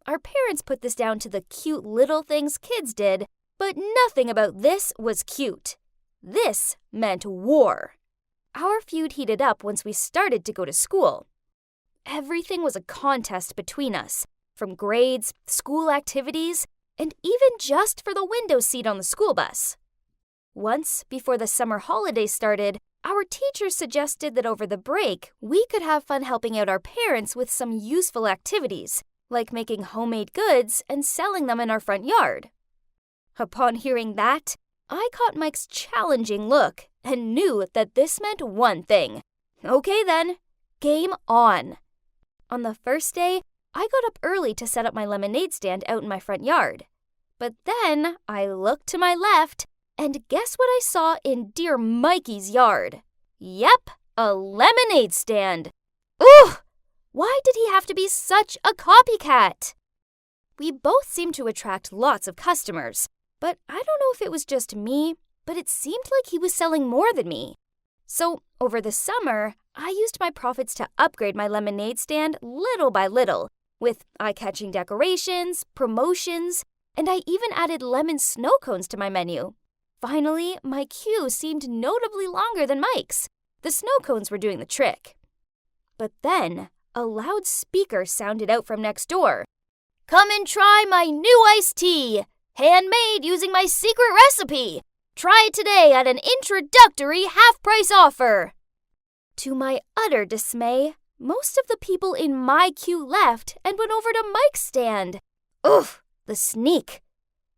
Our parents put this down to the cute little things kids did, but nothing about this was cute. This meant war. Our feud heated up once we started to go to school. Everything was a contest between us, from grades, school activities, and even just for the window seat on the school bus. Once, before the summer holidays started, our teacher suggested that over the break, we could have fun helping out our parents with some useful activities, like making homemade goods and selling them in our front yard. Upon hearing that, I caught Mike's challenging look and knew that this meant one thing. Okay then, game on. On the first day, I got up early to set up my lemonade stand out in my front yard. But then I looked to my left, and guess what I saw in dear Mikey's yard? Yep, a lemonade stand. Ugh! Why did he have to be such a copycat? We both seemed to attract lots of customers, but I don't know if it was just me, but it seemed like he was selling more than me. So, over the summer, I used my profits to upgrade my lemonade stand little by little, with eye-catching decorations, promotions, and I even added lemon snow cones to my menu. Finally, my queue seemed notably longer than Mike's. The snow cones were doing the trick. But then, a loud speaker sounded out from next door. Come and try my new iced tea! Handmade using my secret recipe! Try it today at an introductory half-price offer! To my utter dismay, most of the people in my queue left and went over to Mike's stand. Ugh, the sneak.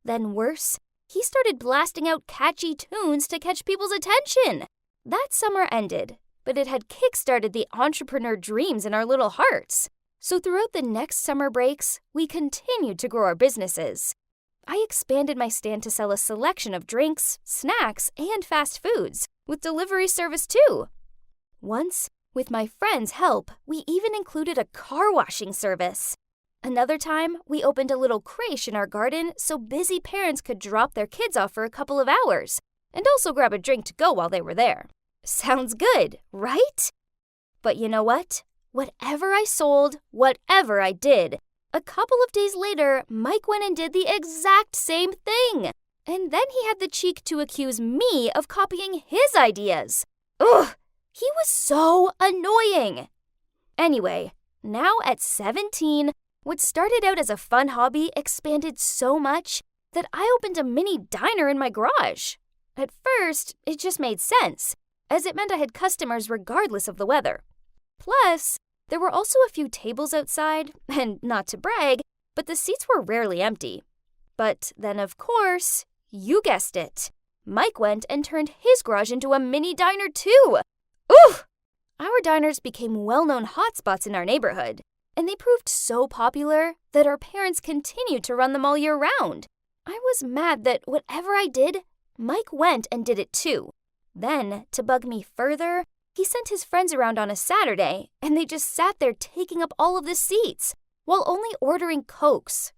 Then worse, he started blasting out catchy tunes to catch people's attention. That summer ended, but it had kick-started the entrepreneur dreams in our little hearts. So throughout the next summer breaks, we continued to grow our businesses. I expanded my stand to sell a selection of drinks, snacks, and fast foods, with delivery service too. Once, with my friend's help, we even included a car washing service. Another time, we opened a little creche in our garden so busy parents could drop their kids off for a couple of hours, and also grab a drink to go while they were there. Sounds good, right? But you know what? Whatever I sold, whatever I did, a couple of days later, Mike went and did the exact same thing. And then he had the cheek to accuse me of copying his ideas. Ugh, he was so annoying. Anyway, now at 17, what started out as a fun hobby expanded so much that I opened a mini diner in my garage. At first, it just made sense, as it meant I had customers regardless of the weather. Plus, there were also a few tables outside, and not to brag, but the seats were rarely empty. But then, of course, you guessed it, Mike went and turned his garage into a mini diner too. Ooh! Our diners became well-known hotspots in our neighborhood, and they proved so popular that our parents continued to run them all year round. I was mad that whatever I did, Mike went and did it too. Then, to bug me further, he sent his friends around on a Saturday, and they just sat there taking up all of the seats, while only ordering Cokes.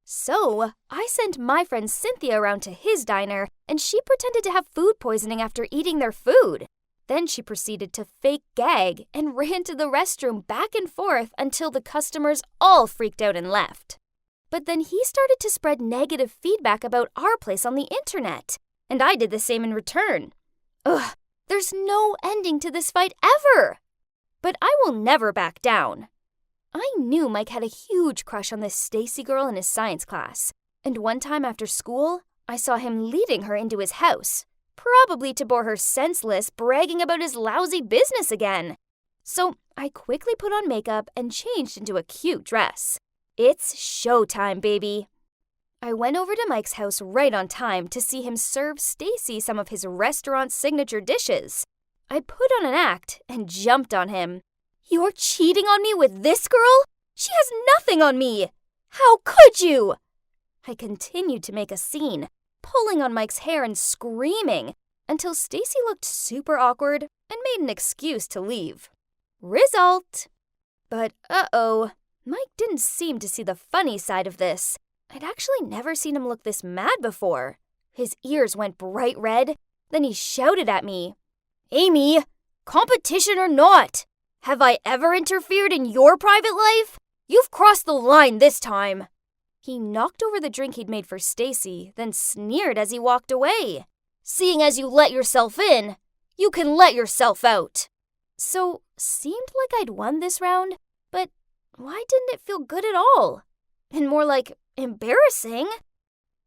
So, I sent my friend Cynthia around to his diner, and she pretended to have food poisoning after eating their food. Then she proceeded to fake gag and ran to the restroom back and forth until the customers all freaked out and left. But then he started to spread negative feedback about our place on the internet, and I did the same in return. Ugh, there's no ending to this fight ever! But I will never back down. I knew Mike had a huge crush on this Stacy girl in his science class, and one time after school, I saw him leading her into his house, probably to bore her senseless, bragging about his lousy business again. So I quickly put on makeup and changed into a cute dress. It's showtime, baby. I went over to Mike's house right on time to see him serve Stacy some of his restaurant's signature dishes. I put on an act and jumped on him. You're cheating on me with this girl? She has nothing on me! How could you? I continued to make a scene, pulling on Mike's hair and screaming, until Stacy looked super awkward and made an excuse to leave. Result! But uh-oh, Mike didn't seem to see the funny side of this. I'd actually never seen him look this mad before. His ears went bright red, then he shouted at me. Amy, competition or not, have I ever interfered in your private life? You've crossed the line this time. He knocked over the drink he'd made for Stacy, then sneered as he walked away. Seeing as you let yourself in, you can let yourself out. So, seemed like I'd won this round, but why didn't it feel good at all? And more like embarrassing.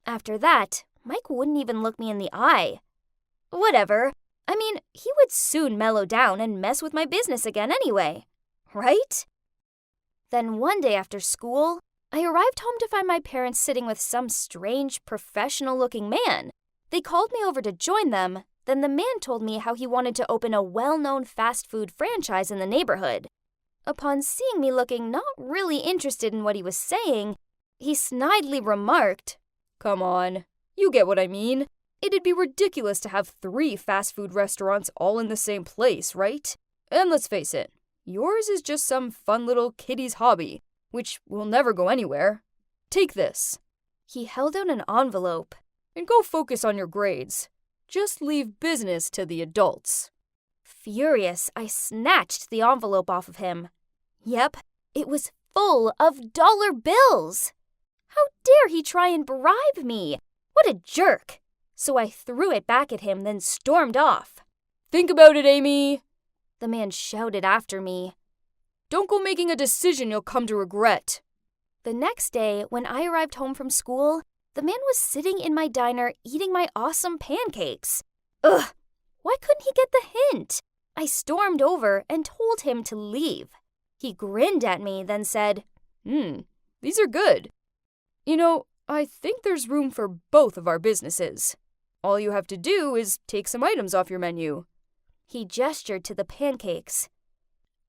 After that, Mike wouldn't even look me in the eye. Whatever. I mean, he would soon mellow down and mess with my business again anyway. Right? Then one day after school, I arrived home to find my parents sitting with some strange, professional-looking man. They called me over to join them. Then the man told me how he wanted to open a well-known fast food franchise in the neighborhood. Upon seeing me looking not really interested in what he was saying, he snidely remarked,
Come on, you get what I mean. It'd be ridiculous to have 3 fast food restaurants all in the same place, right? And let's face it, yours is just some fun little kiddie's hobby, which will never go anywhere. Take this.
He held out an envelope.
And go focus on your grades. Just leave business to the adults.
Furious, I snatched the envelope off of him. Yep, it was full of dollar bills. How dare he try and bribe me? What a jerk. So I threw it back at him, then stormed off.
Think about it, Amy.
The man shouted after me.
Don't go making a decision you'll come to regret.
The next day, when I arrived home from school, the man was sitting in my diner eating my awesome pancakes. Ugh! Why couldn't he get the hint? I stormed over and told him to leave. He grinned at me, then said,
These are good. You know, I think there's room for both of our businesses. All you have to do is take some items off your menu.
He gestured to the pancakes.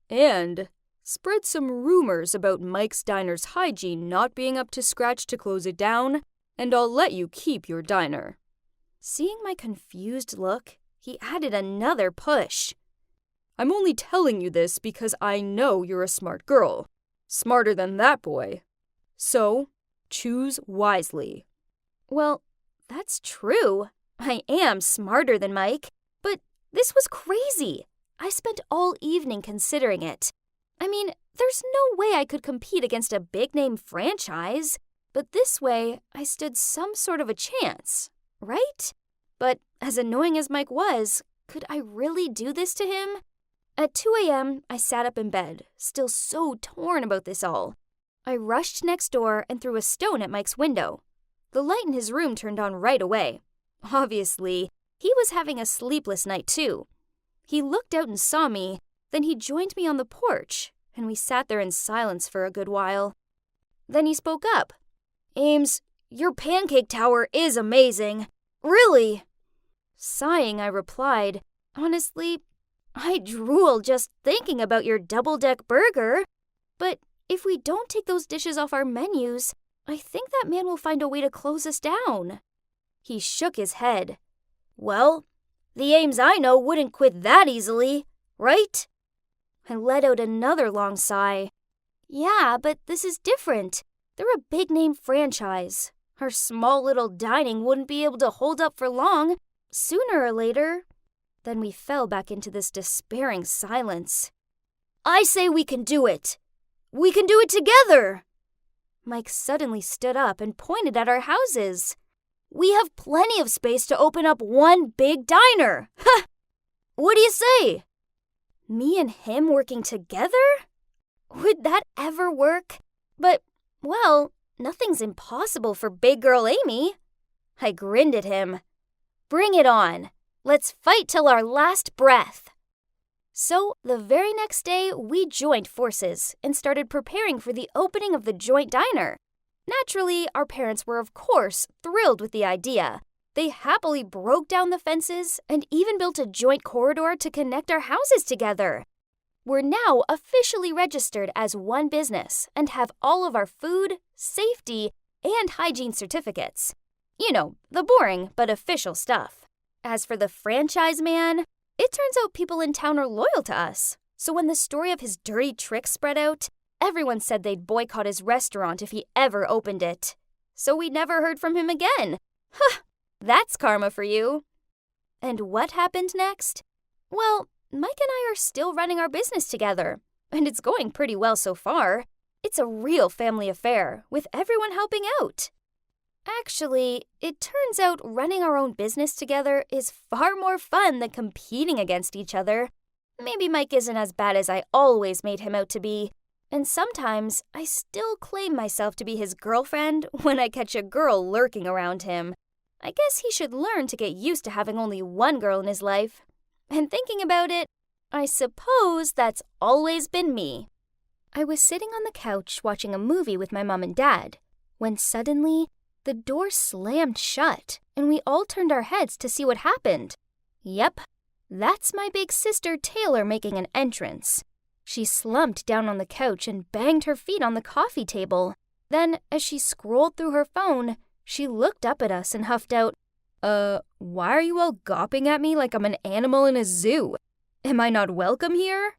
And spread some rumors about Mike's Diner's hygiene not being up to scratch to close it down, and I'll let you keep your diner.
Seeing my confused look, he added another push.
I'm only telling you this because I know you're a smart girl. Smarter than that boy. So, choose wisely.
Well, that's true. I am smarter than Mike. But this was crazy. I spent all evening considering it. I mean, there's no way I could compete against a big-name franchise. But this way, I stood some sort of a chance, right? But as annoying as Mike was, could I really do this to him? At 2 a.m., I sat up in bed, still so torn about this all. I rushed next door and threw a stone at Mike's window. The light in his room turned on right away. Obviously, he was having a sleepless night too. He looked out and saw me, then he joined me on the porch, and we sat there in silence for a good while. Then he spoke up.
Ames,
your pancake tower is amazing. Really. Sighing, I replied, honestly, I drool just thinking about your double-deck burger. But if we don't take those dishes off our menus, I think that man will find a way to close us down. He shook his head. Well, the Ames I know wouldn't quit that easily, right? I let out another long sigh. Yeah, but this is different. They're a big-name franchise. Our small little dining wouldn't be able to hold up for long, sooner or later. Then we fell back into this despairing silence. I say we can do it. We can do it together. Mike suddenly stood up and pointed at our houses. We have plenty of space to open up one big diner. Ha! What do you say? Me and him working together? Would that ever work? But, well, nothing's impossible for big girl Amy. I grinned at him. Bring it on. Let's fight till our last breath. So, the very next day, we joined forces and started preparing for the opening of the joint diner. Naturally, our parents were, of course, thrilled with the idea. They happily broke down the fences and even built a joint corridor to connect our houses together. We're now officially registered as one business and have all of our food, safety, and hygiene certificates. You know, the boring but official stuff. As for the franchise man, it turns out people in town are loyal to us. So when the story of his dirty tricks spread out, everyone said they'd boycott his restaurant if he ever opened it. So we never heard from him again. Huh, that's karma for you. And what happened next? Well, Mike and I are still running our business together, and it's going pretty well so far. It's a real family affair, with everyone helping out. Actually, it turns out running our own business together is far more fun than competing against each other. Maybe Mike isn't as bad as I always made him out to be, and sometimes I still claim myself to be his girlfriend when I catch a girl lurking around him. I guess he should learn to get used to having only one girl in his life. And thinking about it, I suppose that's always been me. I was sitting on the couch watching a movie with my mom and dad, when suddenly the door slammed shut, and we all turned our heads to see what happened. Yep, that's my big sister Taylor making an entrance. She slumped down on the couch and banged her feet on the coffee table. Then, as she scrolled through her phone, she looked up at us and huffed out, why are you all gawping at me like I'm an animal in a zoo? Am I not welcome here?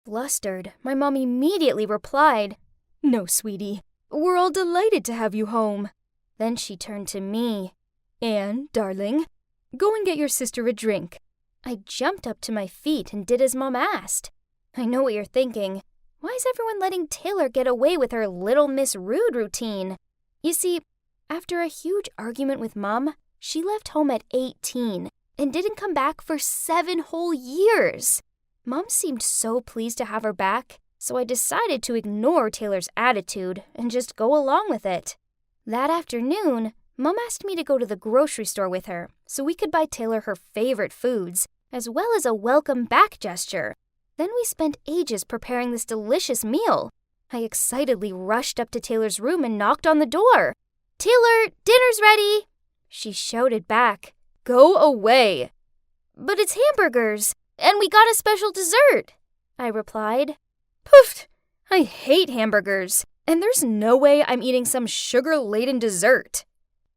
Flustered, my mom immediately replied, No, sweetie, we're all delighted to have you home. Then she turned to me. Anne, darling, go and get your sister a drink. I jumped up to my feet and did as Mom asked. I know what you're thinking. Why is everyone letting Taylor get away with her Little Miss Rude routine? You see, after a huge argument with Mom, she left home at 18 and didn't come back for 7 whole years. Mom seemed so pleased to have her back, so I decided to ignore Taylor's attitude and just go along with it. That afternoon, Mom asked me to go to the grocery store with her so we could buy Taylor her favorite foods, as well as a welcome back gesture. Then we spent ages preparing this delicious meal. I excitedly rushed up to Taylor's room and knocked on the door. Taylor, dinner's ready! She shouted back. Go away! But it's hamburgers, and we got a special dessert, I replied. Poof! I hate hamburgers, and there's no way I'm eating some sugar-laden dessert.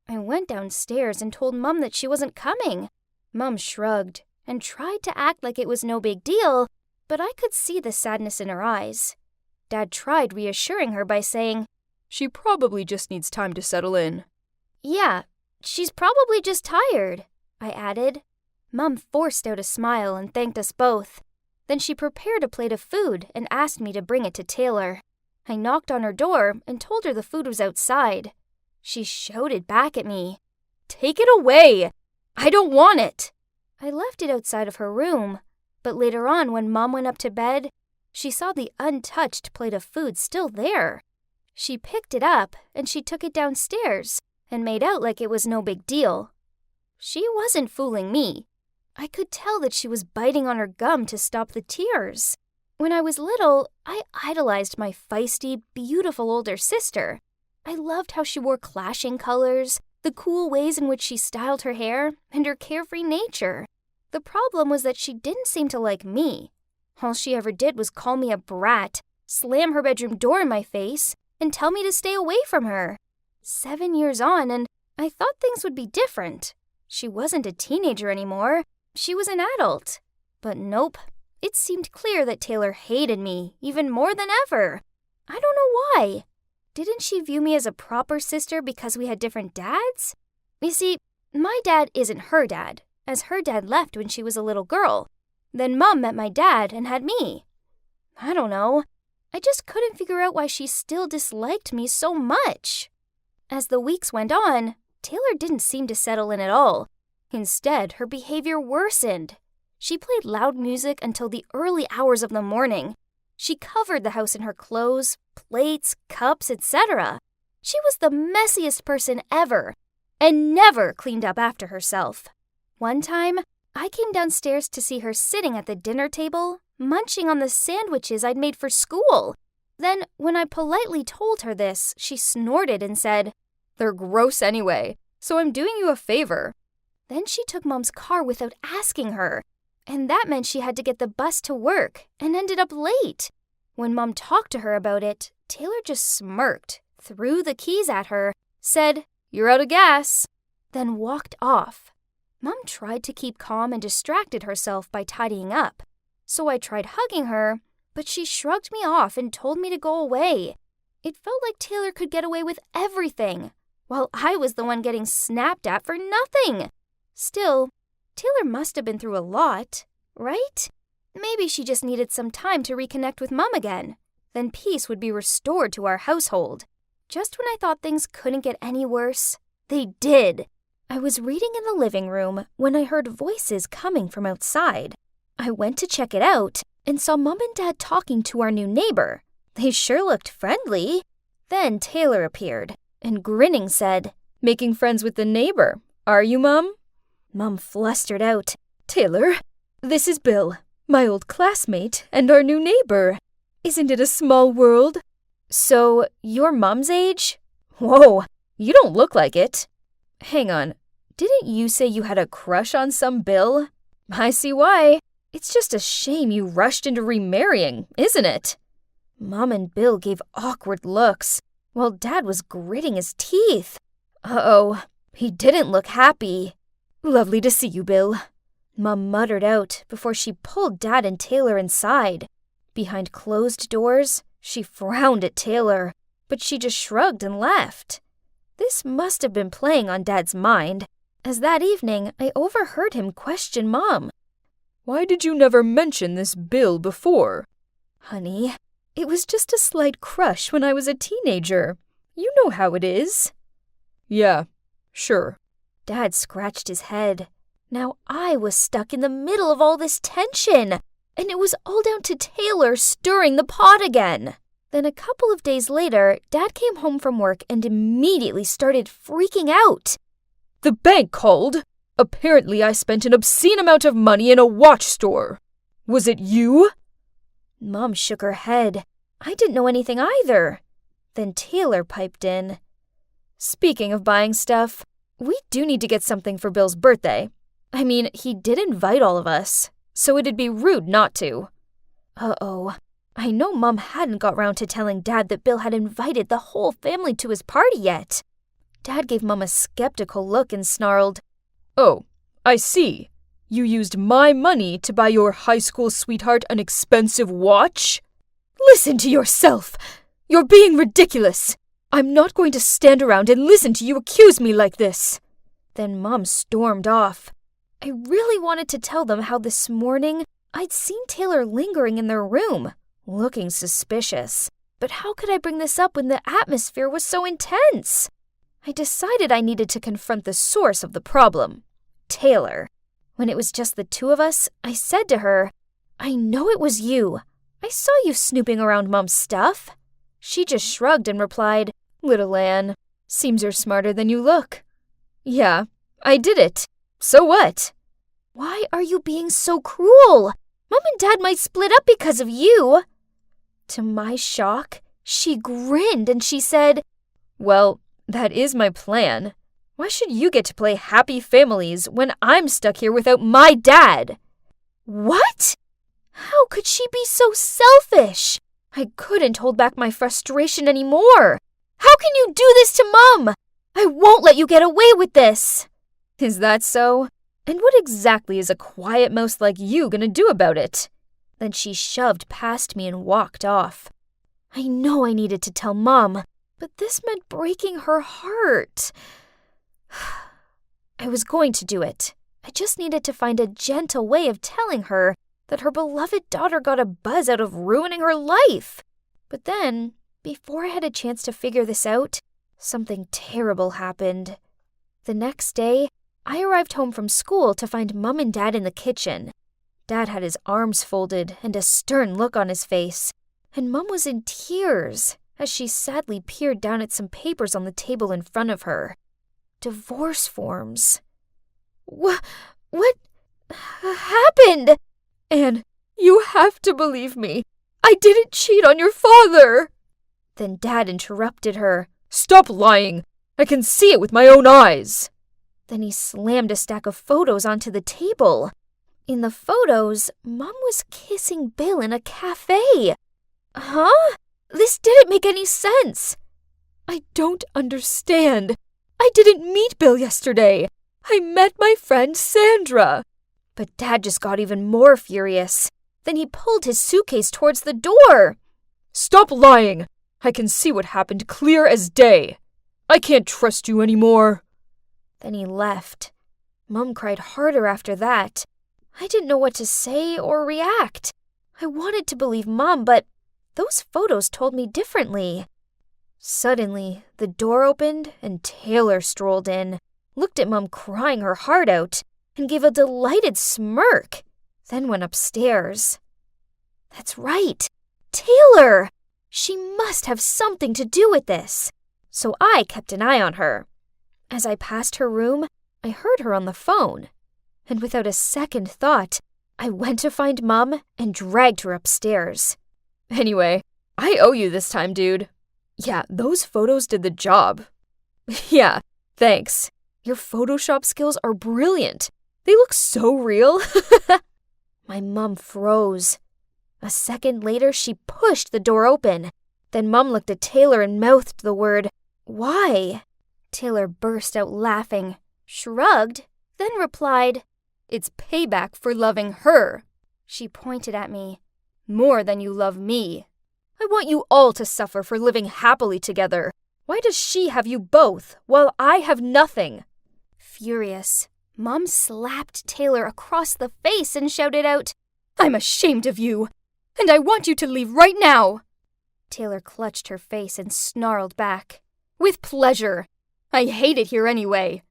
I went downstairs and told Mom that she wasn't coming. Mom shrugged and tried to act like it was no big deal, but I could see the sadness in her eyes. Dad tried reassuring her by saying, She probably just needs time to settle in. Yeah, she's probably just tired, I added. Mom forced out a smile and thanked us both. Then she prepared a plate of food and asked me to bring it to Taylor. I knocked on her door and told her the food was outside. She shouted back at me. Take it away! I don't want it! I left it outside of her room, but later on when Mom went up to bed, she saw the untouched plate of food still there. She picked it up and she took it downstairs and made out like it was no big deal. She wasn't fooling me. I could tell that she was biting on her gum to stop the tears. When I was little, I idolized my feisty, beautiful older sister. I loved how she wore clashing colors, the cool ways in which she styled her hair, and her carefree nature. The problem was that she didn't seem to like me. All she ever did was call me a brat, slam her bedroom door in my face, and tell me to stay away from her. 7 years on, and I thought things would be different. She wasn't a teenager anymore. She was an adult. But nope, it seemed clear that Taylor hated me even more than ever. I don't know why. Didn't she view me as a proper sister because we had different dads? You see, my dad isn't her dad, as her dad left when she was a little girl. Then Mom met my dad and had me. I don't know. I just couldn't figure out why she still disliked me so much. As the weeks went on, Taylor didn't seem to settle in at all. Instead, her behavior worsened. She played loud music until the early hours of the morning. She covered the house in her clothes, plates, cups, etc. She was the messiest person ever, and never cleaned up after herself. One time, I came downstairs to see her sitting at the dinner table, munching on the sandwiches I'd made for school. Then, when I politely told her this, she snorted and said,
"They're gross anyway, so I'm doing you a favor."
Then she took Mom's car without asking her, and that meant she had to get the bus to work and ended up late. When Mom talked to her about it, Taylor just smirked, threw the keys at her, said, "You're out of gas," then walked off. Mom tried to keep calm and distracted herself by tidying up. So I tried hugging her, but she shrugged me off and told me to go away. It felt like Taylor could get away with everything, while I was the one getting snapped at for nothing. Still, Taylor must have been through a lot, right? Maybe she just needed some time to reconnect with Mom again. Then peace would be restored to our household. Just when I thought things couldn't get any worse, they did. I was reading in the living room when I heard voices coming from outside. I went to check it out and saw Mom and Dad talking to our new neighbor. They sure looked friendly. Then Taylor appeared and grinning said,
"Making friends with the neighbor, are you, Mom?"
Mom flustered out,
"Taylor, this is Bill, my old classmate and our new neighbor. Isn't it a small world?"
"So, you're Mom's age?"
"Whoa, you don't look like it." "Hang on, didn't you say you had a crush on some Bill?" "I see why. It's just a shame you rushed into remarrying, isn't it?"
Mom and Bill gave awkward looks, while Dad was gritting his teeth.
Uh-oh, he didn't look happy. "Lovely to see you, Bill,"
Mom muttered out before she pulled Dad and Taylor inside. Behind closed doors, she frowned at Taylor, but she just shrugged and left. This must have been playing on Dad's mind, as that evening I overheard him question Mom.
"Why did you never mention this Bill before?"
"Honey,
it was just a slight crush when I was a teenager. You know how it is." "Yeah, sure."
Dad scratched his head. Now I was stuck in the middle of all this tension, and it was all down to Taylor stirring the pot again. Then a couple of days later, Dad came home from work and immediately started freaking out.
"The bank called. Apparently I spent an obscene amount of money in a watch store. Was it you?"
Mom shook her head. I didn't know anything either. Then Taylor piped in.
"Speaking of buying stuff, we do need to get something for Bill's birthday. I mean, he did invite all of us, so it'd be rude not to."
Uh-oh. I know Mom hadn't got round to telling Dad that Bill had invited the whole family to his party yet. Dad gave Mom a skeptical look and snarled,
"Oh, I see. You used my money to buy your high school sweetheart an expensive watch? Listen to yourself! You're being ridiculous! I'm not going to stand around and listen to you accuse me like this."
Then Mom stormed off. I really wanted to tell them how this morning I'd seen Taylor lingering in their room, looking suspicious. But how could I bring this up when the atmosphere was so intense? I decided I needed to confront the source of the problem, Taylor. When it was just the two of us, I said to her, "I know it was you. I saw you snooping around Mom's stuff." She just shrugged and replied,
"Little Anne, seems you're smarter than you look." "Yeah, I did it. So what?"
"Why are you being so cruel? Mom and Dad might split up because of you." To my shock, she grinned and she said,
Well, that is my plan. Why should you get to play happy families when I'm stuck here without my dad?
What? How could she be so selfish? I couldn't hold back my frustration anymore. How can you do this to Mom? I won't let you get away with this.
Is that so? And what exactly is a quiet mouse like you gonna do about it?
Then she shoved past me and walked off. I know I needed to tell Mom, but this meant breaking her heart. I was going to do it. I just needed to find a gentle way of telling her that her beloved daughter got a buzz out of ruining her life. But then, before I had a chance to figure this out, something terrible happened. The next day, I arrived home from school to find Mom and Dad in the kitchen. Dad had his arms folded and a stern look on his face, and Mom was in tears as she sadly peered down at some papers on the table in front of her. Divorce forms. What happened?
Anne, you have to believe me. I didn't cheat on your father.
Then Dad interrupted her.
Stop lying. I can see it with my own eyes.
Then he slammed a stack of photos onto the table. In the photos, Mom was kissing Bill in a cafe. Huh? This didn't make any sense.
I don't understand. I didn't meet Bill yesterday. I met my friend Sandra.
But Dad just got even more furious. Then he pulled his suitcase towards the door.
Stop lying. I can see what happened clear as day. I can't trust you anymore.
Then he left. Mom cried harder after that. I didn't know what to say or react. I wanted to believe Mom, but those photos told me differently. Suddenly, the door opened and Taylor strolled in, looked at Mom crying her heart out, and gave a delighted smirk, then went upstairs. That's right, Taylor! She must have something to do with this. So I kept an eye on her. As I passed her room, I heard her on the phone. And without a second thought, I went to find Mom and dragged her upstairs.
Anyway, I owe you this time, dude. Yeah, those photos did the job. Yeah, thanks. Your Photoshop skills are brilliant. They look so real.
My mom froze. A second later, she pushed the door open. Then Mom looked at Taylor and mouthed the word, "Why?" Taylor burst out laughing, shrugged, then replied,
"It's payback for loving her."
She pointed at me.
"More than you love me. I want you all to suffer for living happily together. Why does she have you both, while I have nothing?"
Furious, Mom slapped Taylor across the face and shouted out,
"I'm ashamed of you, and I want you to leave right now."
Taylor clutched her face and snarled back,
"With pleasure. I hate it here anyway."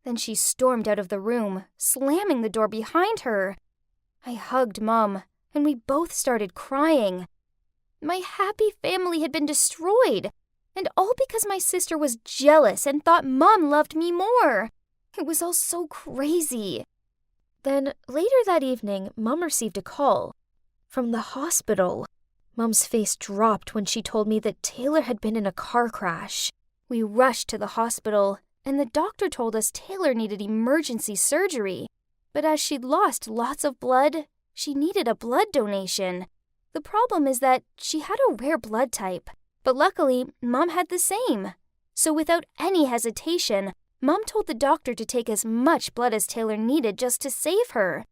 Then she stormed out of the room, slamming the door behind her. I hugged Mom, and we both started crying. My happy family had been destroyed, and all because my sister was jealous and thought Mom loved me more. It was all so crazy. Then, later that evening, Mom received a call from the hospital. Mom's face dropped when she told me that Taylor had been in a car crash. We rushed to the hospital, and the doctor told us Taylor needed emergency surgery. But as she'd lost lots of blood, she needed a blood donation. The problem is that she had a rare blood type, but luckily, Mom had the same. So without any hesitation, Mom told the doctor to take as much blood as Taylor needed just to save her.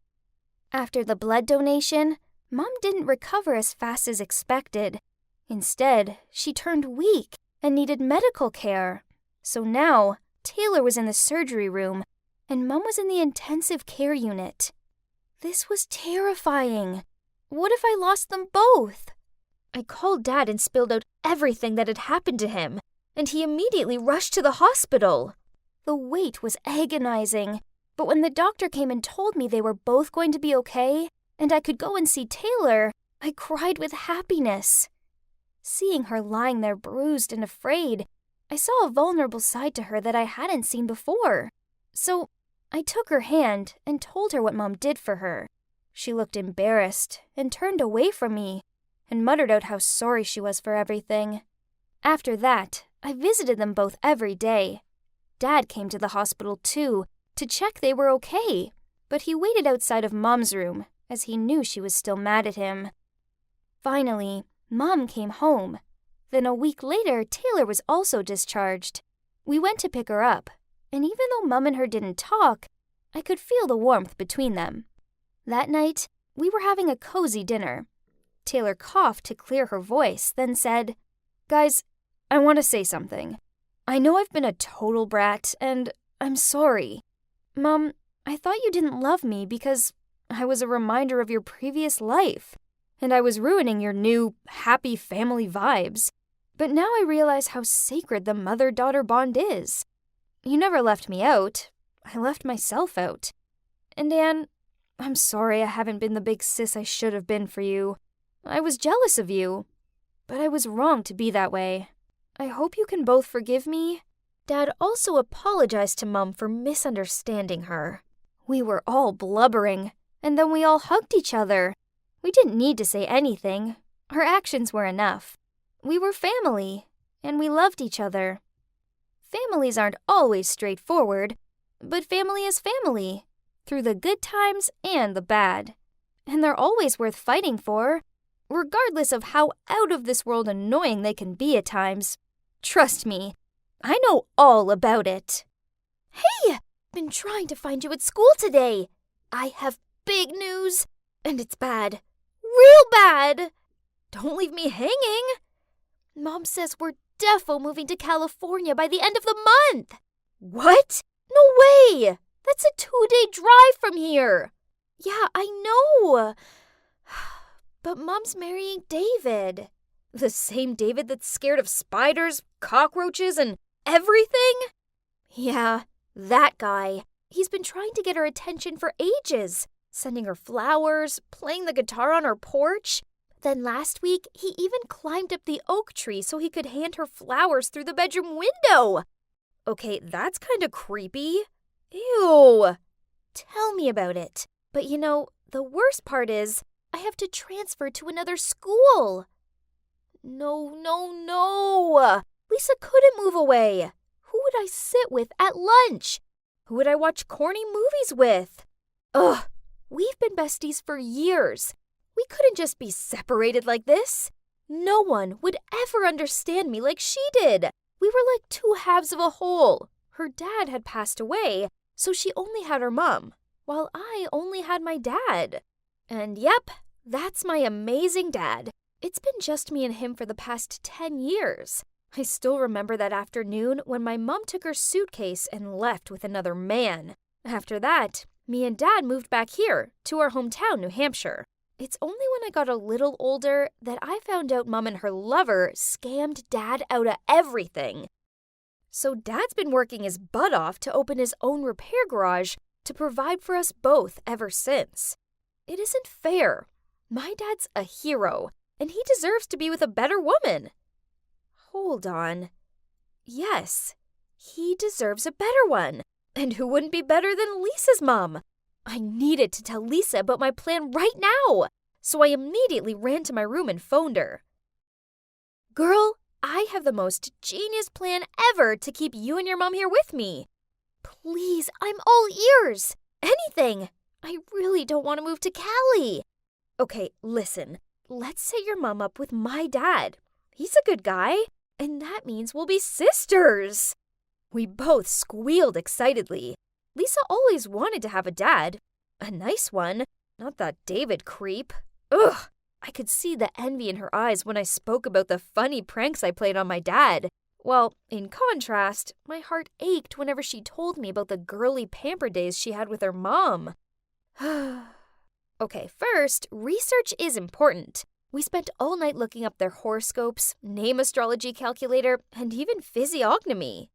After the blood donation, Mom didn't recover as fast as expected. Instead, she turned weak and needed medical care. So now, Taylor was in the surgery room, and Mom was in the intensive care unit. This was terrifying. What if I lost them both? I called Dad and spilled out everything that had happened to him, and he immediately rushed to the hospital. The wait was agonizing, but when the doctor came and told me they were both going to be okay, and I could go and see Taylor, I cried with happiness. Seeing her lying there bruised and afraid, I saw a vulnerable side to her that I hadn't seen before. So I took her hand and told her what Mom did for her. She looked embarrassed and turned away from me and muttered out how sorry she was for everything. After that, I visited them both every day. Dad came to the hospital too, to check they were okay, but he waited outside of Mom's room, as he knew she was still mad at him. Finally, Mom came home. Then a week later, Taylor was also discharged. We went to pick her up, and even though Mom and her didn't talk, I could feel the warmth between them. That night, we were having a cozy dinner. Taylor coughed to clear her voice, then said, "Guys, I want to say something. I know I've been a total brat, and I'm sorry. Mom, I thought you didn't love me because I was a reminder of your previous life, and I was ruining your new, happy family vibes. But now I realize how sacred the mother-daughter bond is. You never left me out. I left myself out. And Anne, I'm sorry I haven't been the big sis I should have been for you. I was jealous of you, but I was wrong to be that way. I hope you can both forgive me." Dad also apologized to Mom for misunderstanding her. We were all blubbering, and then we all hugged each other. We didn't need to say anything. Our actions were enough. We were family, and we loved each other. Families aren't always straightforward, but family is family, through the good times and the bad. And they're always worth fighting for, regardless of how out-of-this-world annoying they can be at times. Trust me, I know all about it. "Hey! Been trying to find you at school today. I have big news, and it's bad. Real bad. Don't leave me hanging. Mom says we're defo moving to California by the end of the month." "What? No way! That's a 2-day drive from here." "Yeah, I know. But Mom's marrying David." "The same David that's scared of spiders, cockroaches, and everything?" "Yeah, that guy. He's been trying to get her attention for ages, sending her flowers, playing the guitar on her porch. Then last week, he even climbed up the oak tree so he could hand her flowers through the bedroom window." "Okay, that's kind of creepy." "Ew." "Tell me about it. But you know, the worst part is, I have to transfer to another school." No. Lisa couldn't move away. Who would I sit with at lunch? Who would I watch corny movies with? Ugh, we've been besties for years. We couldn't just be separated like this. No one would ever understand me like she did. We were like two halves of a whole. Her dad had passed away, so she only had her mom, while I only had my dad. And yep, that's my amazing dad. It's been just me and him for the past 10 years. I still remember that afternoon when my mom took her suitcase and left with another man. After that, me and Dad moved back here to our hometown, New Hampshire. It's only when I got a little older that I found out Mom and her lover scammed Dad out of everything. So Dad's been working his butt off to open his own repair garage to provide for us both ever since. It isn't fair. My dad's a hero, and he deserves to be with a better woman. Hold on. Yes, he deserves a better one. And who wouldn't be better than Lisa's mom? I needed to tell Lisa about my plan right now, so I immediately ran to my room and phoned her. "Girl, I have the most genius plan ever to keep you and your mom here with me. Please, I'm all ears. Anything. I really don't want to move to Cali." "Okay, listen. Let's set your mom up with my dad. He's a good guy, and that means we'll be sisters." We both squealed excitedly. Lisa always wanted to have a dad. A nice one, not that David creep. Ugh! I could see the envy in her eyes when I spoke about the funny pranks I played on my dad. Well, in contrast, my heart ached whenever she told me about the girly pamper days she had with her mom. Okay, first, research is important. We spent all night looking up their horoscopes, name astrology calculator, and even physiognomy.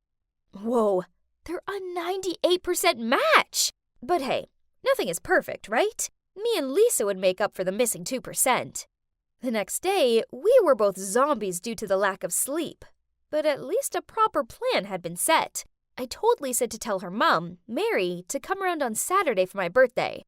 Whoa, they're a 98% match! But hey, nothing is perfect, right? Me and Lisa would make up for the missing 2%. The next day, we were both zombies due to the lack of sleep. But at least a proper plan had been set. I told Lisa to tell her mom, Mary, to come around on Saturday for my birthday.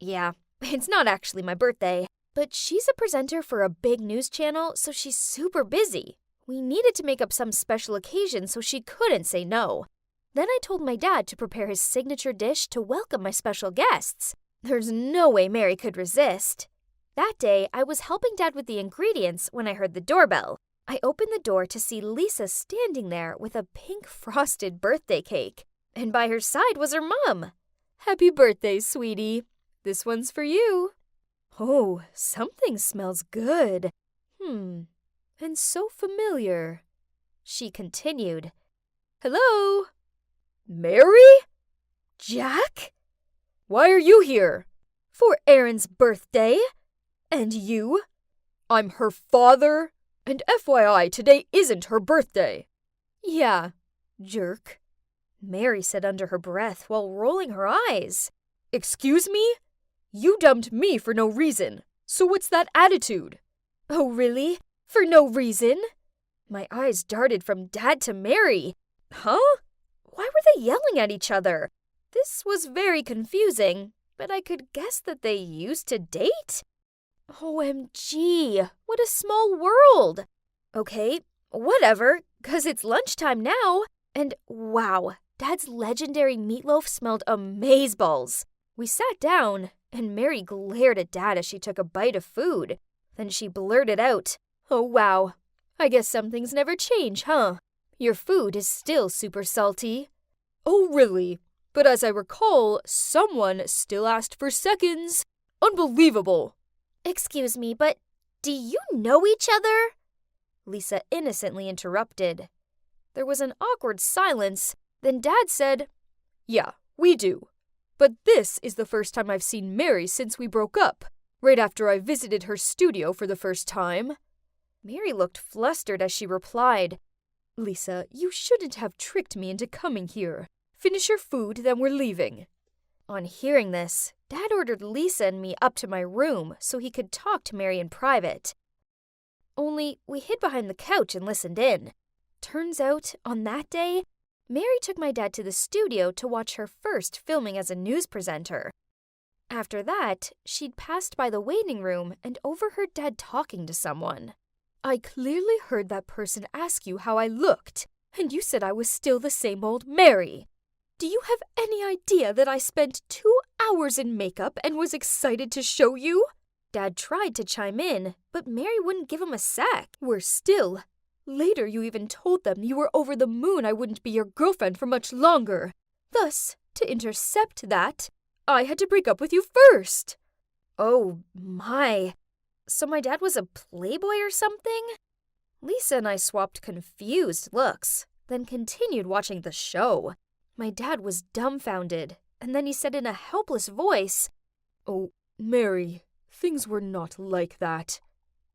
Yeah, it's not actually my birthday, but she's a presenter for a big news channel, so she's super busy. We needed to make up some special occasion so she couldn't say no. Then I told my dad to prepare his signature dish to welcome my special guests. There's no way Mary could resist. That day, I was helping Dad with the ingredients when I heard the doorbell. I opened the door to see Lisa standing there with a pink frosted birthday cake. And by her side was her mom. "Happy birthday, sweetie. This one's for you." Oh, something smells good. And so familiar. She continued. "Hello? Mary? Jack? Why are you here? For Erin's birthday. And you? I'm her father. And FYI, today isn't her birthday." "Yeah, jerk," Mary said under her breath while rolling her eyes. "Excuse me? You dumped me for no reason. So what's that attitude?" "Oh, really? For no reason?" My eyes darted from Dad to Mary. Huh? Why were they yelling at each other? This was very confusing, but I could guess that they used to date? OMG, what a small world! Okay, whatever, 'cause it's lunchtime now. And wow, Dad's legendary meatloaf smelled amazeballs. We sat down, and Mary glared at Dad as she took a bite of food. Then she blurted out, "Oh wow, I guess some things never change, huh? Your food is still super salty." "Oh really? But as I recall, someone still asked for seconds. Unbelievable." "Excuse me, but do you know each other?" Lisa innocently interrupted. There was an awkward silence. Then Dad said, "Yeah, we do. But this is the first time I've seen Mary since we broke up, right after I visited her studio for the first time." Mary looked flustered as she replied, "Lisa, you shouldn't have tricked me into coming here. Finish your food, then we're leaving." On hearing this, Dad ordered Lisa and me up to my room so he could talk to Mary in private. Only we hid behind the couch and listened in. Turns out, on that day, Mary took my dad to the studio to watch her first filming as a news presenter. After that, she'd passed by the waiting room and overheard Dad talking to someone. "I clearly heard that person ask you how I looked, and you said I was still the same old Mary. Do you have any idea that I spent 2 hours in makeup and was excited to show you?" Dad tried to chime in, but Mary wouldn't give him a sec. "Worse still, later you even told them you were over the moon I wouldn't be your girlfriend for much longer. Thus, to intercept that, I had to break up with you first." Oh my. So my dad was a playboy or something? Lisa and I swapped confused looks, then continued watching the show. My dad was dumbfounded, and then he said in a helpless voice, "Oh, Mary, things were not like that.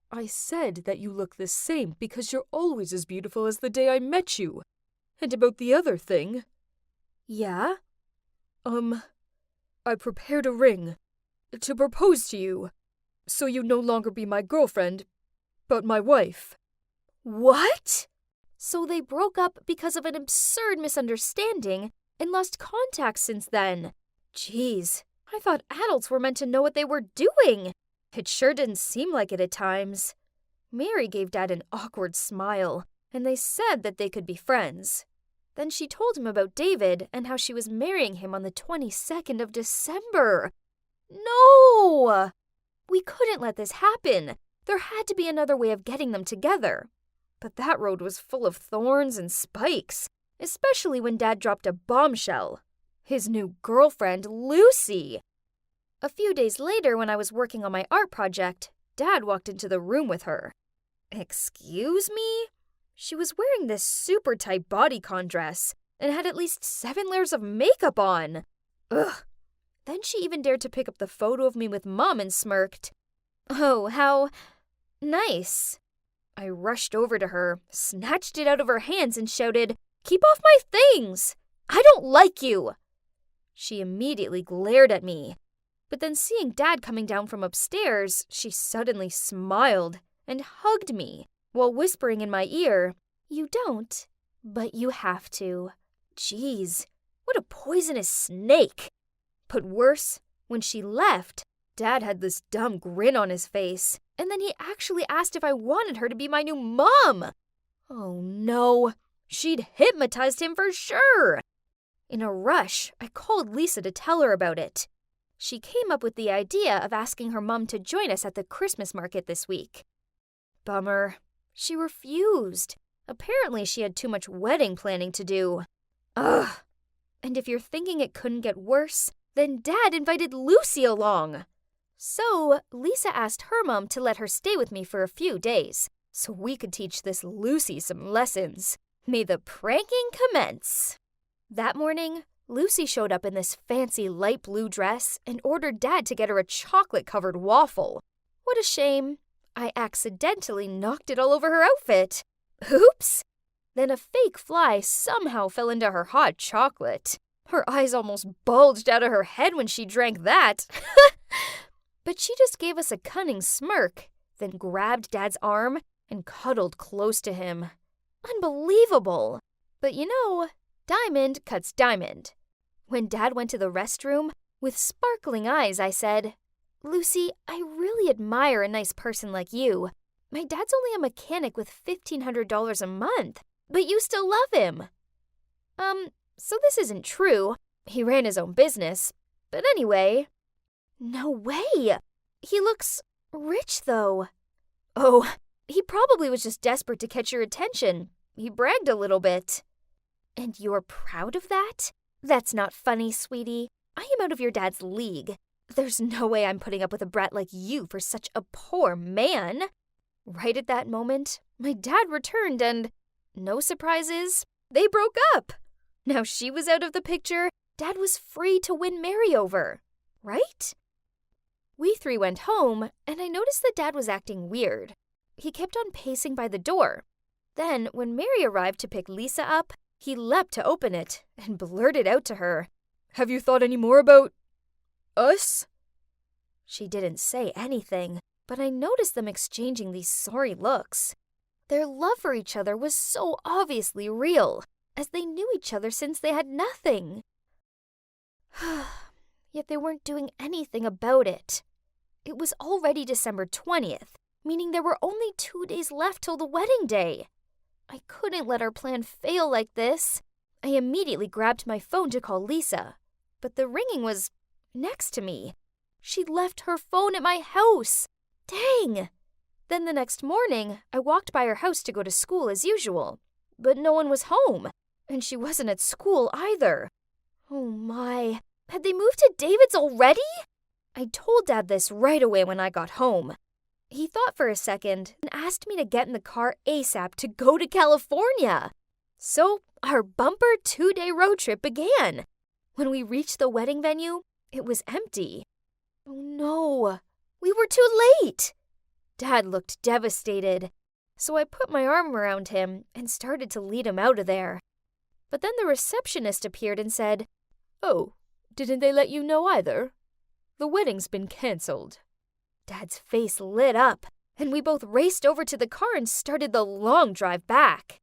I said that you look the same because you're always as beautiful as the day I met you. And about the other thing..." "Yeah?" I prepared a ring to propose to you, so you'd no longer be my girlfriend, but my wife." What? So they broke up because of an absurd misunderstanding and lost contact since then. Jeez, I thought adults were meant to know what they were doing. It sure didn't seem like it at times. Mary gave Dad an awkward smile, and they said that they could be friends. Then she told him about David and how she was marrying him on the 22nd of December. No! We couldn't let this happen. There had to be another way of getting them together. But that road was full of thorns and spikes, especially when Dad dropped a bombshell. His new girlfriend, Lucy. A few days later, when I was working on my art project, Dad walked into the room with her. Excuse me? She was wearing this super tight bodycon dress and had at least 7 layers of makeup on. Ugh. Then she even dared to pick up the photo of me with Mom and smirked. "Oh, how nice." I rushed over to her, snatched it out of her hands, and shouted, "Keep off my things! I don't like you!" She immediately glared at me. But then seeing Dad coming down from upstairs, she suddenly smiled and hugged me while whispering in my ear, "You don't, but you have to." Jeez, what a poisonous snake! But worse, when she left, Dad had this dumb grin on his face, and then he actually asked if I wanted her to be my new mom.
Oh no, she'd hypnotized him for sure. In a rush, I called Lisa to tell her about it. She came up with the idea of asking her mom to join us at the Christmas market this week. Bummer. She refused. Apparently she had too much wedding planning to do. Ugh. And if you're thinking it couldn't get worse, then Dad invited Lucy along. So Lisa asked her mom to let her stay with me for a few days, so we could teach this Lucy some lessons. May the pranking commence. That morning, Lucy showed up in this fancy light blue dress and ordered Dad to get her a chocolate-covered waffle. What a shame. I accidentally knocked it all over her outfit. Oops! Then a fake fly somehow fell into her hot chocolate. Her eyes almost bulged out of her head when she drank that. But she just gave us a cunning smirk, then grabbed Dad's arm and cuddled close to him. Unbelievable! But you know, diamond cuts diamond. When Dad went to the restroom, with sparkling eyes, I said, "Lucy, I really admire a nice person like you. My dad's only a mechanic with $1,500 a month, but you still love him." So this isn't true. He ran his own business. But anyway. No way! He looks rich, though. Oh, he probably was just desperate to catch your attention. He bragged a little bit. And you're proud of that? That's not funny, sweetie. I am out of your dad's league. There's no way I'm putting up with a brat like you for such a poor man. Right at that moment, my dad returned and, no surprises, they broke up. Now she was out of the picture, Dad was free to win Mary over, right? We three went home, and I noticed that Dad was acting weird. He kept on pacing by the door. Then, when Mary arrived to pick Lisa up, he leapt to open it and blurted out to her, "Have you thought any more about us?" She didn't say anything, but I noticed them exchanging these sorry looks. Their love for each other was so obviously real, as they knew each other since they had nothing. Yet they weren't doing anything about it. It was already December 20th, meaning there were only 2 days left till the wedding day. I couldn't let our plan fail like this. I immediately grabbed my phone to call Lisa, but the ringing was next to me. She'd left her phone at my house. Dang! Then the next morning, I walked by her house to go to school as usual, but no one was home, and she wasn't at school either. Oh my, had they moved to David's already? I told Dad this right away when I got home. He thought for a second and asked me to get in the car ASAP to go to California. So our bumper 2-day road trip began. When we reached the wedding venue, it was empty. Oh no, we were too late. Dad looked devastated, so I put my arm around him and started to lead him out of there. But then the receptionist appeared and said, "Oh, didn't they let you know either? The wedding's been canceled." Dad's face lit up, and we both raced over to the car and started the long drive back.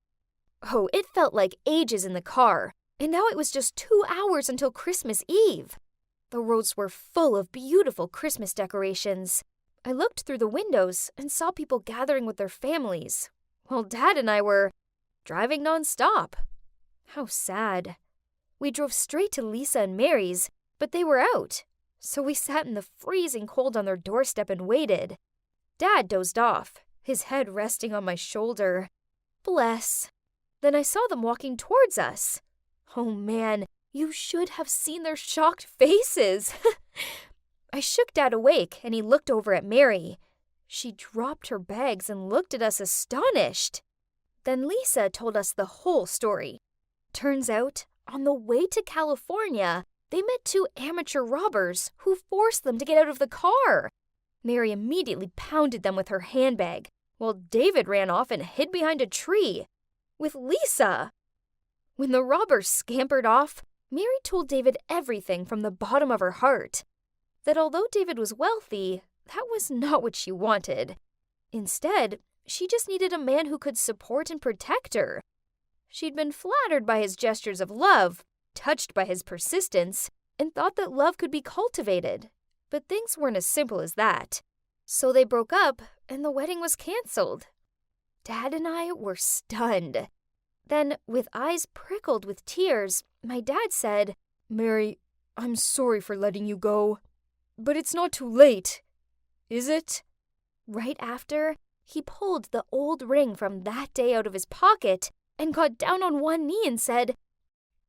Oh, it felt like ages in the car, and now it was just 2 hours until Christmas Eve. The roads were full of beautiful Christmas decorations. I looked through the windows and saw people gathering with their families, while Dad and I were driving nonstop. How sad. We drove straight to Lisa and Mary's, but they were out, so we sat in the freezing cold on their doorstep and waited. Dad dozed off, his head resting on my shoulder. Bless. Then I saw them walking towards us. Oh man, you should have seen their shocked faces. I shook Dad awake, and he looked over at Mary. She dropped her bags and looked at us astonished. Then Lisa told us the whole story. Turns out, on the way to California, they met 2 amateur robbers who forced them to get out of the car. Mary immediately pounded them with her handbag, while David ran off and hid behind a tree with Lisa. When the robbers scampered off, Mary told David everything from the bottom of her heart. That although David was wealthy, that was not what she wanted. Instead, she just needed a man who could support and protect her. She'd been flattered by his gestures of love, touched by his persistence, and thought that love could be cultivated. But things weren't as simple as that. So they broke up, and the wedding was canceled.
Dad and I were stunned. Then, with eyes prickled with tears, my dad said,
Mary, I'm sorry for letting you go. But it's not too late, is it?
Right after, he pulled the old ring from that day out of his pocket and got down on one knee and said,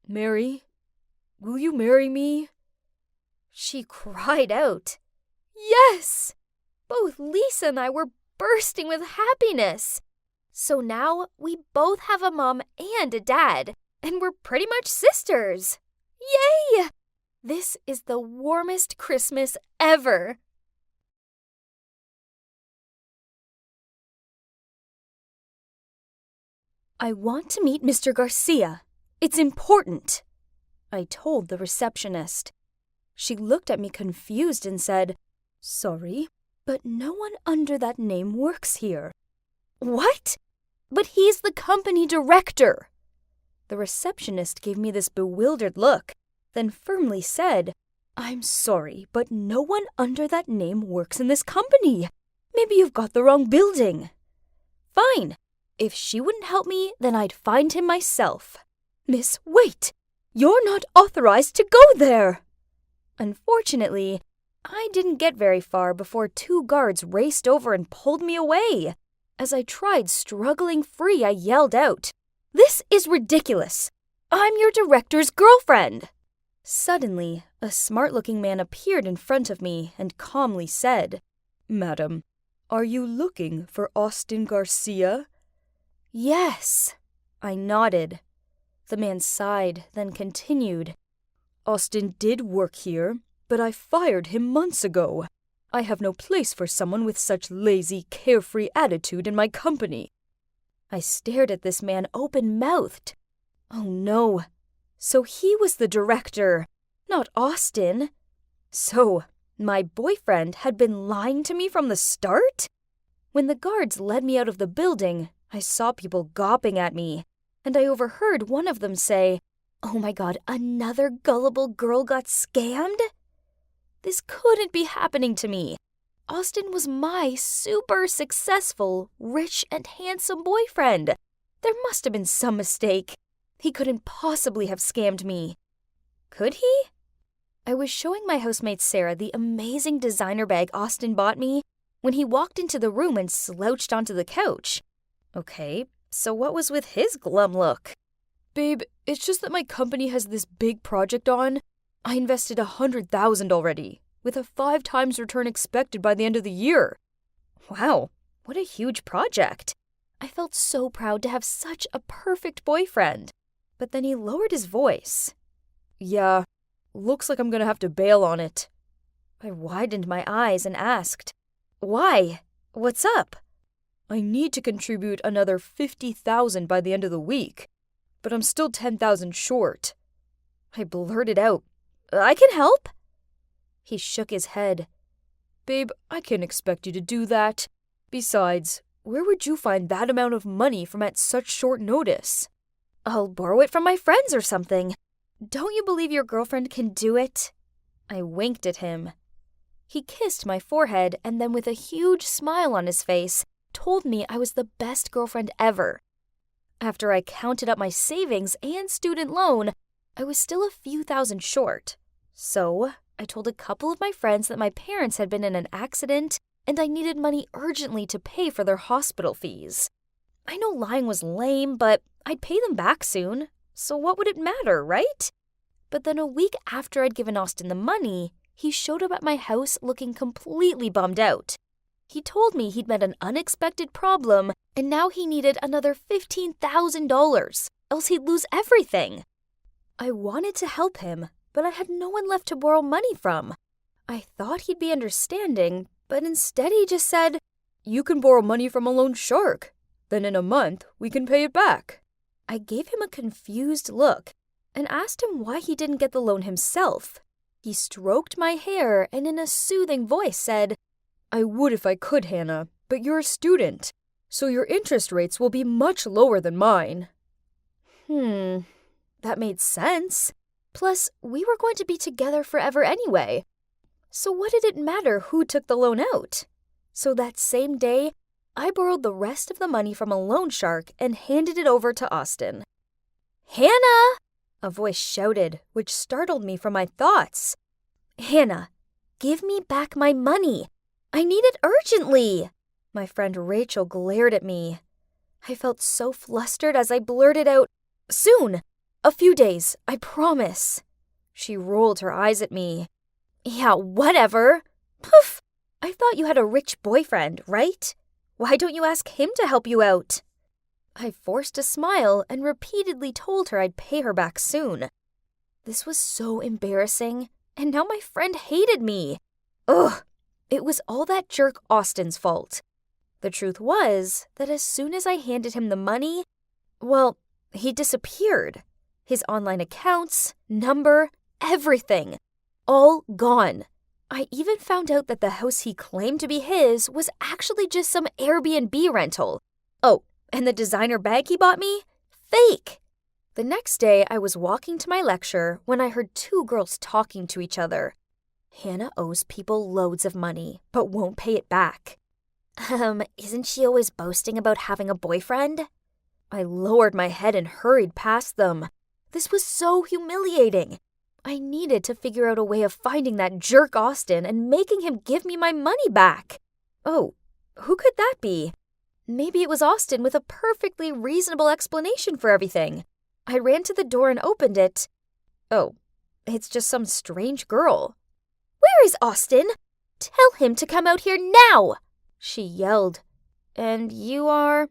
Mary, will you marry me?
She cried out, Yes! Both Lisa and I were bursting with happiness. So now we both have a mom and a dad, and we're pretty much sisters. Yay! This is the warmest Christmas ever.
I want to meet Mr. Garcia. It's important, I told the receptionist. She looked at me confused and said, Sorry, but no one under that name works here.
What?
But he's the company director. The receptionist gave me this bewildered look, then firmly said, I'm sorry, but no one under that name works in this company. Maybe you've got the wrong building. Fine. If she wouldn't help me, then I'd find him myself. Miss, wait! You're not authorized to go there! Unfortunately, I didn't get very far before 2 guards raced over and pulled me away. As I tried struggling free, I yelled out, This is ridiculous! I'm your director's girlfriend! Suddenly, a smart-looking man appeared in front of me and calmly said, Madam, are you looking for Austin Garcia? Yes, I nodded. The man sighed, then continued, Austin did work here, but I fired him months ago. I have no place for someone with such lazy, carefree attitude in my company. I stared at this man open-mouthed. Oh no, so he was the director, not Austin. So, my boyfriend had been lying to me from the start? When the guards led me out of the building, I saw people gawping at me, and I overheard one of them say, Oh my God, another gullible girl got scammed? This couldn't be happening to me. Austin was my super successful, rich and handsome boyfriend. There must have been some mistake. He couldn't possibly have scammed me. Could he? I was showing my housemate Sarah the amazing designer bag Austin bought me when he walked into the room and slouched onto the couch. Okay, so what was with his glum look? Babe, it's just that my company has this big project on. I invested $100,000 already, with a 5 times return expected by the end of the year. Wow, what a huge project. I felt so proud to have such a perfect boyfriend. But then he lowered his voice. Yeah, looks like I'm gonna have to bail on it. I widened my eyes and asked, Why? What's up? I need to contribute another $50,000 by the end of the week, but I'm still $10,000 short. I blurted out, I can help. He shook his head. Babe, I can't expect you to do that. Besides, where would you find that amount of money from at such short notice? I'll borrow it from my friends or something. Don't you believe your girlfriend can do it? I winked at him. He kissed my forehead and then with a huge smile on his face, told me I was the best girlfriend ever. After I counted up my savings and student loan, I was still a few thousand short. So, I told a couple of my friends that my parents had been in an accident and I needed money urgently to pay for their hospital fees. I know lying was lame, but I'd pay them back soon, so what would it matter, right? But then a week after I'd given Austin the money, he showed up at my house looking completely bummed out. He told me he'd met an unexpected problem and now he needed another $15,000, else he'd lose everything. I wanted to help him, but I had no one left to borrow money from. I thought he'd be understanding, but instead he just said, You can borrow money from a loan shark. Then in a month, we can pay it back. I gave him a confused look and asked him why he didn't get the loan himself. He stroked my hair and in a soothing voice said, I would if I could, Hannah, but you're a student, so your interest rates will be much lower than mine. That made sense. Plus, we were going to be together forever anyway. So what did it matter who took the loan out? So that same day,
I borrowed the rest of the money from a loan shark and handed it over to Austin. "Hannah!" a voice shouted, which startled me from my thoughts. "Hannah, give me back my money. I need it urgently." My friend Rachel glared at me. I felt so flustered as I blurted out, "Soon! A few days, I promise." She rolled her eyes at me. "Yeah, whatever. Poof! I thought you had a rich boyfriend, right? Why don't you ask him to help you out?" I forced a smile and repeatedly told her I'd pay her back soon. This was so embarrassing, and now my friend hated me. Ugh! It was all that jerk Austin's fault. The truth was that as soon as I handed him the money, well, he disappeared. His online accounts, number, everything. All gone. I even found out that the house he claimed to be his was actually just some Airbnb rental. Oh, and the designer bag he bought me? Fake! The next day, I was walking to my lecture when I heard two girls talking to each other. Hannah owes people loads of money, but won't pay it back. Isn't she always boasting about having a boyfriend? I lowered my head and hurried past them. This was so humiliating. I needed to figure out a way of finding that jerk Austin and making him give me my money back. Oh, who could that be? Maybe it was Austin with a perfectly reasonable explanation for everything. I ran to the door and opened it. Oh, it's just some strange girl. "Where is Austin? Tell him to come out here now!" she yelled. "And you are?"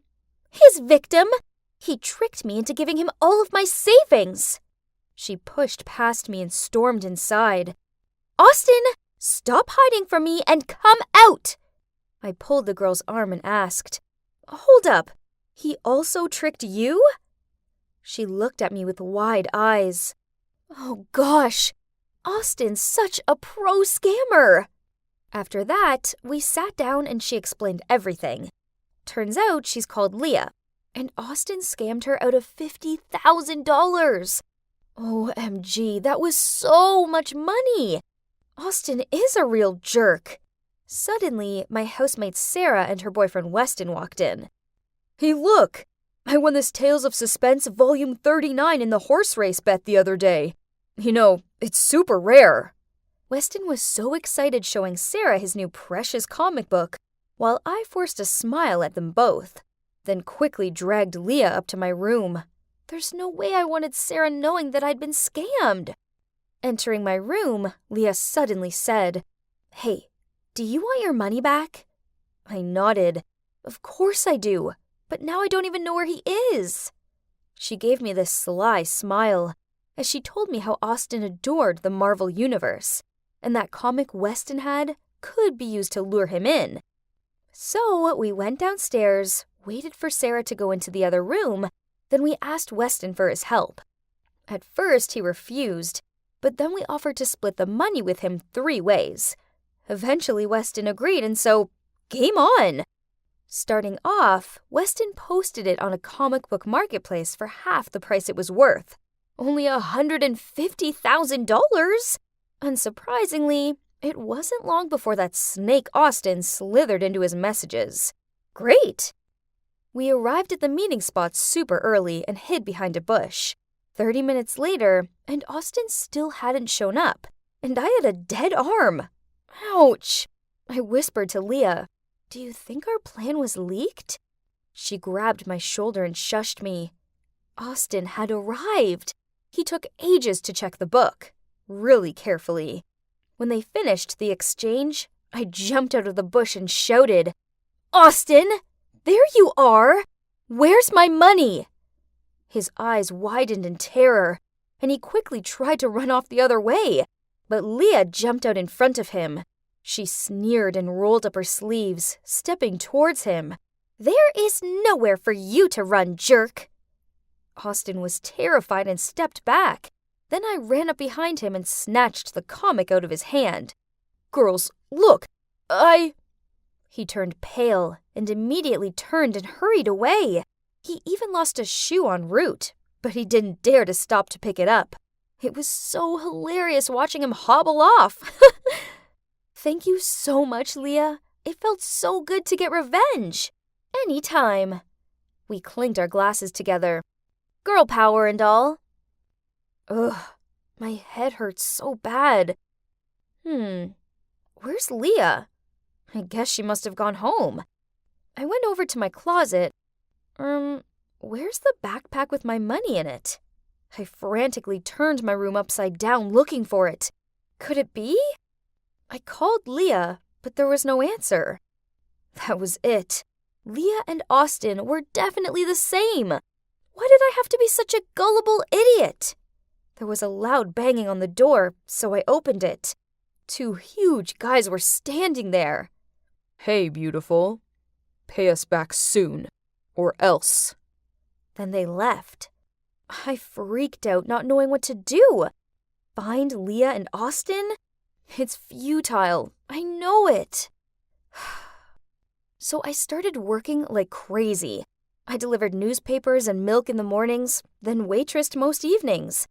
"His victim! He tricked me into giving him all of my savings!" She pushed past me and stormed inside. "Austin, stop hiding from me and come out!" I pulled the girl's arm and asked, "Hold up, he also tricked you?" She looked at me with wide eyes. Oh gosh, Austin's such a pro scammer! After that, we sat down and she explained everything. Turns out she's called Leah, and Austin scammed her out of $50,000. OMG, that was so much money! Austin is a real jerk. Suddenly, my housemate Sarah and her boyfriend Weston walked in. "Hey, look! I won this Tales of Suspense Volume 39 in the horse race bet the other day. You know, it's super rare." Weston was so excited showing Sarah his new precious comic book, while I forced a smile at them both, then quickly dragged Leah up to my room. There's no way I wanted Sarah knowing that I'd been scammed. Entering my room, Leah suddenly said, "Hey, do you want your money back?" I nodded. "Of course I do, but now I don't even know where he is." She gave me this sly smile as she told me how Austin adored the Marvel Universe, and that comic Weston had could be used to lure him in. So we went downstairs, waited for Sarah to go into the other room, then we asked Weston for his help. At first he refused, but then we offered to split the money with him 3 ways. Eventually Weston agreed, and so, game on! Starting off, Weston posted it on a comic book marketplace for half the price it was worth. Only $150,000! Unsurprisingly, it wasn't long before that snake Austin slithered into his messages. Great! We arrived at the meeting spot super early and hid behind a bush. 30 minutes later, and Austin still hadn't shown up, and I had a dead arm. Ouch! I whispered to Leah, "Do you think our plan was leaked?" She grabbed my shoulder and shushed me. Austin had arrived. He took ages to check the book, really carefully. When they finished the exchange, I jumped out of the bush and shouted, "Austin, there you are! Where's my money?" His eyes widened in terror, and he quickly tried to run off the other way, but Leah jumped out in front of him. She sneered and rolled up her sleeves, stepping towards him. "There is nowhere for you to run, jerk!" Austin was terrified and stepped back. Then I ran up behind him and snatched the comic out of his hand. "Girls, look! He turned pale and immediately turned and hurried away. He even lost a shoe en route, but he didn't dare to stop to pick it up. It was so hilarious watching him hobble off. Thank you so much, Leah. It felt so good to get revenge. Any time. We clinked our glasses together. Girl power and all. Ugh, my head hurts so bad. Where's Leah? I guess she must have gone home. I went over to my closet. Where's the backpack with my money in it? I frantically turned my room upside down looking for it. Could it be? I called Leah, but there was no answer. That was it. Leah and Austin were definitely the same. Why did I have to be such a gullible idiot? There was a loud banging on the door, so I opened it. 2 huge guys were standing there.
Hey, beautiful. Pay us back soon, or else.
Then they left. I freaked out, not knowing what to do. Find Leah and Austin? It's futile. I know it. So I started working like crazy. I delivered newspapers and milk in the mornings, then waitressed most evenings.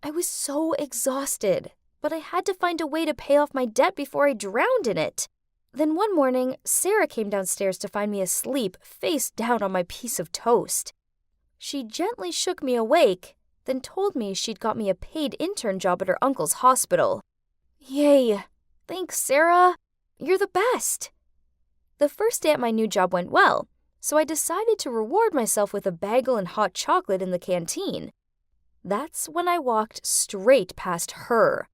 I was so exhausted, but I had to find a way to pay off my debt before I drowned in it. Then one morning, Sarah came downstairs to find me asleep, face down on my piece of toast. She gently shook me awake, then told me she'd got me a paid intern job at her uncle's hospital. Yay! Thanks, Sarah. You're the best. The first day at my new job went well, so I decided to reward myself with a bagel and hot chocolate in the canteen. That's when I walked straight past her.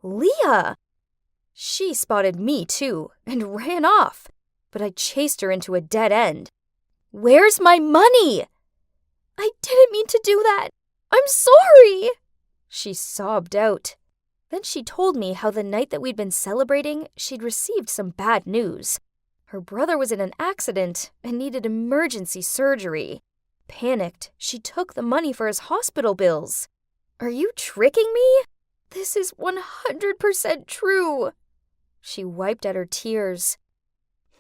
Leah! She spotted me too and ran off, but I chased her into a dead end. Where's my money? I didn't mean to do that. I'm sorry. She sobbed out. Then she told me how the night that we'd been celebrating, she'd received some bad news. Her brother was in an accident and needed emergency surgery. Panicked, she took the money for his hospital bills. Are you tricking me? This is 100% true. She wiped at her tears.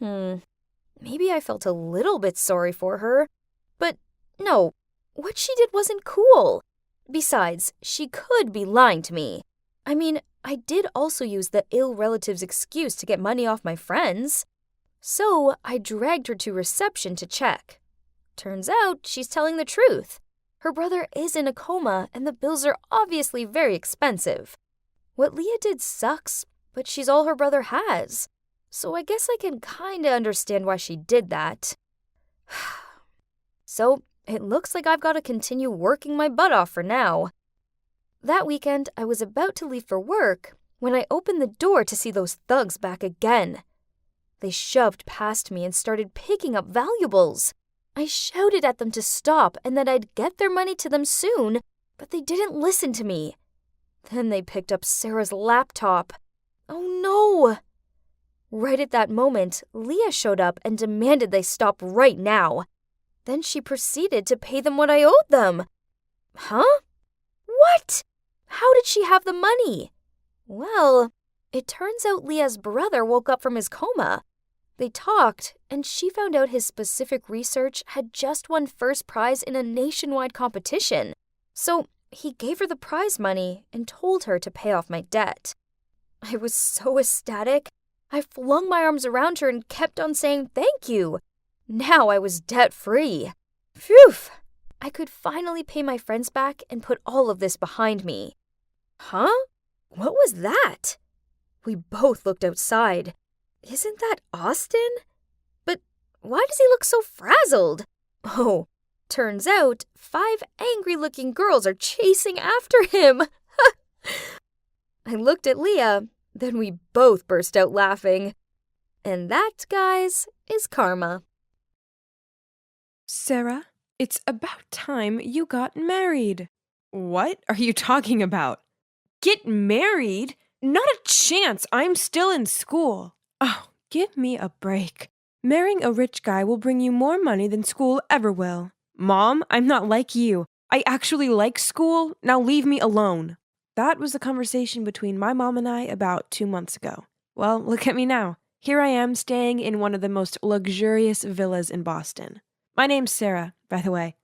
Maybe I felt a little bit sorry for her. But no, what she did wasn't cool. Besides, she could be lying to me. I mean, I did also use the ill relative's excuse to get money off my friends. So I dragged her to reception to check. Turns out she's telling the truth. Her brother is in a coma and the bills are obviously very expensive. What Leah did sucks, but she's all her brother has. So I guess I can kinda understand why she did that. So it looks like I've got to continue working my butt off for now. That weekend, I was about to leave for work when I opened the door to see those thugs back again. They shoved past me and started picking up valuables. I shouted at them to stop and that I'd get their money to them soon, but they didn't listen to me. Then they picked up Sarah's laptop. Oh no! Right at that moment, Leah showed up and demanded they stop right now. Then she proceeded to pay them what I owed them. Huh? What? How did she have the money? Well, it turns out Leah's brother woke up from his coma. They talked, and she found out his specific research had just won first prize in a nationwide competition. So he gave her the prize money and told her to pay off my debt. I was so ecstatic. I flung my arms around her and kept on saying thank you. Now I was debt-free. Phew! I could finally pay my friends back and put all of this behind me. Huh? What was that? We both looked outside. Isn't that Austin? But why does he look so frazzled? Oh, turns out 5 angry-looking girls are chasing after him. I looked at Leah, then we both burst out laughing. And that, guys, is karma.
Sarah, it's about time you got married. What are you talking about? Get married? Not a chance. I'm still in school. Oh, give me a break. Marrying a rich guy will bring you more money than school ever will. Mom, I'm not like you. I actually like school. Now leave me alone. That was the conversation between my mom and I about 2 months ago. Well, look at me now. Here I am staying in one of the most luxurious villas in Boston. My name's Sarah, by the way,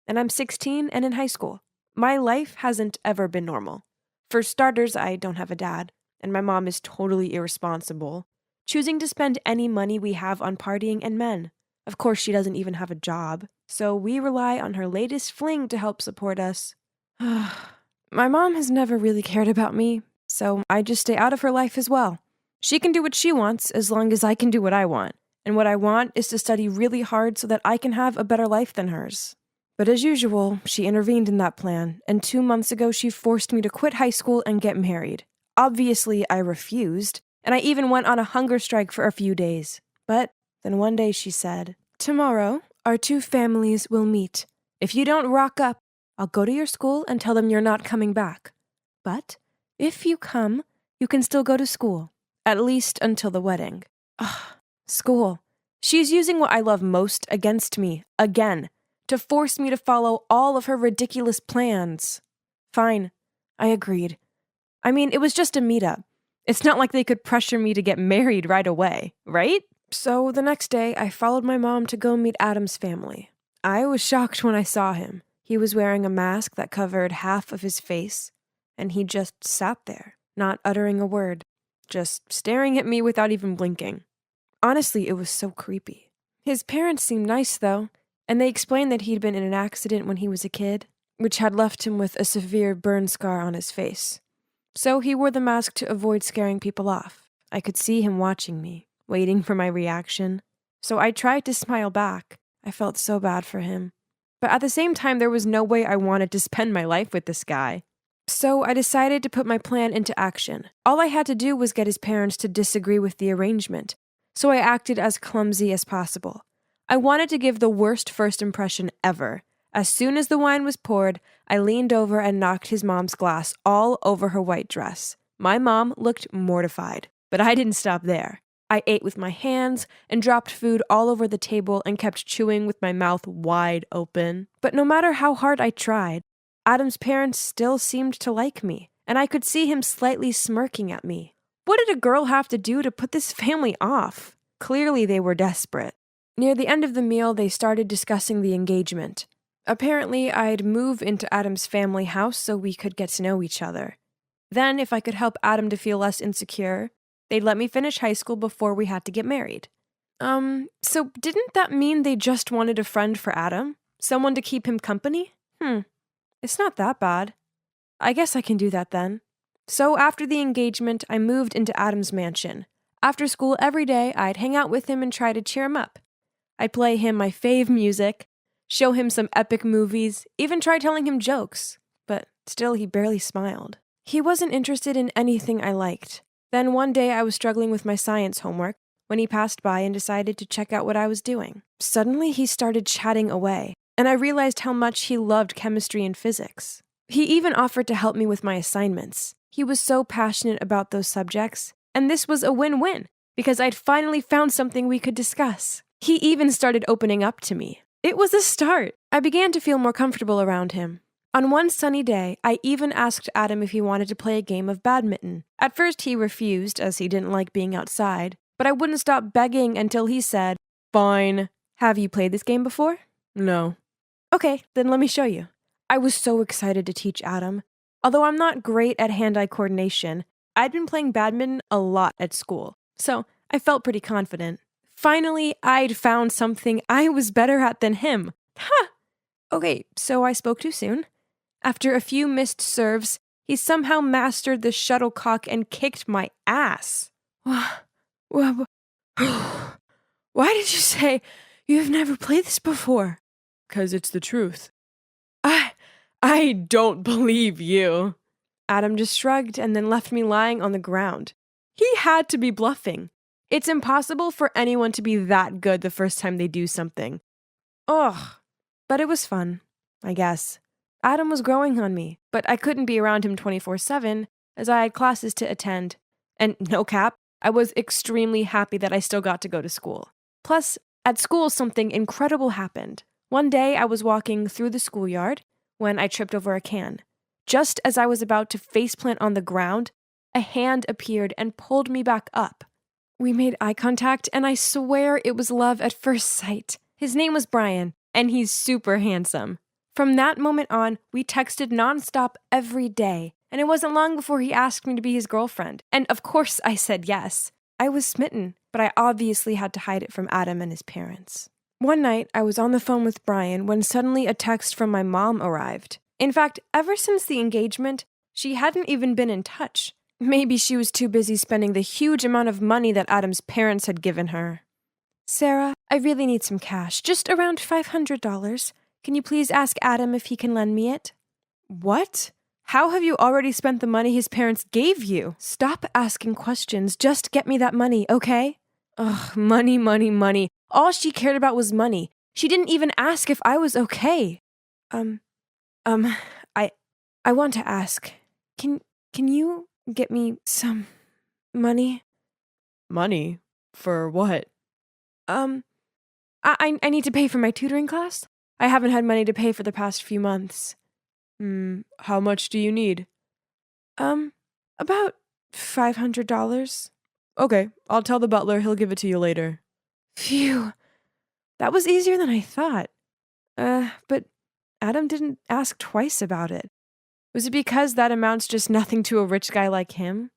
and I'm 16 and in high school. My life hasn't ever been normal. For starters, I don't have a dad, and my mom is totally irresponsible, choosing to spend any money we have on partying and men. Of course, she doesn't even have a job, so we rely on her latest fling to help support us. My mom has never really cared about me, so I just stay out of her life as well. She can do what she wants as long as I can do what I want, and what I want is to study really hard so that I can have a better life than hers. But as usual, she intervened in that plan, and 2 months ago she forced me to quit high school and get married. Obviously, I refused, and I even went on a hunger strike for a few days. But then one day she said, "Tomorrow, our two families will meet. If you don't rock up, I'll go to your school and tell them you're not coming back. But if you come, you can still go to school, at least until the wedding." Ugh, school. She's using what I love most against me, again, to force me to follow all of her ridiculous plans. Fine, I agreed. I mean, it was just a meetup. It's not like they could pressure me to get married right away, right? So the next day, I followed my mom to go meet Adam's family. I was shocked when I saw him. He was wearing a mask that covered half of his face, and he just sat there, not uttering a word, just staring at me without even blinking. Honestly, it was so creepy. His parents seemed nice, though, and they explained that he'd been in an accident when he was a kid, which had left him with a severe burn scar on his face. So he wore the mask to avoid scaring people off. I could see him watching me, waiting for my reaction. So I tried to smile back. I felt so bad for him. But at the same time, there was no way I wanted to spend my life with this guy. So I decided to put my plan into action. All I had to do was get his parents to disagree with the arrangement. So I acted as clumsy as possible. I wanted to give the worst first impression ever. As soon as the wine was poured, I leaned over and knocked his mom's glass all over her white dress. My mom looked mortified, but I didn't stop there. I ate with my hands and dropped food all over the table and kept chewing with my mouth wide open. But no matter how hard I tried, Adam's parents still seemed to like me, and I could see him slightly smirking at me. What did a girl have to do to put this family off? Clearly they were desperate. Near the end of the meal, they started discussing the engagement. Apparently, I'd move into Adam's family house so we could get to know each other. Then, if I could help Adam to feel less insecure, they'd let me finish high school before we had to get married. So didn't that mean they just wanted a friend for Adam? Someone to keep him company? It's not that bad. I guess I can do that then. So after the engagement, I moved into Adam's mansion. After school every day, I'd hang out with him and try to cheer him up. I'd play him my fave music, show him some epic movies, even try telling him jokes. But still, he barely smiled. He wasn't interested in anything I liked. Then one day I was struggling with my science homework when he passed by and decided to check out what I was doing. Suddenly, he started chatting away, and I realized how much he loved chemistry and physics. He even offered to help me with my assignments. He was so passionate about those subjects, and this was a win-win, because I'd finally found something we could discuss. He even started opening up to me. It was a start. I began to feel more comfortable around him. On one sunny day, I even asked Adam if he wanted to play a game of badminton. At first, he refused, as he didn't like being outside, but I wouldn't stop begging until he said, "Fine. Have you played this game before?" "No." "Okay, then let me show you." I was so excited to teach Adam. Although I'm not great at hand-eye coordination, I'd been playing badminton a lot at school, so I felt pretty confident. Finally, I'd found something I was better at than him. Ha! Okay, so I spoke too soon. After a few missed serves, he somehow mastered the shuttlecock and kicked my ass. Why did you say you've never played this before? 'Cause it's the truth. I don't believe you. Adam just shrugged and then left me lying on the ground. He had to be bluffing. It's impossible for anyone to be that good the first time they do something. Ugh. But it was fun, I guess. Adam was growing on me, but I couldn't be around him 24/7 as I had classes to attend. And no cap, I was extremely happy that I still got to go to school. Plus, at school something incredible happened. One day I was walking through the schoolyard when I tripped over a can. Just as I was about to faceplant on the ground, a hand appeared and pulled me back up. We made eye contact, and I swear it was love at first sight. His name was Brian, and he's super handsome. From that moment on, we texted nonstop every day, and it wasn't long before he asked me to be his girlfriend. And of course I said yes. I was smitten, but I obviously had to hide it from Adam and his parents. One night, I was on the phone with Brian when suddenly a text from my mom arrived. In fact, ever since the engagement, she hadn't even been in touch. Maybe she was too busy spending the huge amount of money that Adam's parents had given her. Sarah, I really need some cash, just around $500. Can you please ask Adam if he can lend me it? What? How have you already spent the money his parents gave you? Stop asking questions, just get me that money, okay? Ugh, money, money, money. All she cared about was money. She didn't even ask if I was okay. I want to ask, can you get me some money?
Money? For what?
I need to pay for my tutoring class. I haven't had money to pay for the past few months.
How much do you need?
About $500.
Okay, I'll tell the butler he'll give it to you later.
Phew. That was easier than I thought. But Adam didn't ask twice about it. Was it because that amounts just nothing to a rich guy like him?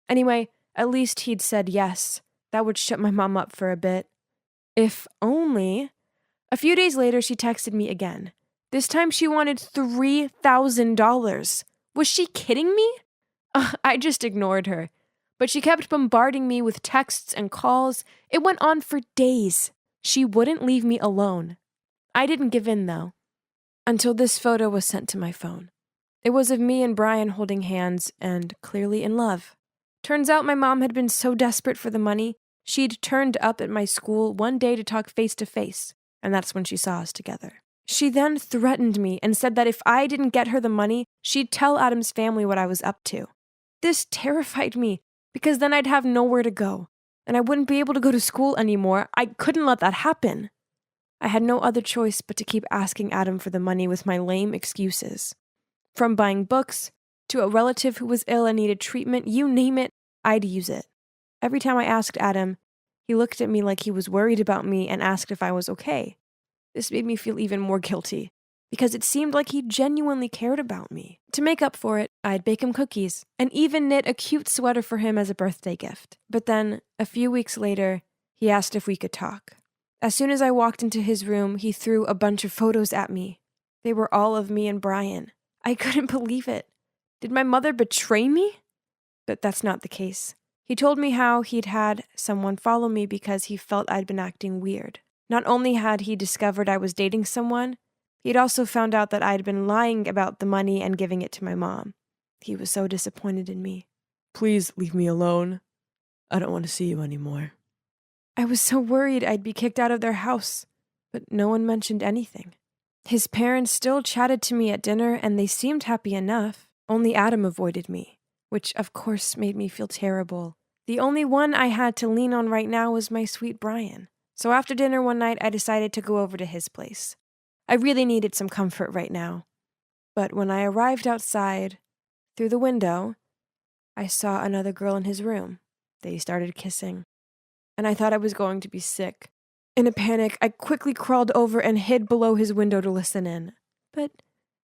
Anyway, at least he'd said yes. That would shut my mom up for a bit. If only. A few days later, she texted me again. This time she wanted $3,000. Was she kidding me? I just ignored her. But she kept bombarding me with texts and calls. It went on for days. She wouldn't leave me alone. I didn't give in, though, until this photo was sent to my phone. It was of me and Brian holding hands and clearly in love. Turns out my mom had been so desperate for the money, she'd turned up at my school one day to talk face to face, and that's when she saw us together. She then threatened me and said that if I didn't get her the money, she'd tell Adam's family what I was up to. This terrified me, because then I'd have nowhere to go, and I wouldn't be able to go to school anymore. I couldn't let that happen. I had no other choice but to keep asking Adam for the money with my lame excuses. From buying books, to a relative who was ill and needed treatment, you name it, I'd use it. Every time I asked Adam, he looked at me like he was worried about me and asked if I was okay. This made me feel even more guilty, because it seemed like he genuinely cared about me. To make up for it, I'd bake him cookies, and even knit a cute sweater for him as a birthday gift. But then, a few weeks later, he asked if we could talk. As soon as I walked into his room, he threw a bunch of photos at me. They were all of me and Brian. I couldn't believe it. Did my mother betray me? But that's not the case. He told me how he'd had someone follow me because he felt I'd been acting weird. Not only had he discovered I was dating someone, he'd also found out that I'd been lying about the money and giving it to my mom. He was so disappointed in me.
Please leave me alone. I don't want to see you anymore.
I was so worried I'd be kicked out of their house, but no one mentioned anything. His parents still chatted to me at dinner, and they seemed happy enough. Only Adam avoided me, which of course made me feel terrible. The only one I had to lean on right now was my sweet Brian. So after dinner one night, I decided to go over to his place. I really needed some comfort right now. But when I arrived outside, through the window, I saw another girl in his room. They started kissing, and I thought I was going to be sick. In a panic, I quickly crawled over and hid below his window to listen in. But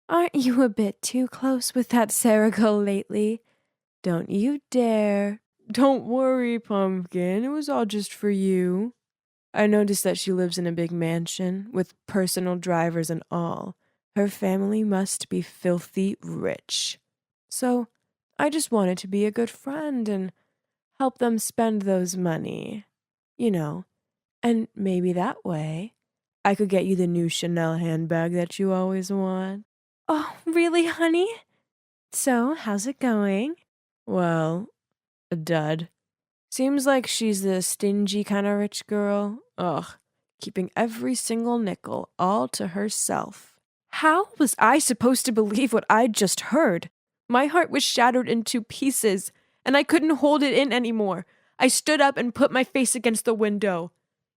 aren't you a bit too close with that Sarah girl lately? Don't you dare.
Don't worry, Pumpkin. It was all just for you. I noticed that she lives in a big mansion with personal drivers and all. Her family must be filthy rich. So I just wanted to be a good friend and help them spend those money. You know. And maybe that way, I could get you the new Chanel handbag that you always want.
Oh, really, honey? So, how's it going?
Well, a dud. Seems like she's the stingy kind of rich girl. Ugh, keeping every single nickel all to herself.
How was I supposed to believe what I'd just heard? My heart was shattered into pieces, and I couldn't hold it in anymore. I stood up and put my face against the window.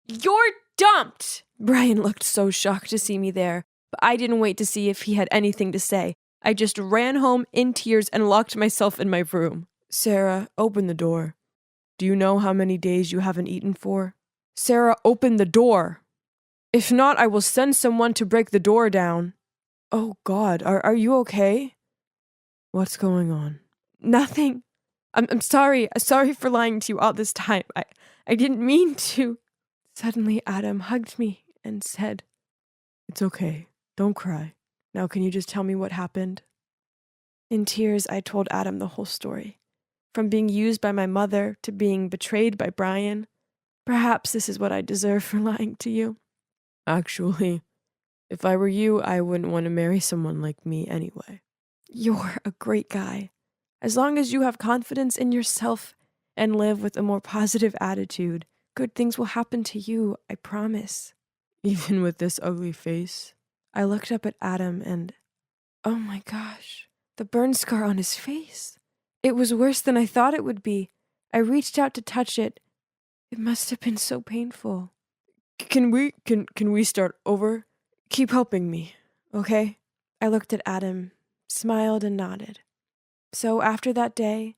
You're dumped! Brian looked so shocked to see me there, but I didn't wait to see if he had anything to say. I just ran home in tears and locked myself in my room.
Sarah, open the door. Do you know how many days you haven't eaten for?
Sarah, open the door. If not, I will send someone to break the door down.
Oh, God, are you okay? What's going on?
Nothing. I'm sorry. Sorry for lying to you all this time. I didn't mean to. Suddenly, Adam hugged me,
and said, "It's okay. Don't cry. Now can you just tell me what happened?" In tears, I told Adam the whole story. From being used by my mother to being betrayed by Brian. Perhaps this is what I deserve for lying to you. Actually, if I were you, I wouldn't want to marry someone like me anyway. You're a great guy. As long as you have confidence in yourself and live with a more positive attitude, good things will happen to you, I promise. Even with this ugly face? I looked up at Adam and, oh my gosh, the burn scar on his face. It was worse than I thought it would be. I reached out to touch it. It must have been so painful. Can we start over? Keep helping me, okay? I looked at Adam, smiled and nodded. So after that day,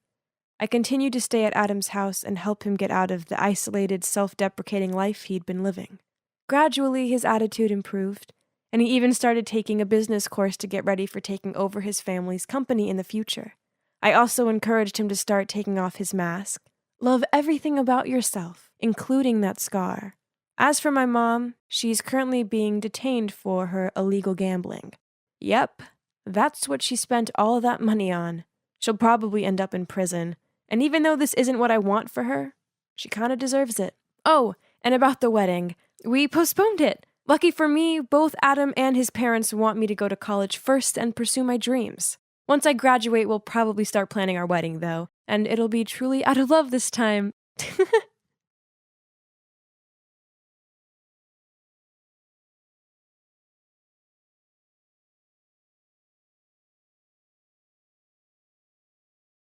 I continued to stay at Adam's house and help him get out of the isolated, self-deprecating life he'd been living. Gradually, his attitude improved, and he even started taking a business course to get ready for taking over his family's company in the future. I also encouraged him to start taking off his mask. Love everything about yourself, including that scar. As for my mom, she's currently being detained for her illegal gambling. Yep, that's what she spent all that money on. She'll probably end up in prison, and even though this isn't what I want for her, she kinda deserves it. Oh, and about the wedding, we postponed it. Lucky for me, both Adam and his parents want me to go to college first and pursue my dreams. Once I graduate, we'll probably start planning our wedding, though, and it'll be truly out of love this time.